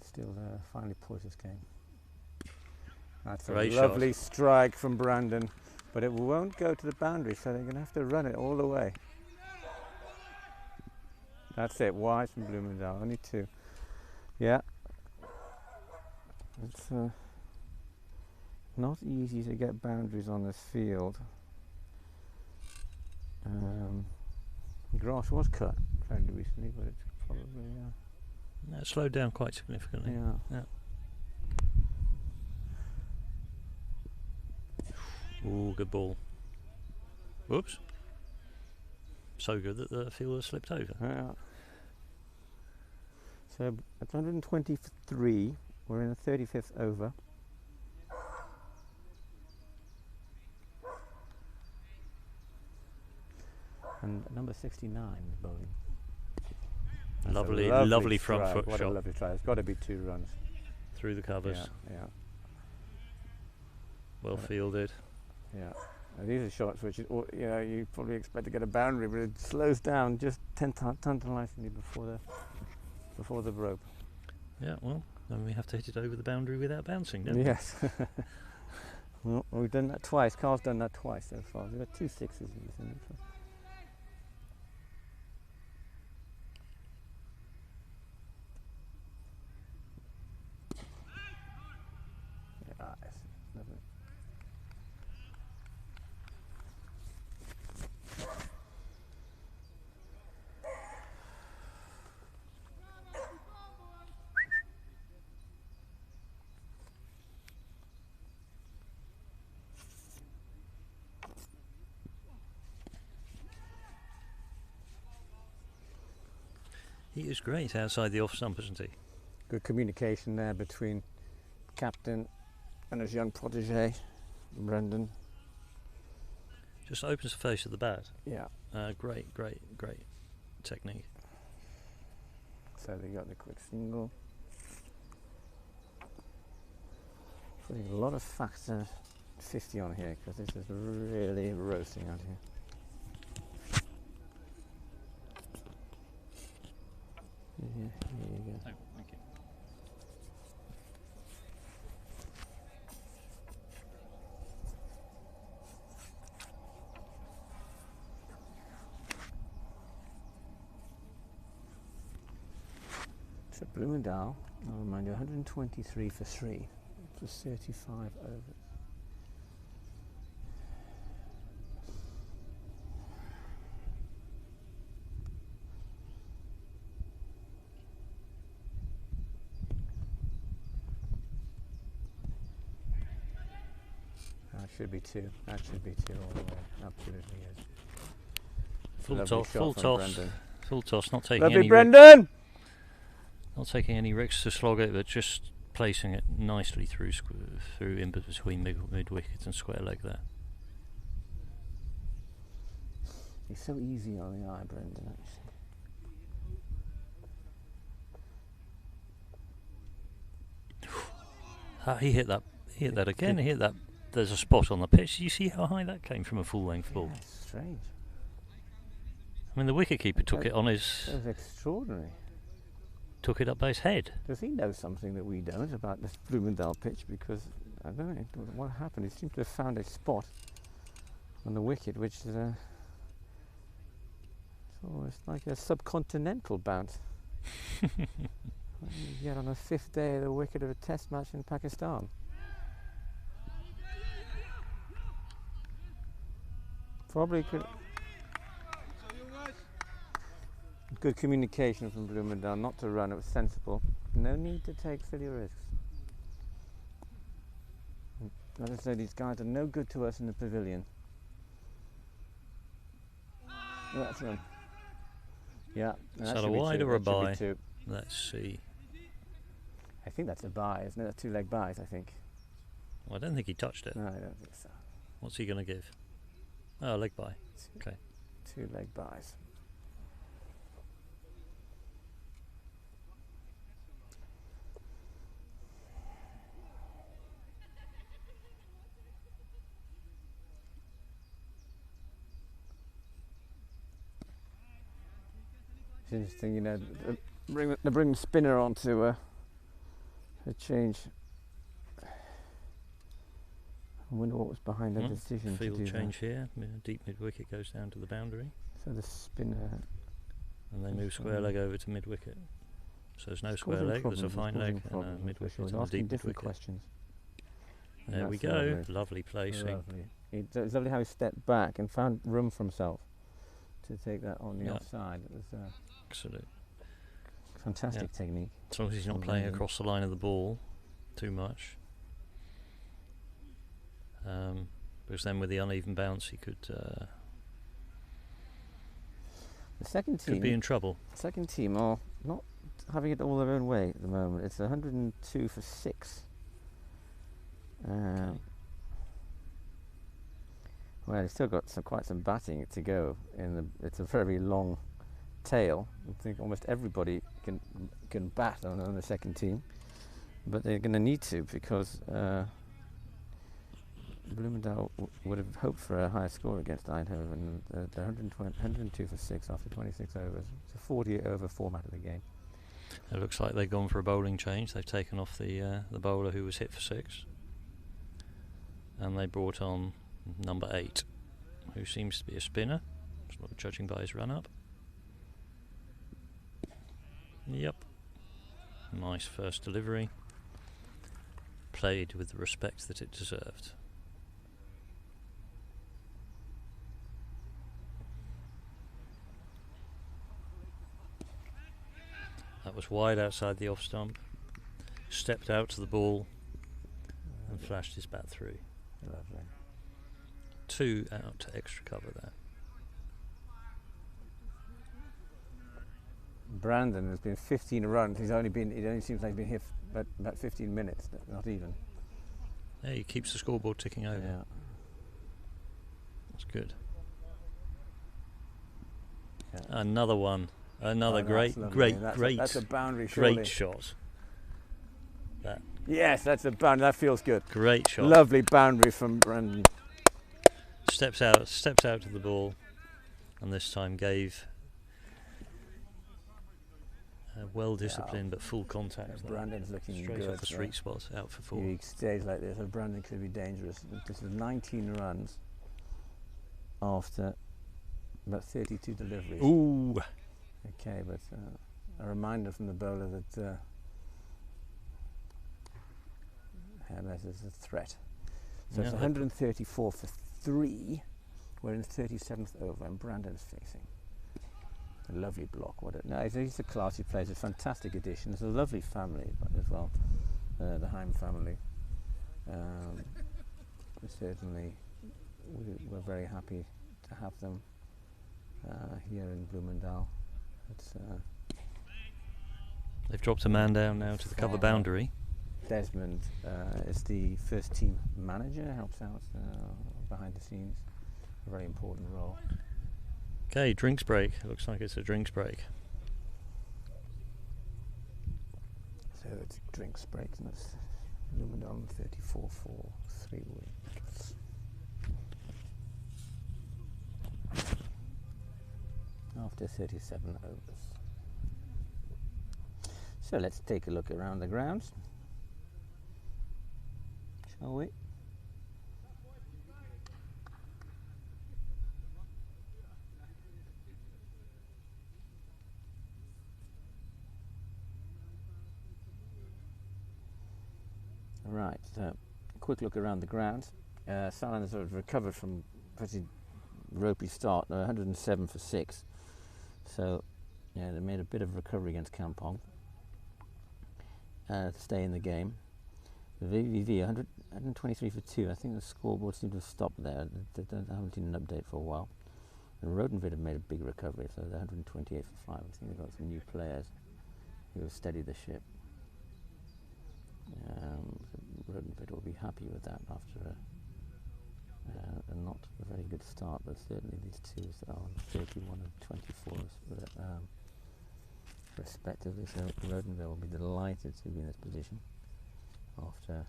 Still finally poised this game. That's a lovely strike from Brandon, but it won't go to the boundary, so they're going to have to run it all the way. That's it, wide from Bloemendaal, only two. Yeah. It's not easy to get boundaries on this field. Grass was cut fairly recently, but it's probably... It slowed down quite significantly. Yeah. Ooh, good ball. Whoops. So good that the fielder slipped over. Yeah. So at 123, we're in the 35th over. And number 69 is bowling. That's lovely front strike. foot What shot. a lovely try. It's got to be 2 runs. Through the covers. Yeah. Well fielded. Yeah. Now these are shots which you probably expect to get a boundary, but it slows down just tantalisingly before the rope. Yeah, well, then we have to hit it over the boundary without bouncing, don't we? Yes. Well, we've done that twice. Carl's done that twice so far. We've got 2 sixes in this inning. Lovely. He is great outside the off stump, isn't he? Good communication there between captain and his young protege, Brendan. Just opens the face of the bat. Yeah. Great technique. So they got the quick single. Putting a lot of factor 50 on here because this is really roasting out here. Yeah, here you go. Oh, thank you. So Bloemendaal, I'll remind you, 123 for 3. It was 35 overs. That should be 2. That should be 2 all the way. Absolutely is. Full Lovely toss, shot full from toss, Brendan. full toss. Not taking Lovely any Brendan! not taking any risks to slog it, but just placing it nicely through in between mid wicket and square leg there. He's so easy on the eye, Brendan, actually. He hit that. He hit that again. He hit that. There's a spot on the pitch. You see how high that came from a full-length ball? Yeah, it's strange. I mean, the wicketkeeper took it on his. That was extraordinary. Took it up by his head. Does he know something that we don't about this Bloemendaal pitch? Because I don't know what happened. He seems to have found a spot on the wicket, which is it's almost like a subcontinental bounce. Yet on the 5th day of the wicket of a test match in Pakistan. Probably could. Good communication from Bloemendaal, not to run, it was sensible. No need to take silly risks. As I say, these guys are no good to us in the pavilion. Oh, that's one. Yeah. Is that a wide or a bye? Two. Let's see. I think that's a bye, isn't it? That's 2 leg byes, I think. Well, I don't think he touched it. No, I don't think so. What's he going to give? Oh, leg bye. Okay. 2 leg byes. It's interesting, you know, they bring spinner on to a change. I wonder what was behind that decision. Field to do change that. here. Deep mid wicket goes down to the boundary. So the spinner. And they move square leg over to mid wicket. So there's no square leg, there's a fine leg and a mid wicket and a deep mid wicket. Questions. There we go. Lovely placing. Lovely. It's lovely how he stepped back and found room for himself to take that on the offside. It was absolute fantastic technique. As long as he's not playing across the line of the ball too much. Because then with the uneven bounce he could the second team could be in trouble. Second team are not having it all their own way at the moment. It's 102 for 6. Well, they've still got quite some batting to go. It's a very long tail. I think almost everybody can bat on the second team, but they're going to need to because Bloemendaal would have hoped for a higher score against Eindhoven. They're 102 for 6 after 26 overs. It's a 40-over format of the game. It looks like they've gone for a bowling change. They've taken off the bowler who was hit for 6, and they brought on number 8, who seems to be a spinner, judging by his run-up. Yep. Nice first delivery. Played with the respect that it deserved. That was wide outside the off stump. Stepped out to the ball and flashed his bat through. Lovely. 2 out to extra cover there. Brandon has been 15 runs. It only seems like he's been here for about 15 minutes, not even. Yeah, he keeps the scoreboard ticking over. Yeah. That's good. Yeah. Another one. Another great that's a boundary, surely. Great shot. That. Yes, that's a boundary. That feels good. Great shot. Lovely boundary from Brandon. Steps out to the ball, and this time gave well disciplined but full contact. Brandon's looking straight good. Off the street spot, out for 4. He stays like this, so Brandon could be dangerous. This is 19 runs after about 32 deliveries. Ooh. Okay, but a reminder from the bowler that Hermes is a threat. So it's 134 for 3. We're in the 37th over, and Brandon's facing. A lovely block. He's a classy player. He's a fantastic addition. It's a lovely family as well, the Heim family. Certainly, we're very happy to have them here in Bloemendaal. They've dropped a man down now to the cover boundary. Desmond is the first team manager, helps out behind the scenes. A very important role. Okay, drinks break. It looks like it's a drinks break. So it's drinks break, and it's Bloemendaal 34 for 3 wickets. After 37 overs. So let's take a look around the grounds, shall we? Right, so a quick look around the grounds. Sunderland sort of recovered from a pretty ropey start. They're 107 for 6. So, yeah, they made a bit of recovery against Kampong to stay in the game. The VVV 123 for 2. I think the scoreboard seemed to have stopped there. They haven't seen an update for a while. And Rodenvid have made a big recovery, so they're 128 for 5. I think they've got some new players who have steadied the ship. Rodenvid will be happy with that after a not a very good start, but certainly these two are on 31 and 24 respectively, so Rodenvid will be delighted to be in this position after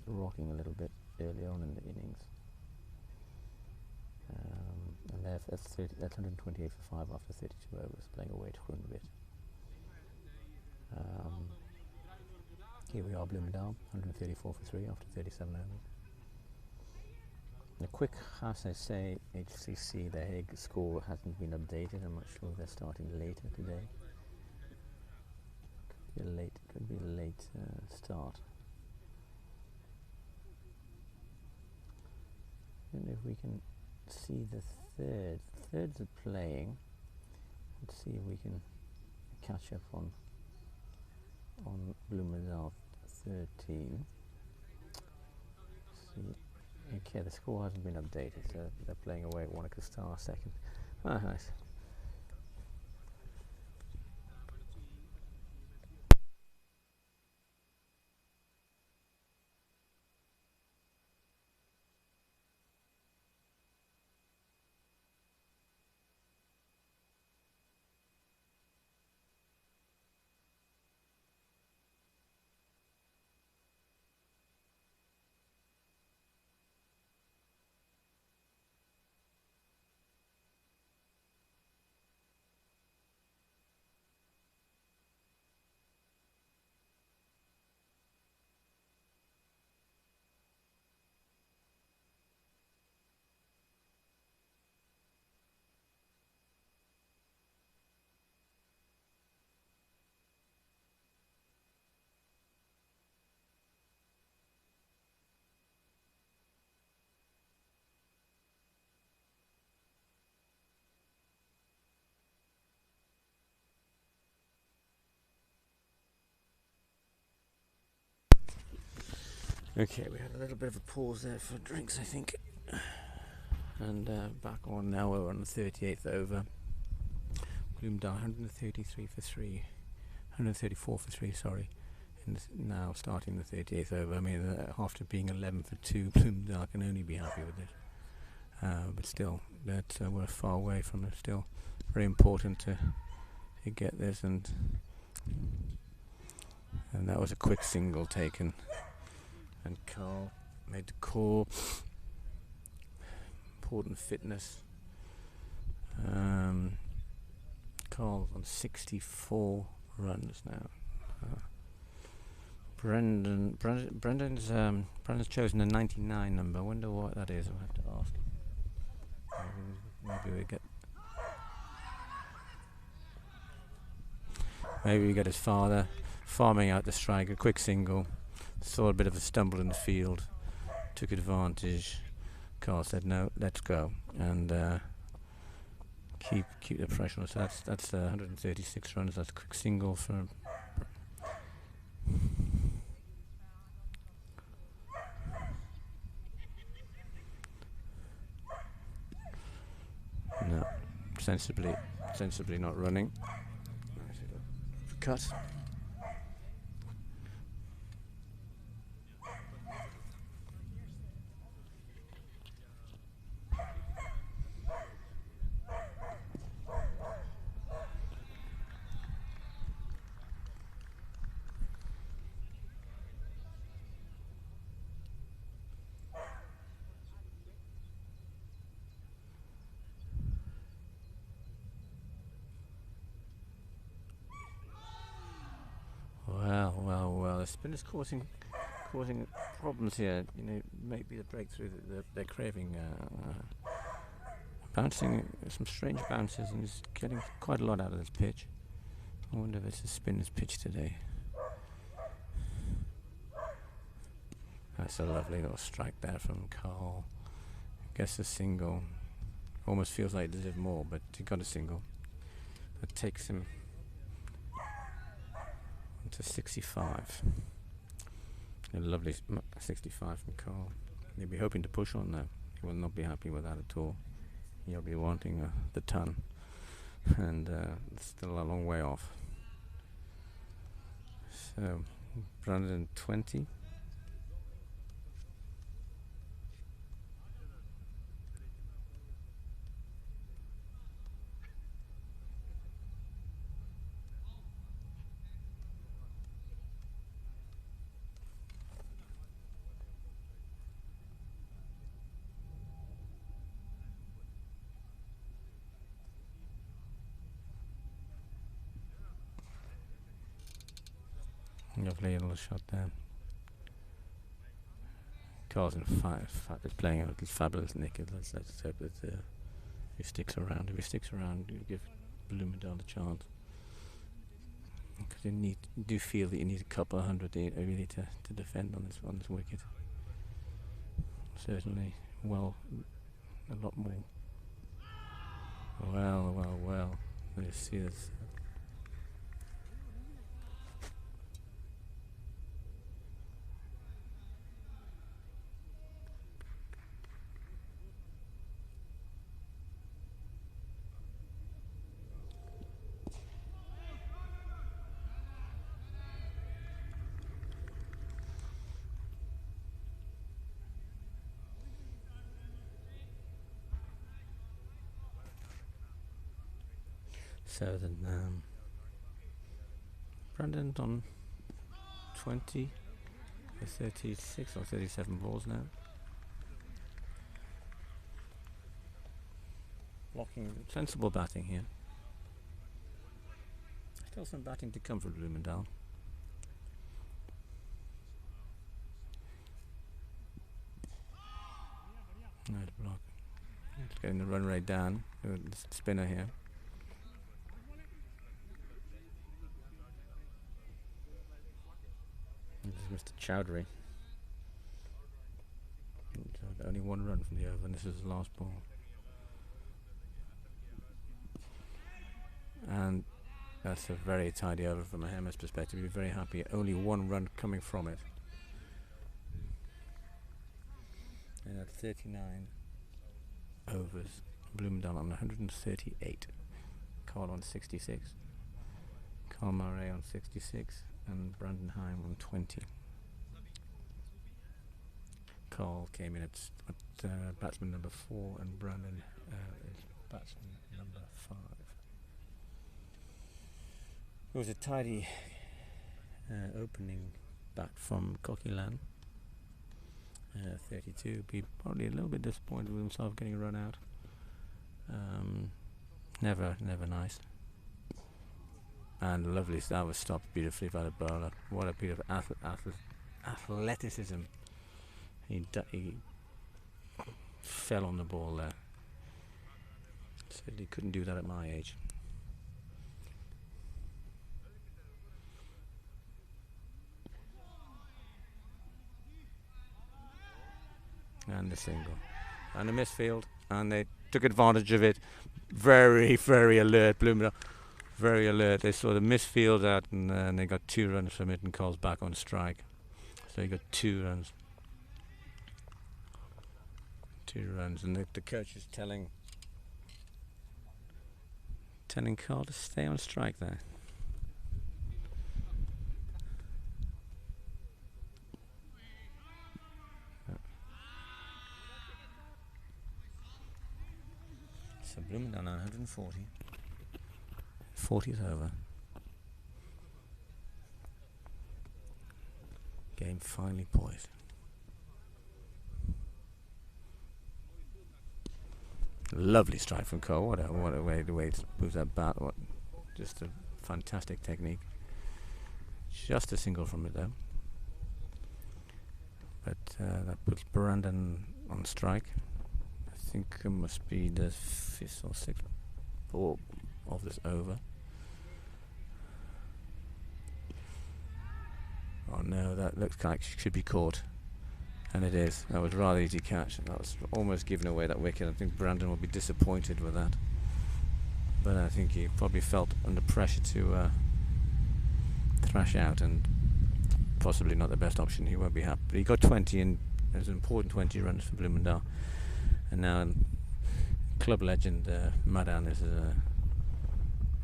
rocking a little bit early on in the innings. And that's 128 for 5 after 32 overs, playing away to Rodenvid. Here we are, Bloemendaal, 134 for 3 after 37 overs. A quick HCC HCC, the Hague score hasn't been updated. I'm not sure if they're starting later today. Could be a late start. I don't know if we can see the thirds. The thirds are playing. Let's see if we can catch up on Bloemendaal 13. See. Okay, the score hasn't been updated, so they're playing away at Wanaka Star second. Ah, nice. Okay, we had a little bit of a pause there for drinks, I think. And back on now, we're on the 38th over. Bloemendaal 133 for 3. 134 for 3, sorry. And now starting the 38th over. I mean, after being 11 for 2, Bloemendaal can only be happy with it. But still, we're far away from it. Still very important to get this. And that was a quick single taken. And Carl made the call. Important fitness. Carl's on 64 runs now. Brendan's chosen a 99 number. I wonder what that is. I'll have to ask. Maybe we get his father farming out the strike. A quick single. Saw a bit of a stumble in the field, took advantage. Carl said, "No, let's go," and keep the pressure on. So that's 136 runs. That's a quick single for. No, sensibly not running. Cut. Well, the spin is causing problems here. You know, maybe the breakthrough that they're craving. Bouncing some strange bounces, and he's getting quite a lot out of this pitch. I wonder if it's a spinner's pitch today. That's a lovely little strike there from Carl. Gets a single. Almost feels like he deserved more, but he got a single. That takes him to 65. A lovely 65 from Carl. He'll be hoping to push on though. He will not be happy with that at all. He'll be wanting the ton, and it's still a long way off. So, Brandon 20. Lovely little shot there. Carl's in is playing a fabulous nick. Let's hope that he sticks around. If he sticks around, you give Bloemendaal a chance. Because you do feel that you need a couple of hundred really to defend on this wicket. Certainly, well, a lot more. Well. Let's see this. So then Brandon on 20, 36 or 37 balls now. Blocking, sensible batting here. Still some batting to come from Bloemendaal. Nice block. It's getting the run rate down. The spinner here. This is Mr. Chowdhury. Only one run from the over, and this is his last ball. And that's a very tidy over from a Hermes perspective. You're very happy. Only one run coming from it. And at 39 overs, Bloemendaal on 138. Carl on 66. Carl Murray on 66. And Brandon Heim on 20. Carl came in at batsman number 4, and Brandon is batsman number 5. It was a tidy opening bat from Coquelin. 32. Be probably a little bit disappointed with himself getting a run out. Never nice. And lovely, that was stopped beautifully by the bowler. What a beautiful athleticism. He fell on the ball there. Certainly couldn't do that at my age. And the single. And a misfield. And they took advantage of it. Very alert, Bloemendaal. Very alert. They saw the misfield out, and they got 2 runs from it, and Cole's back on strike. So he got 2 runs. 2 runs, and the coach is telling Cole to stay on strike there. So Bloemendaal 140. 40th over. Game finally poised. Lovely strike from Cole. What a way to move that bat. Just a fantastic technique. Just a single from it though. But that puts Brandon on strike. I think it must be the 5th or 6th ball of this over. Oh no, that looks like it should be caught. And it is. That was rather easy catch. That was almost giving away that wicket. I think Brandon will be disappointed with that. But I think he probably felt under pressure to thrash out, and possibly not the best option. He won't be happy. But he got 20, and it was an important 20 runs for Bloemendaal. And now club legend Madan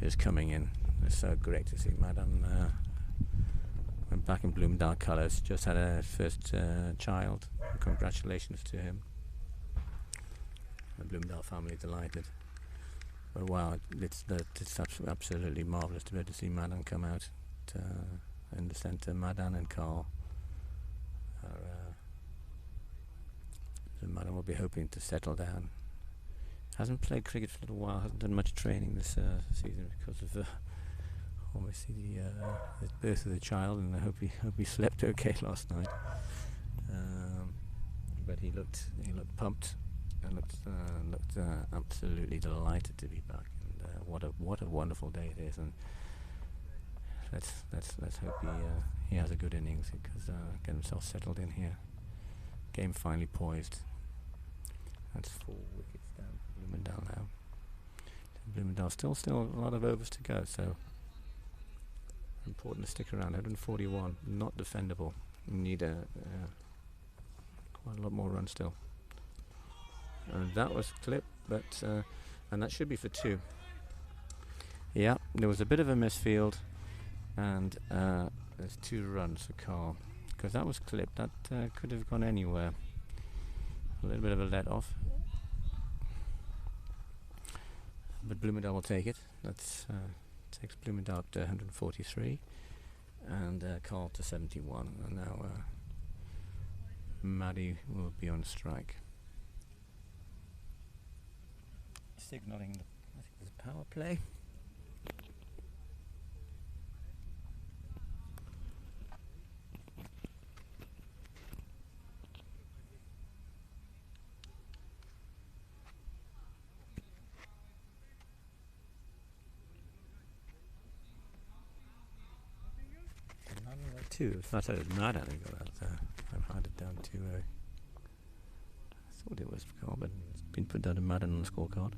is coming in. It's so great to see Madan went back in Bloemendaal colours. Just had a first child. Congratulations to him. The Bloemendaal family delighted. But wow, it's absolutely marvellous to be able to see Madan come out in the centre. Madan and Carl so Madan will be hoping to settle down. Hasn't played cricket for a little while, hasn't done much training this season because of obviously the birth of the child, and I hope he slept okay last night. But he looked pumped and looked absolutely delighted to be back. And what a wonderful day it is. And let's hope he has a good innings, because get himself settled in here. Game finally poised. That's 4 wickets down for Bloemendaal now. Bloemendaal still a lot of overs to go, so important to stick around. 141, not defendable. You need quite a lot more runs still. And that was clipped, but and that should be for 2. Yeah, there was a bit of a misfield, and there's 2 runs for Carl, because that was clipped. That could have gone anywhere. A little bit of a let off, but Bloemendaal will take it. That's takes Bloemendaal up to 143, and Carl to 71. And now Maddie will be on strike. Signalling the, I think there's power play. Two. If that's how it's not having go out there. I've had it down to I thought it was Carl, but it's been put down to Madden on the scorecard.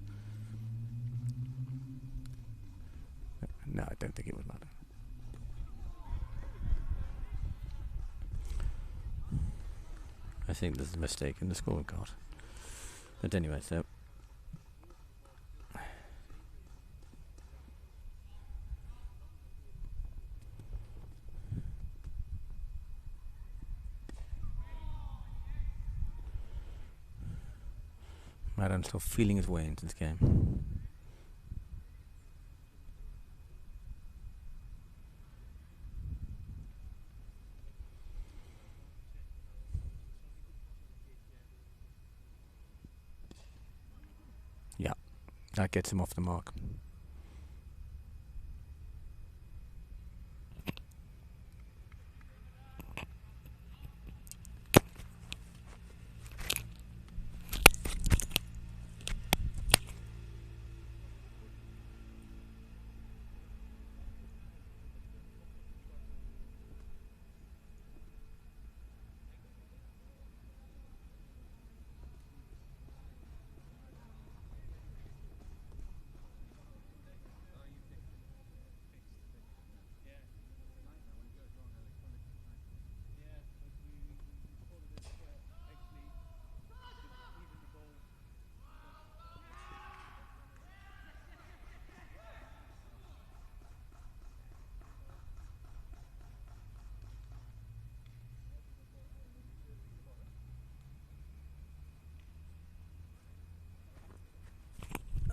No, I don't think it was Madden. I think there's a mistake in the scorecard. But anyway, so Madden's still feeling his way into this game. Yeah, that gets him off the mark.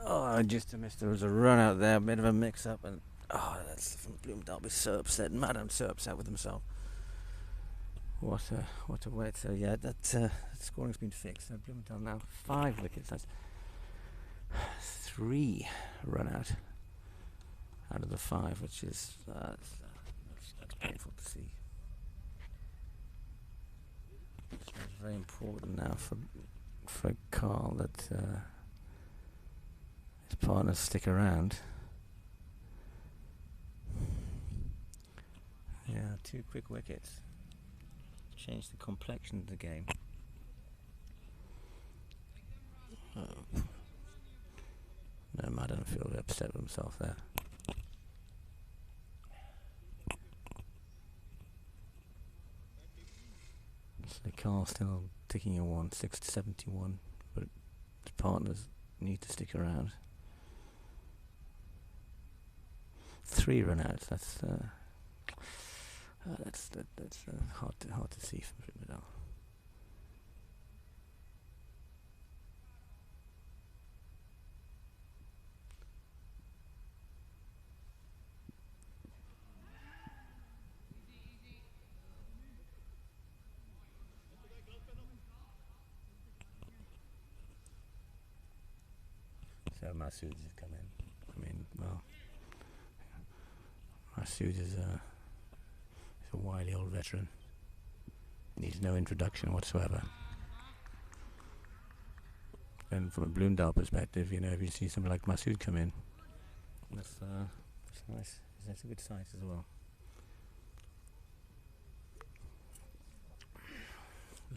Oh, just missed. There was a run out there, a bit of a mix-up, and that's from Bloemendaal. Be so upset. Madam so upset with himself. What a wait. So yeah, that scoring's been fixed. So Bloemendaal now 5 wickets. That's 3 run out of the 5, which is that's painful to see. very important now for Carl that his partners stick around. Yeah, 2 quick wickets. Change the complexion of the game. No, I don't feel very upset with himself there. So Carl's still ticking a 1, 6 to 71, but the partners need to stick around. 3 run outs. That's hard to see from Bloemendaal. So Masood has come in. I mean, well, Masood is a wily old veteran. Needs no introduction whatsoever. And from a Bloemendaal perspective, you know, if you see somebody like Masood come in, that's nice. That's a good sight as well.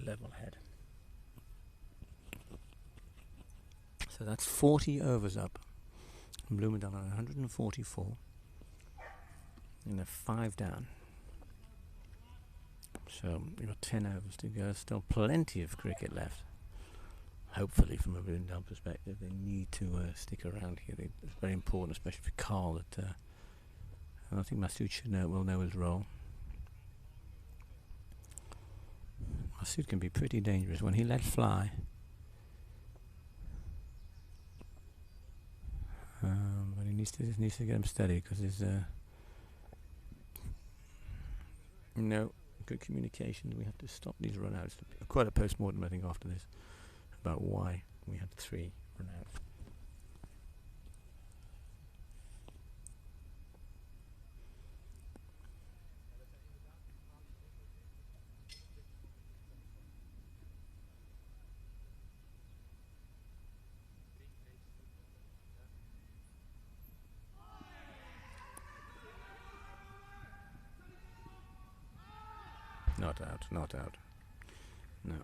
Level head. So that's 40 overs up. Bloemendaal on 144. And they're 5 down. So we've got 10 overs to go. Still plenty of cricket left. Hopefully, from a Bloemendaal perspective, they need to stick around here. It's very important, especially for Carl, that I don't think Masood will know his role. Masood can be pretty dangerous when he let fly. But he needs to get him steady, because there's good communication. We have to stop these run-outs. Quite a post-mortem, I think, after this, about why we had 3 run-outs. Not out. No.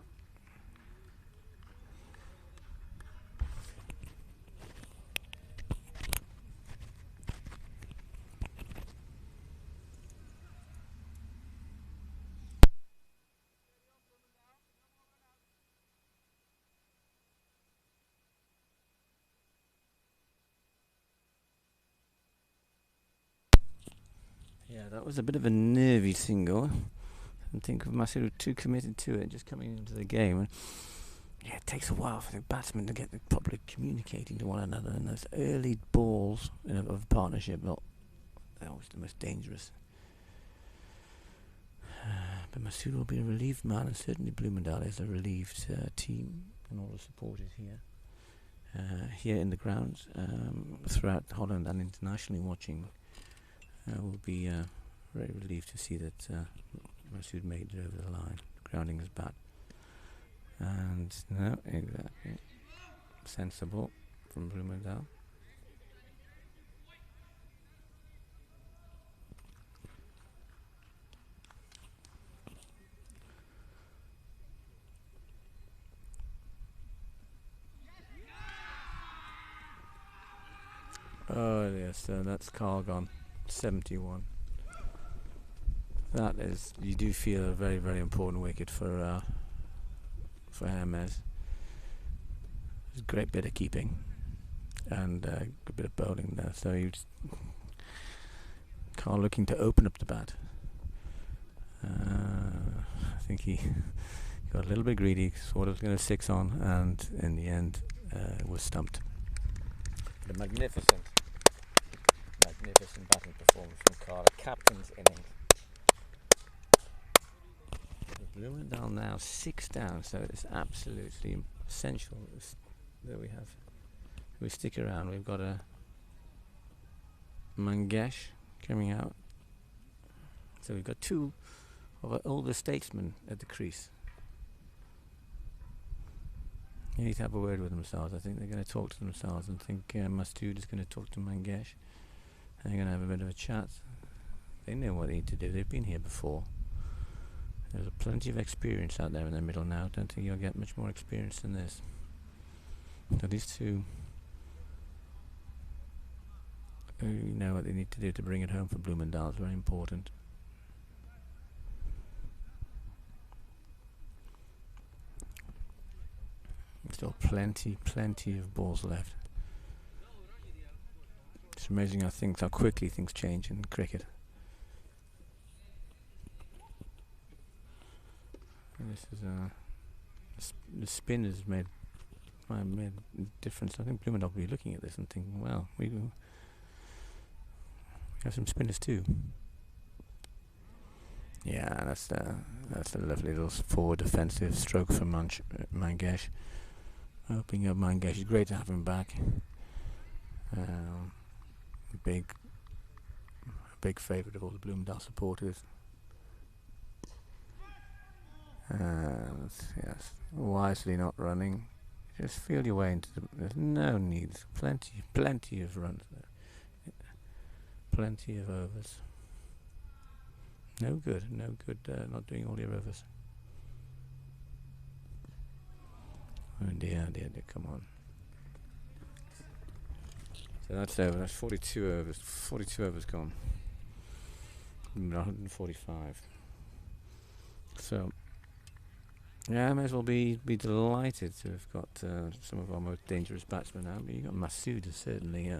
Yeah, that was a bit of a nervy single. I think of Masood too committed to it, just coming into the game. And yeah, it takes a while for the batsmen to get properly communicating to one another, and those early balls of partnership, they're always the most dangerous. But Masood will be a relieved man, and certainly Bloemendaal is a relieved team, and all the supporters here in the grounds throughout Holland and internationally watching will be very relieved to see that Masood made it over the line, grounding his bat. And no, exactly. Sensible from Bloemendaal. Oh yes, that's Carl gone. 71. That is, you do feel a very, very important wicket for Hermes. There's a great bit of keeping and a good bit of bowling there. So Carl looking to open up the bat. I think he got a little bit greedy, thought it was going to 6 on, and in the end was stumped. The magnificent batting performance from Carl, a captain's innings. Bloemendaal now 6 down, so it's absolutely essential that we stick around. We've got a Mangesh coming out, so we've got 2 of our older statesmen at the crease. They need to have a word with themselves. I think they're going to talk to themselves and think Mastood is going to talk to Mangesh. And they're going to have a bit of a chat. They know what they need to do. They've been here before. There's plenty of experience out there in the middle now. Don't think you'll get much more experience than this. So these two know what they need to do to bring it home for Bloemendaal. It's very important. Still plenty of balls left. It's amazing how quickly things change in cricket. And this is the spin has made a difference. I think Bloemendaal will be looking at this and thinking, well, we have some spinners too. Yeah, that's a lovely little forward defensive stroke for Mangesh. Opening up Mangesh. It's great to have him back. Big favourite of all the Bloemendaal supporters. Yes, wisely not running. Just feel your way into there's no need. Plenty of runs there. Plenty of overs. No good not doing all your overs. Oh dear, come on. So that's over, that's 42 overs. 42 overs gone. 145. So, yeah, I may as well be delighted to have got some of our most dangerous batsmen out. But you got Masood is certainly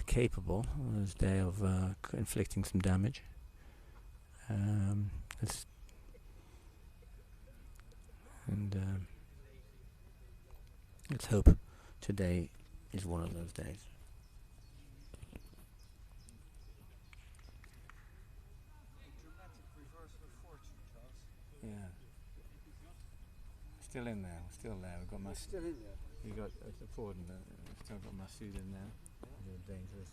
capable on his day of inflicting some damage. Let's hope today is one of those days. Yeah. Still in there. Still there. We've got Masood. Still in there. We got forward and still got Masood in there. He's a dangerous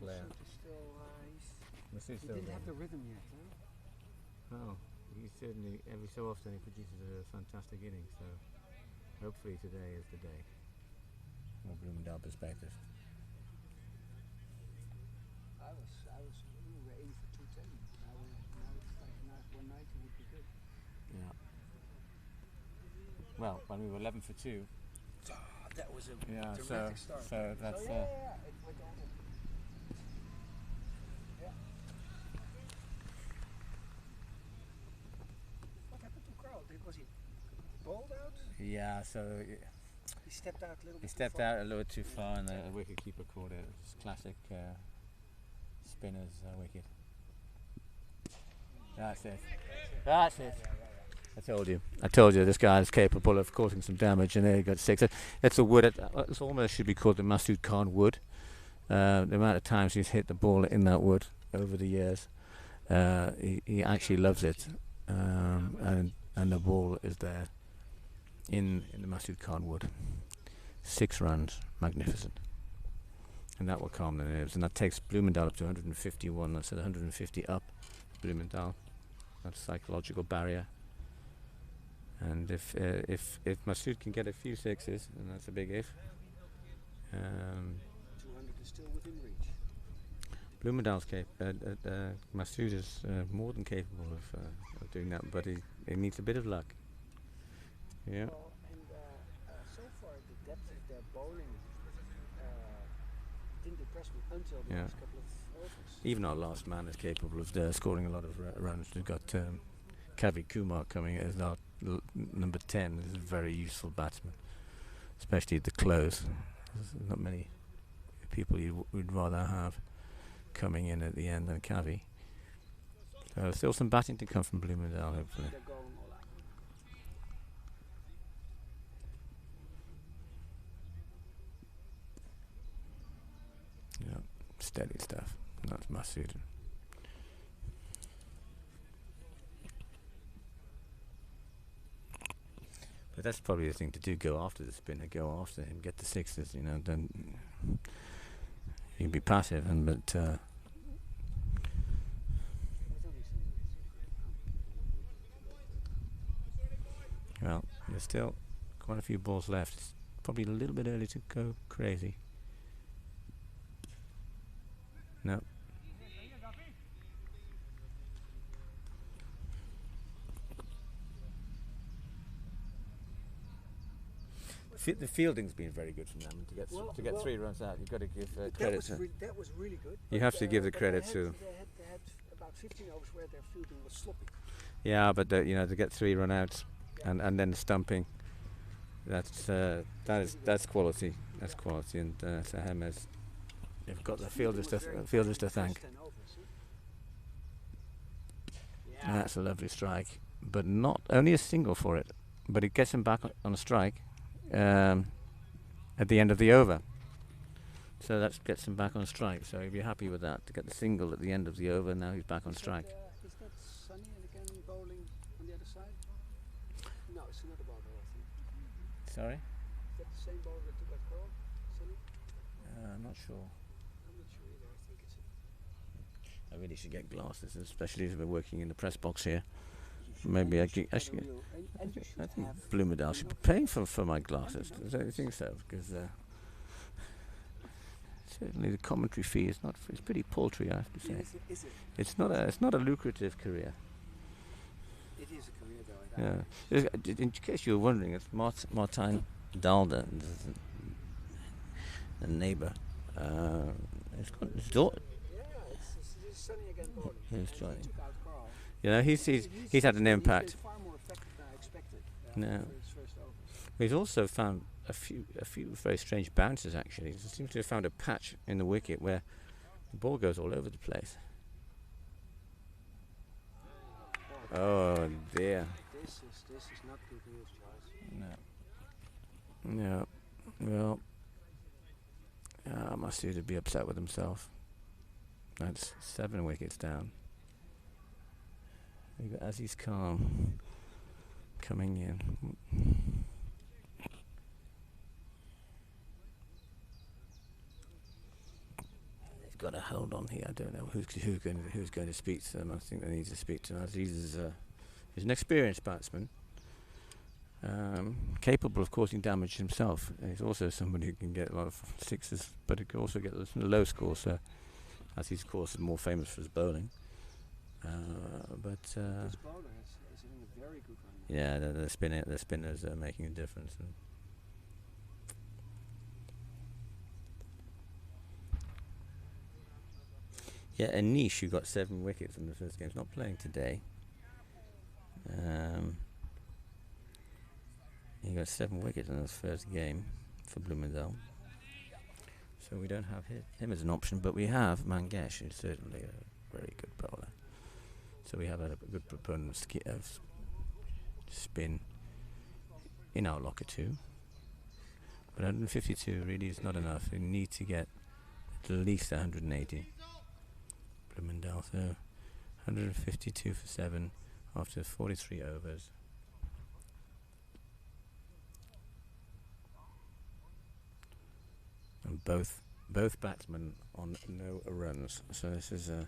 player. Masood's He still didn't there. have the rhythm yet, huh? Oh, he certainly every so often he produces a fantastic inning. So hopefully today is the day. From a Bloemendaal perspective. We were aiming for 210. Now it's like 190 would be good. Yeah. Well, when we were 11 for 2. That was a So dramatic start. that's it went on. Yeah. What happened to Carl? Was he bowled out? yeah. So He stepped out a little bit. he stepped out a little too far, and the wicketkeeper caught it. It's classic spinner's wicket. That's it. That's it. I told you this guy is capable of causing some damage, and there he got 6. It's a wood. It's almost should be called the Masood Khan wood. The amount of times he's hit the ball in that wood over the years, he actually loves it, and the ball is there in the Masood Khan wood. 6 runs, magnificent, and that will calm the nerves, and that takes Bloemendaal up to 151. That's at 150 up, Bloemendaal. That's a psychological barrier. And if Masood can get a few 6s, and that's a big if. 200 is still within reach. Bloemendaal's Masood is more than capable of doing that, but he needs a bit of luck. Yeah. Well, and so far the depth of their bowling didn't impress me until the last couple of overs. Even our last man is capable of scoring a lot of runs. We've got Kavi Kumar coming as our number 10. This is a very useful batsman, especially at the close. There's not many people you would rather have coming in at the end than Kavi. So still some batting to come from Bloemendaal, hopefully. They're going all out. Yeah, steady stuff. That's Masood. But that's probably the thing to do, go after the spinner, go after him, get the 6s, then you can be passive, but there's still quite a few balls left. It's probably a little bit early to go crazy. No. The fielding's been very good from them to get 3 runs out. You've got to give credit to. That was really good. You have to give the credit to. They had about 15 overs where their fielding was sloppy. Yeah, but to get 3 run outs and then stumping, that's quality. That's quality, and so Hermes, they've got the fielders to thank. And that's a lovely strike, but not only a single for it, but it gets him back on a strike at the end of the over. So that gets him back on strike. So he'd be happy with that, to get the single at the end of the over. Now he's back on strike. Is that Sunny and again bowling on the other side? No, it's another bowler, I think. Sorry? Is that the same bowler that took that curl? Sunny? I'm not sure. I'm not sure either. I think it's I really should get glasses, especially as we're working in the press box here. Maybe I think Bloemendaal should be paying for my glasses. Don't you think so? Because certainly the commentary fee is not. It's pretty paltry, I have to say. Is it? It's not a lucrative career. It is a career, though. Yeah. In case you were wondering, it's Martijn Daalder, the neighbour. It's Sunny again bowling. He's trying. He took out Carl. You know, he's had an impact. He's been far more effective than I expected. No. For his first over. He's also found a few very strange bounces. Actually, he seems to have found a patch in the wicket where the ball goes all over the place. Oh dear. This is not good news, Charles. No. Well, Masood would be upset with himself. That's 7 wickets down. We've got Aziz Khan coming in. They've got to hold on here. I don't know who's going to speak to them. I think they need to speak to Aziz. He's an experienced batsman, capable of causing damage himself. He's also somebody who can get a lot of sixes, but he can also get the low scores. So Aziz, of course, is more famous for his bowling. This bowler is in a very good run. Yeah, the spinners are making a difference. Yeah, Anish, who got 7 wickets in the first game, is not playing today. He got 7 wickets in his first game for Bloemendaal. So we don't have him as an option, but we have Mangesh, who's certainly a very good bowler. So we have a good proponent of spin in our locker too. But 152 really is not enough. We need to get at least 180. Bloemendaal, so 152 for 7 after 43 overs. And both batsmen on no runs. So this is a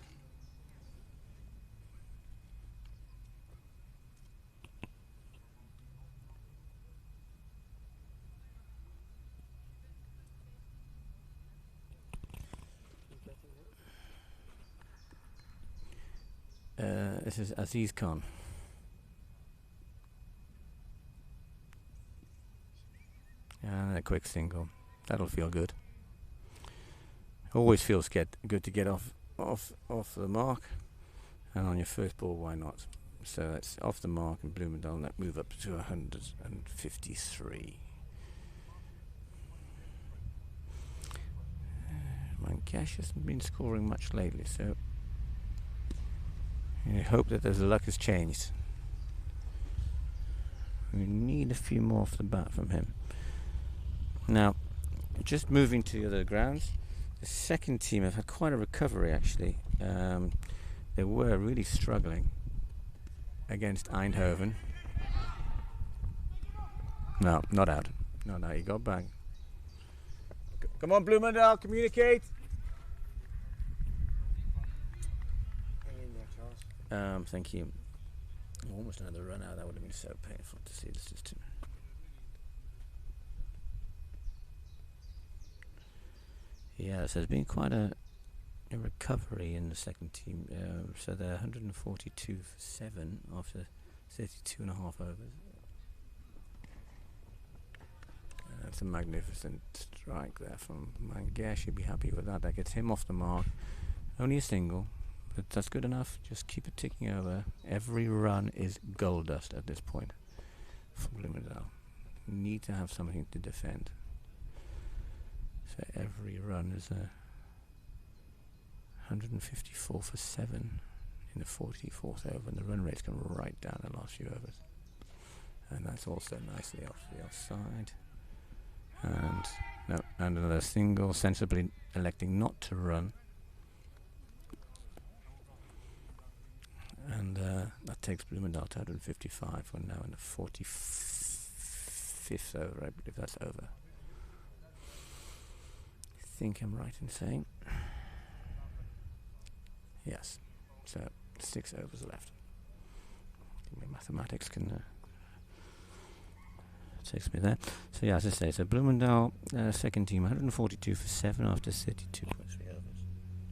this is Aziz Khan. And a quick single. That'll feel good. Always feels good to get off the mark. And on your first ball, why not? So that's off the mark, and Bloemendaal that move up to 153. Mangesh hasn't been scoring much lately, so I hope that the luck has changed. We need a few more off the bat from him. Now, just moving to the other grounds, the second team have had quite a recovery actually. They were really struggling against Eindhoven. No, not out. No, he got back. Come on, Bloemendaal, communicate. Thank you. Almost another run out. That would have been so painful to see this system. Yeah, so there's been quite a recovery in the second team. So they're 142 for 7 after 32 and a half overs. That's a magnificent strike there from Mangesh. You'd be happy with that. That gets him off the mark. Only a single, but that's good enough. Just keep it ticking over. Every run is gold dust at this point for Bloemendaal. Need to have something to defend. So every run is a 154 for 7 in the 44th over, and the run rate's come right down the last few overs. And that's also nicely off the offside. And no, and another single, sensibly electing not to run. And that takes Bloemendaal to 155. We're now in the 45th over, I believe that's over. I think I'm right in saying. Yes, so 6 overs left. I think my mathematics can takes me there. So yeah, as I say, so Bloemendaal second team 142 for 7 after 32.3 overs.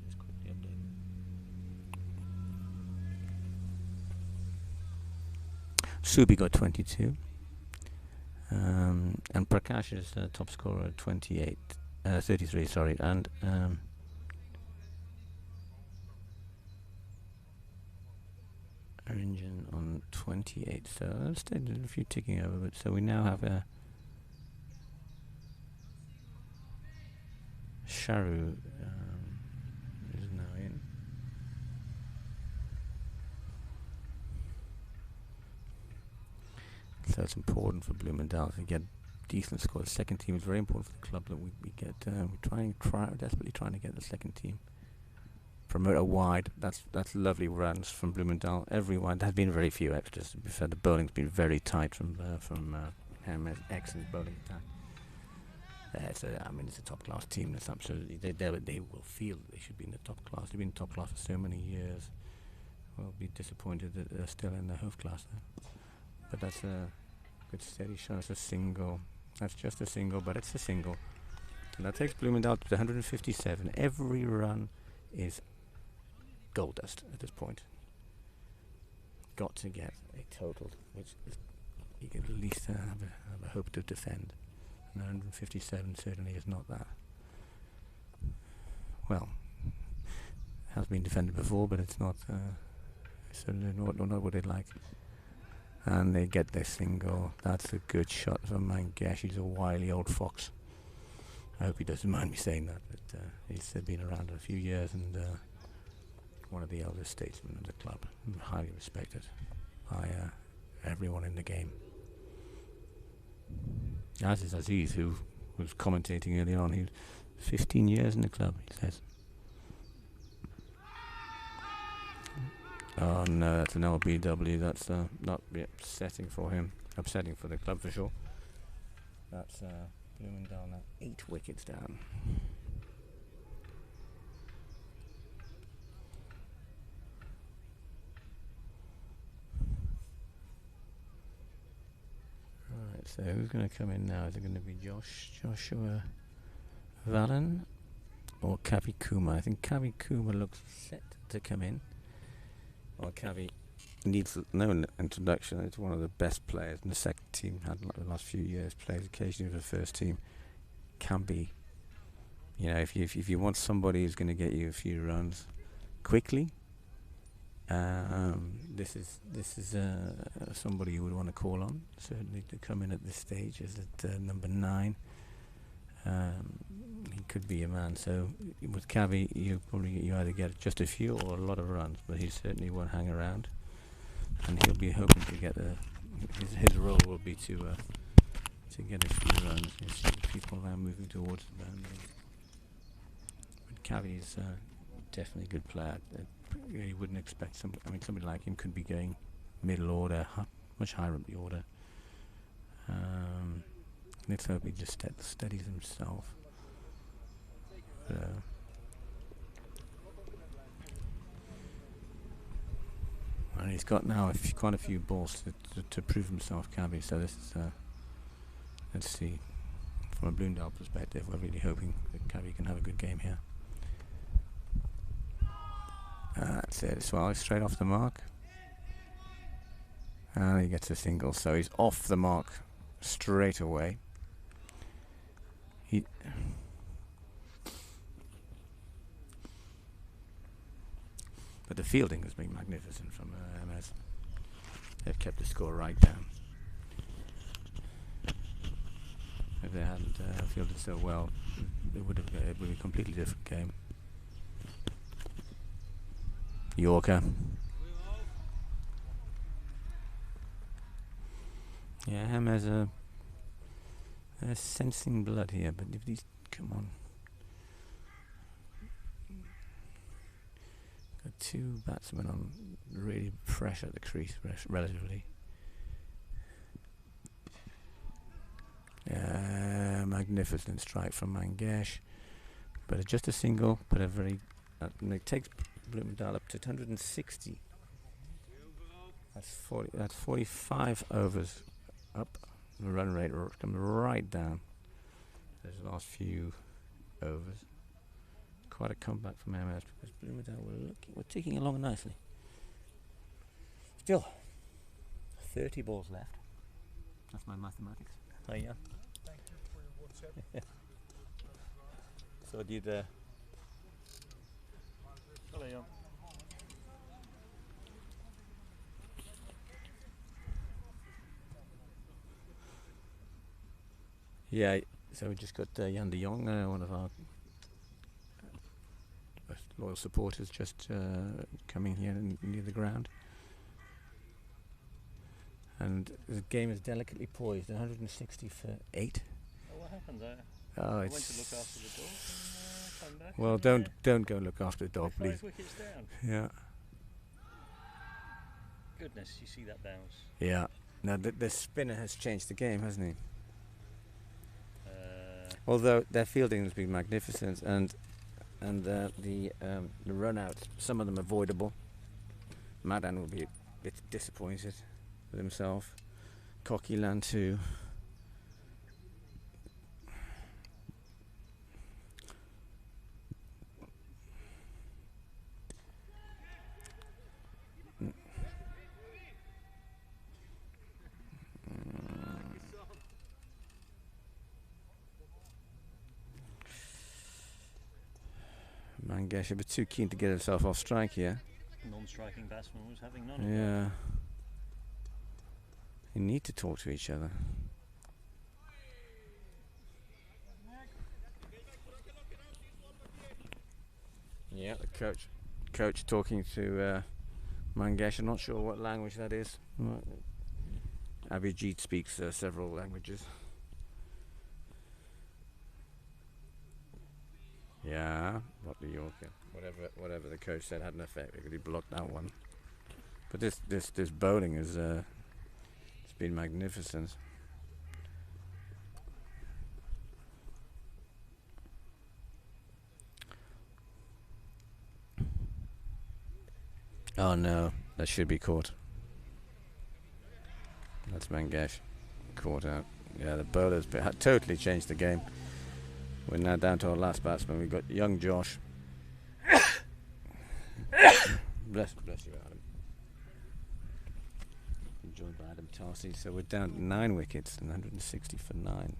Just quickly update. Subi got 22, and Prakash is top scorer at 33. Sorry, and Engine on 28, so let's take a few ticking over, but so we now have a Sharu is now in. So it's important for Bloemendaal to get decent scores. The second team is very important for the club that we get. We're desperately trying to get the second team. Promote a wide. That's lovely runs from Bloemendaal. Everyone. There have been very few extras. To be fair, the bowling's been very tight from Hermes-DVS bowling attack. It's a top class team. That's absolutely. They will feel they should be in the top class. They've been top class for so many years. We'll be disappointed that they're still in the Hoofdklasse. But that's a good steady shot. It's a single. That's just a single, but it's a single. And that takes Bloemendaal to 157. Every run is gold dust at this point. Got to get a total which you can at least have a hope to defend. And 157 certainly is not that. Well, has been defended before, but it's not certainly not what they'd like. And they get their single. That's a good shot from Mangesh. He's a wily old fox. I hope he doesn't mind me saying that, but he's been around a few years and one of the eldest statesmen of the club, highly respected by everyone in the game. As is Aziz, who was commentating earlier on. He was 15 years in the club, he says. Oh no, that's an LBW. That's not upsetting for him. Upsetting for the club for sure. That's Bloemendaal now 8 wickets down. Right, so who's going to come in now? Is it going to be Joshua Vallen or Kavi Kuma? I think Kavi Kuma looks set to come in. Well, Kavi needs no introduction. It's one of the best players in the second team. Had like the last few years, plays occasionally with the first team. Can be, if you want somebody who's going to get you a few runs quickly, this is somebody you would want to call on. Certainly to come in at this stage is at number 9. He could be a man. So with Kavi, you either get just a few or a lot of runs, but he certainly won't hang around, and he'll be hoping to get his role will be to get a few runs. You see people now moving towards the boundary. But Kavi is definitely a good player. You wouldn't expect somebody like him could be going middle order, much higher up the order. Let's hope he just steadies himself. And he's got now quite a few balls to prove himself, Kavi. So this is, let's see, from a Bloemendaal perspective, we're really hoping that Carrie can have a good game here. That's it. So straight off the mark. And he gets a single, so he's off the mark straight away. But the fielding has been magnificent from Hermes. They've kept the score right down. If they hadn't fielded so well, it would be a completely different game. Yorker. Yeah, Hermes are sensing blood here, but if these come on. Got two batsmen on really fresh at the crease, relatively. Magnificent strike from Mangesh, but just a single, but a very. It takes Bloemendaal up to 160. That's 40. That's 45 overs up. The run rate come right down. Those last few overs. Quite a comeback from Hermes because Bloemendaal were ticking along nicely. Still, 30 balls left. That's my mathematics. Oh yeah. Thank you for your WhatsApp. So did Hello, Jan. yeah, so we just got Jan de Jong, one of our loyal supporters, just coming here near the ground. And the game is delicately poised, 160 for 8. Oh, what happened there? Oh, I went it's to look after the dog and come back. well, and, don't go look after the dog, we're please. 5 wickets down. Yeah, Goodness, you see that bounce. yeah. Now the spinner has changed the game, hasn't he? Although their fielding has been magnificent, and the run outs, some of them avoidable. Madan will be a bit disappointed with himself. Coquelin too. Mangesh a bit too keen to get himself off strike here. Non-striking batsman was having none of that. Yeah. You need to talk to each other. Yeah, the coach talking to Mangesh. I'm not sure what language that is. Abhijit speaks several languages. Yeah, what the Yorker. Whatever the coach said had an effect because he blocked that one. But this bowling is it's been magnificent. Oh no, that should be caught. That's Mangesh caught out. Yeah, the bowler's totally changed the game. We're now down to our last batsman. We've got young Josh. bless you, Adam. Joined by Adam Tarsi. So we're down to 9 wickets and 160 for 9.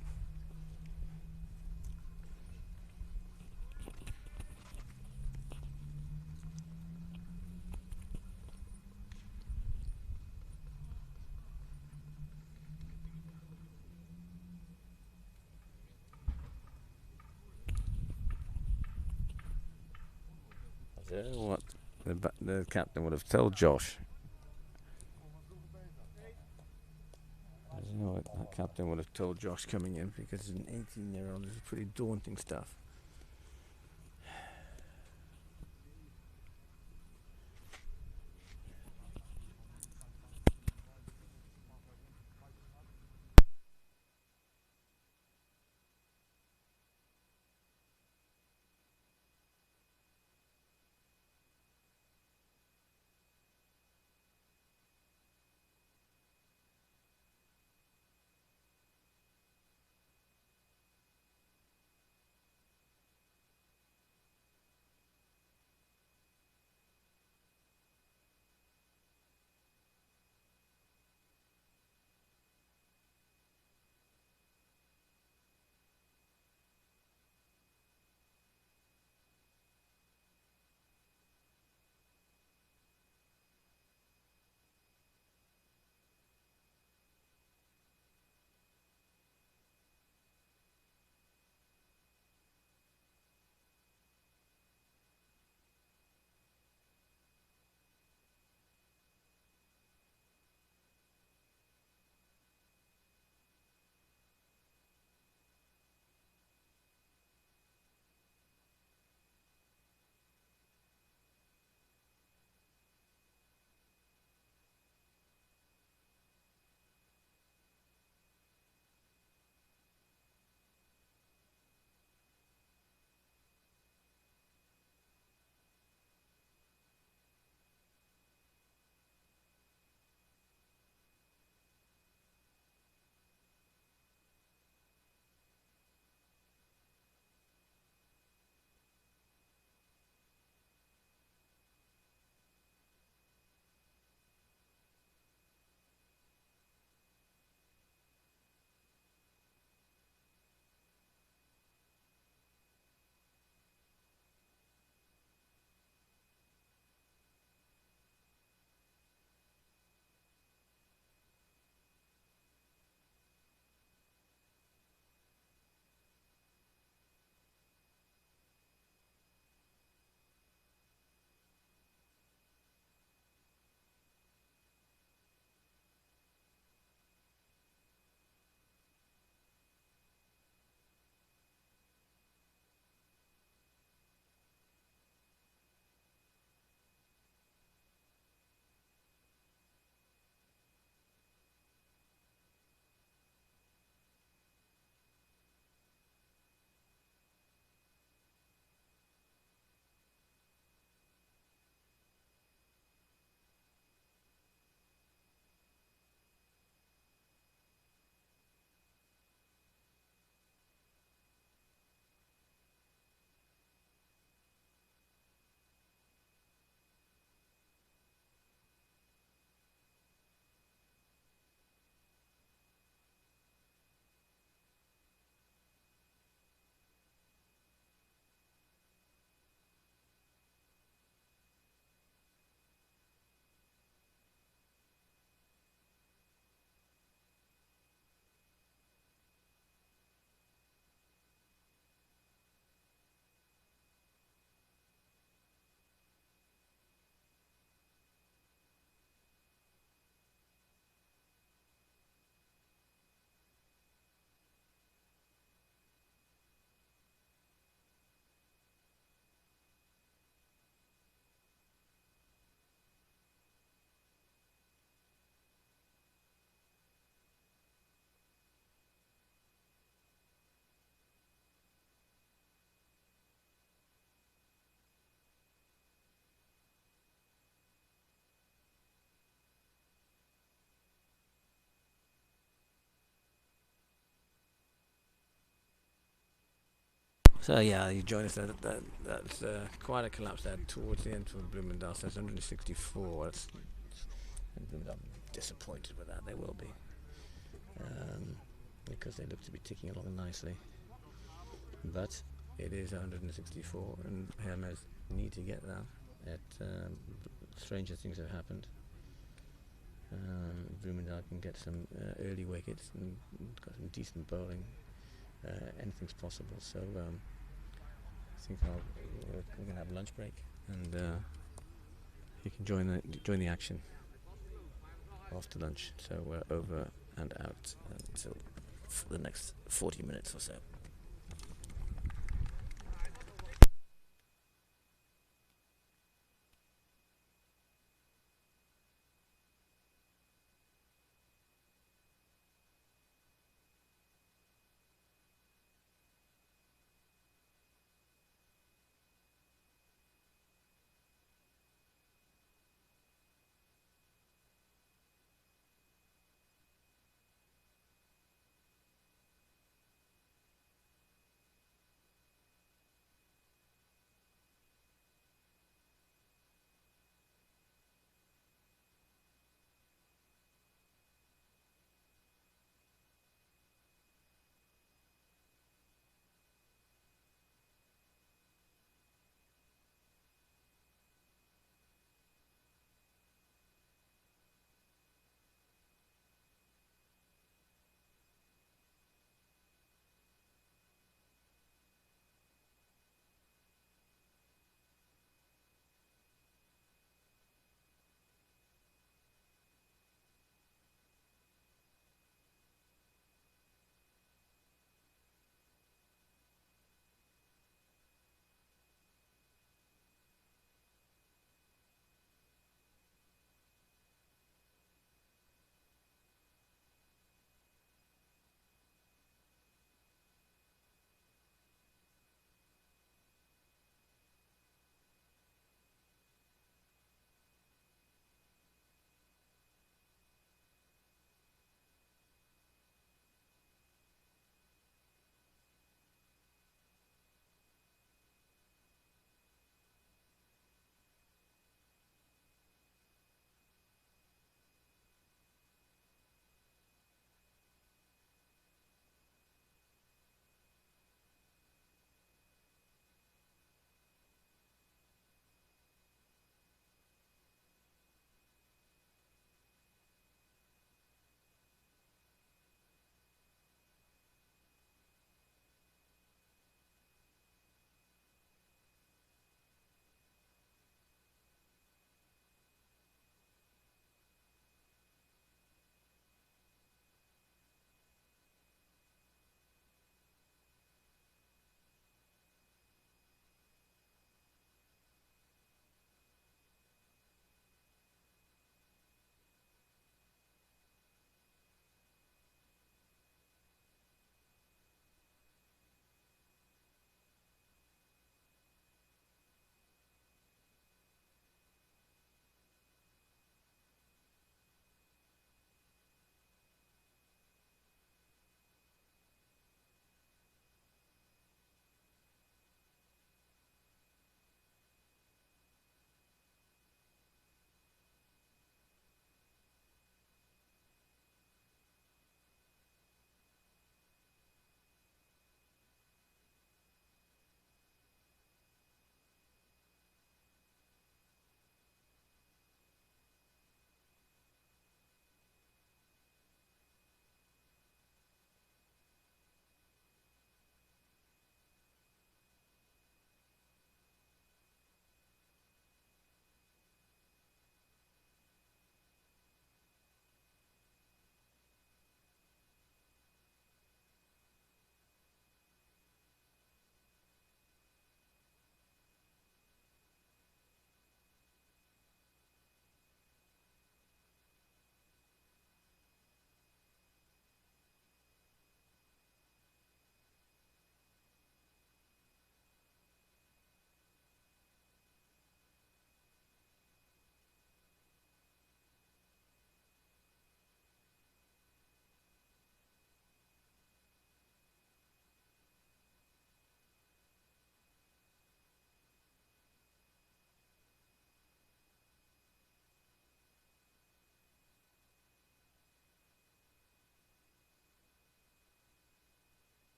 What the captain would have told Josh. I don't know what that captain would have told Josh coming in, because as an 18-year-old is pretty daunting stuff. So yeah, you join us there. That's quite a collapse there towards the end for Bloemendaal. So it's 164. And Bloemendaal disappointed with that. They will be, because they look to be ticking along nicely. But it is 164, and Hermes need to get that. Stranger things have happened. Bloemendaal can get some early wickets and got some decent bowling. Anything's possible. So I think we're going to have a lunch break, and you can join the action after lunch. So we're over and out until the next 40 minutes or so.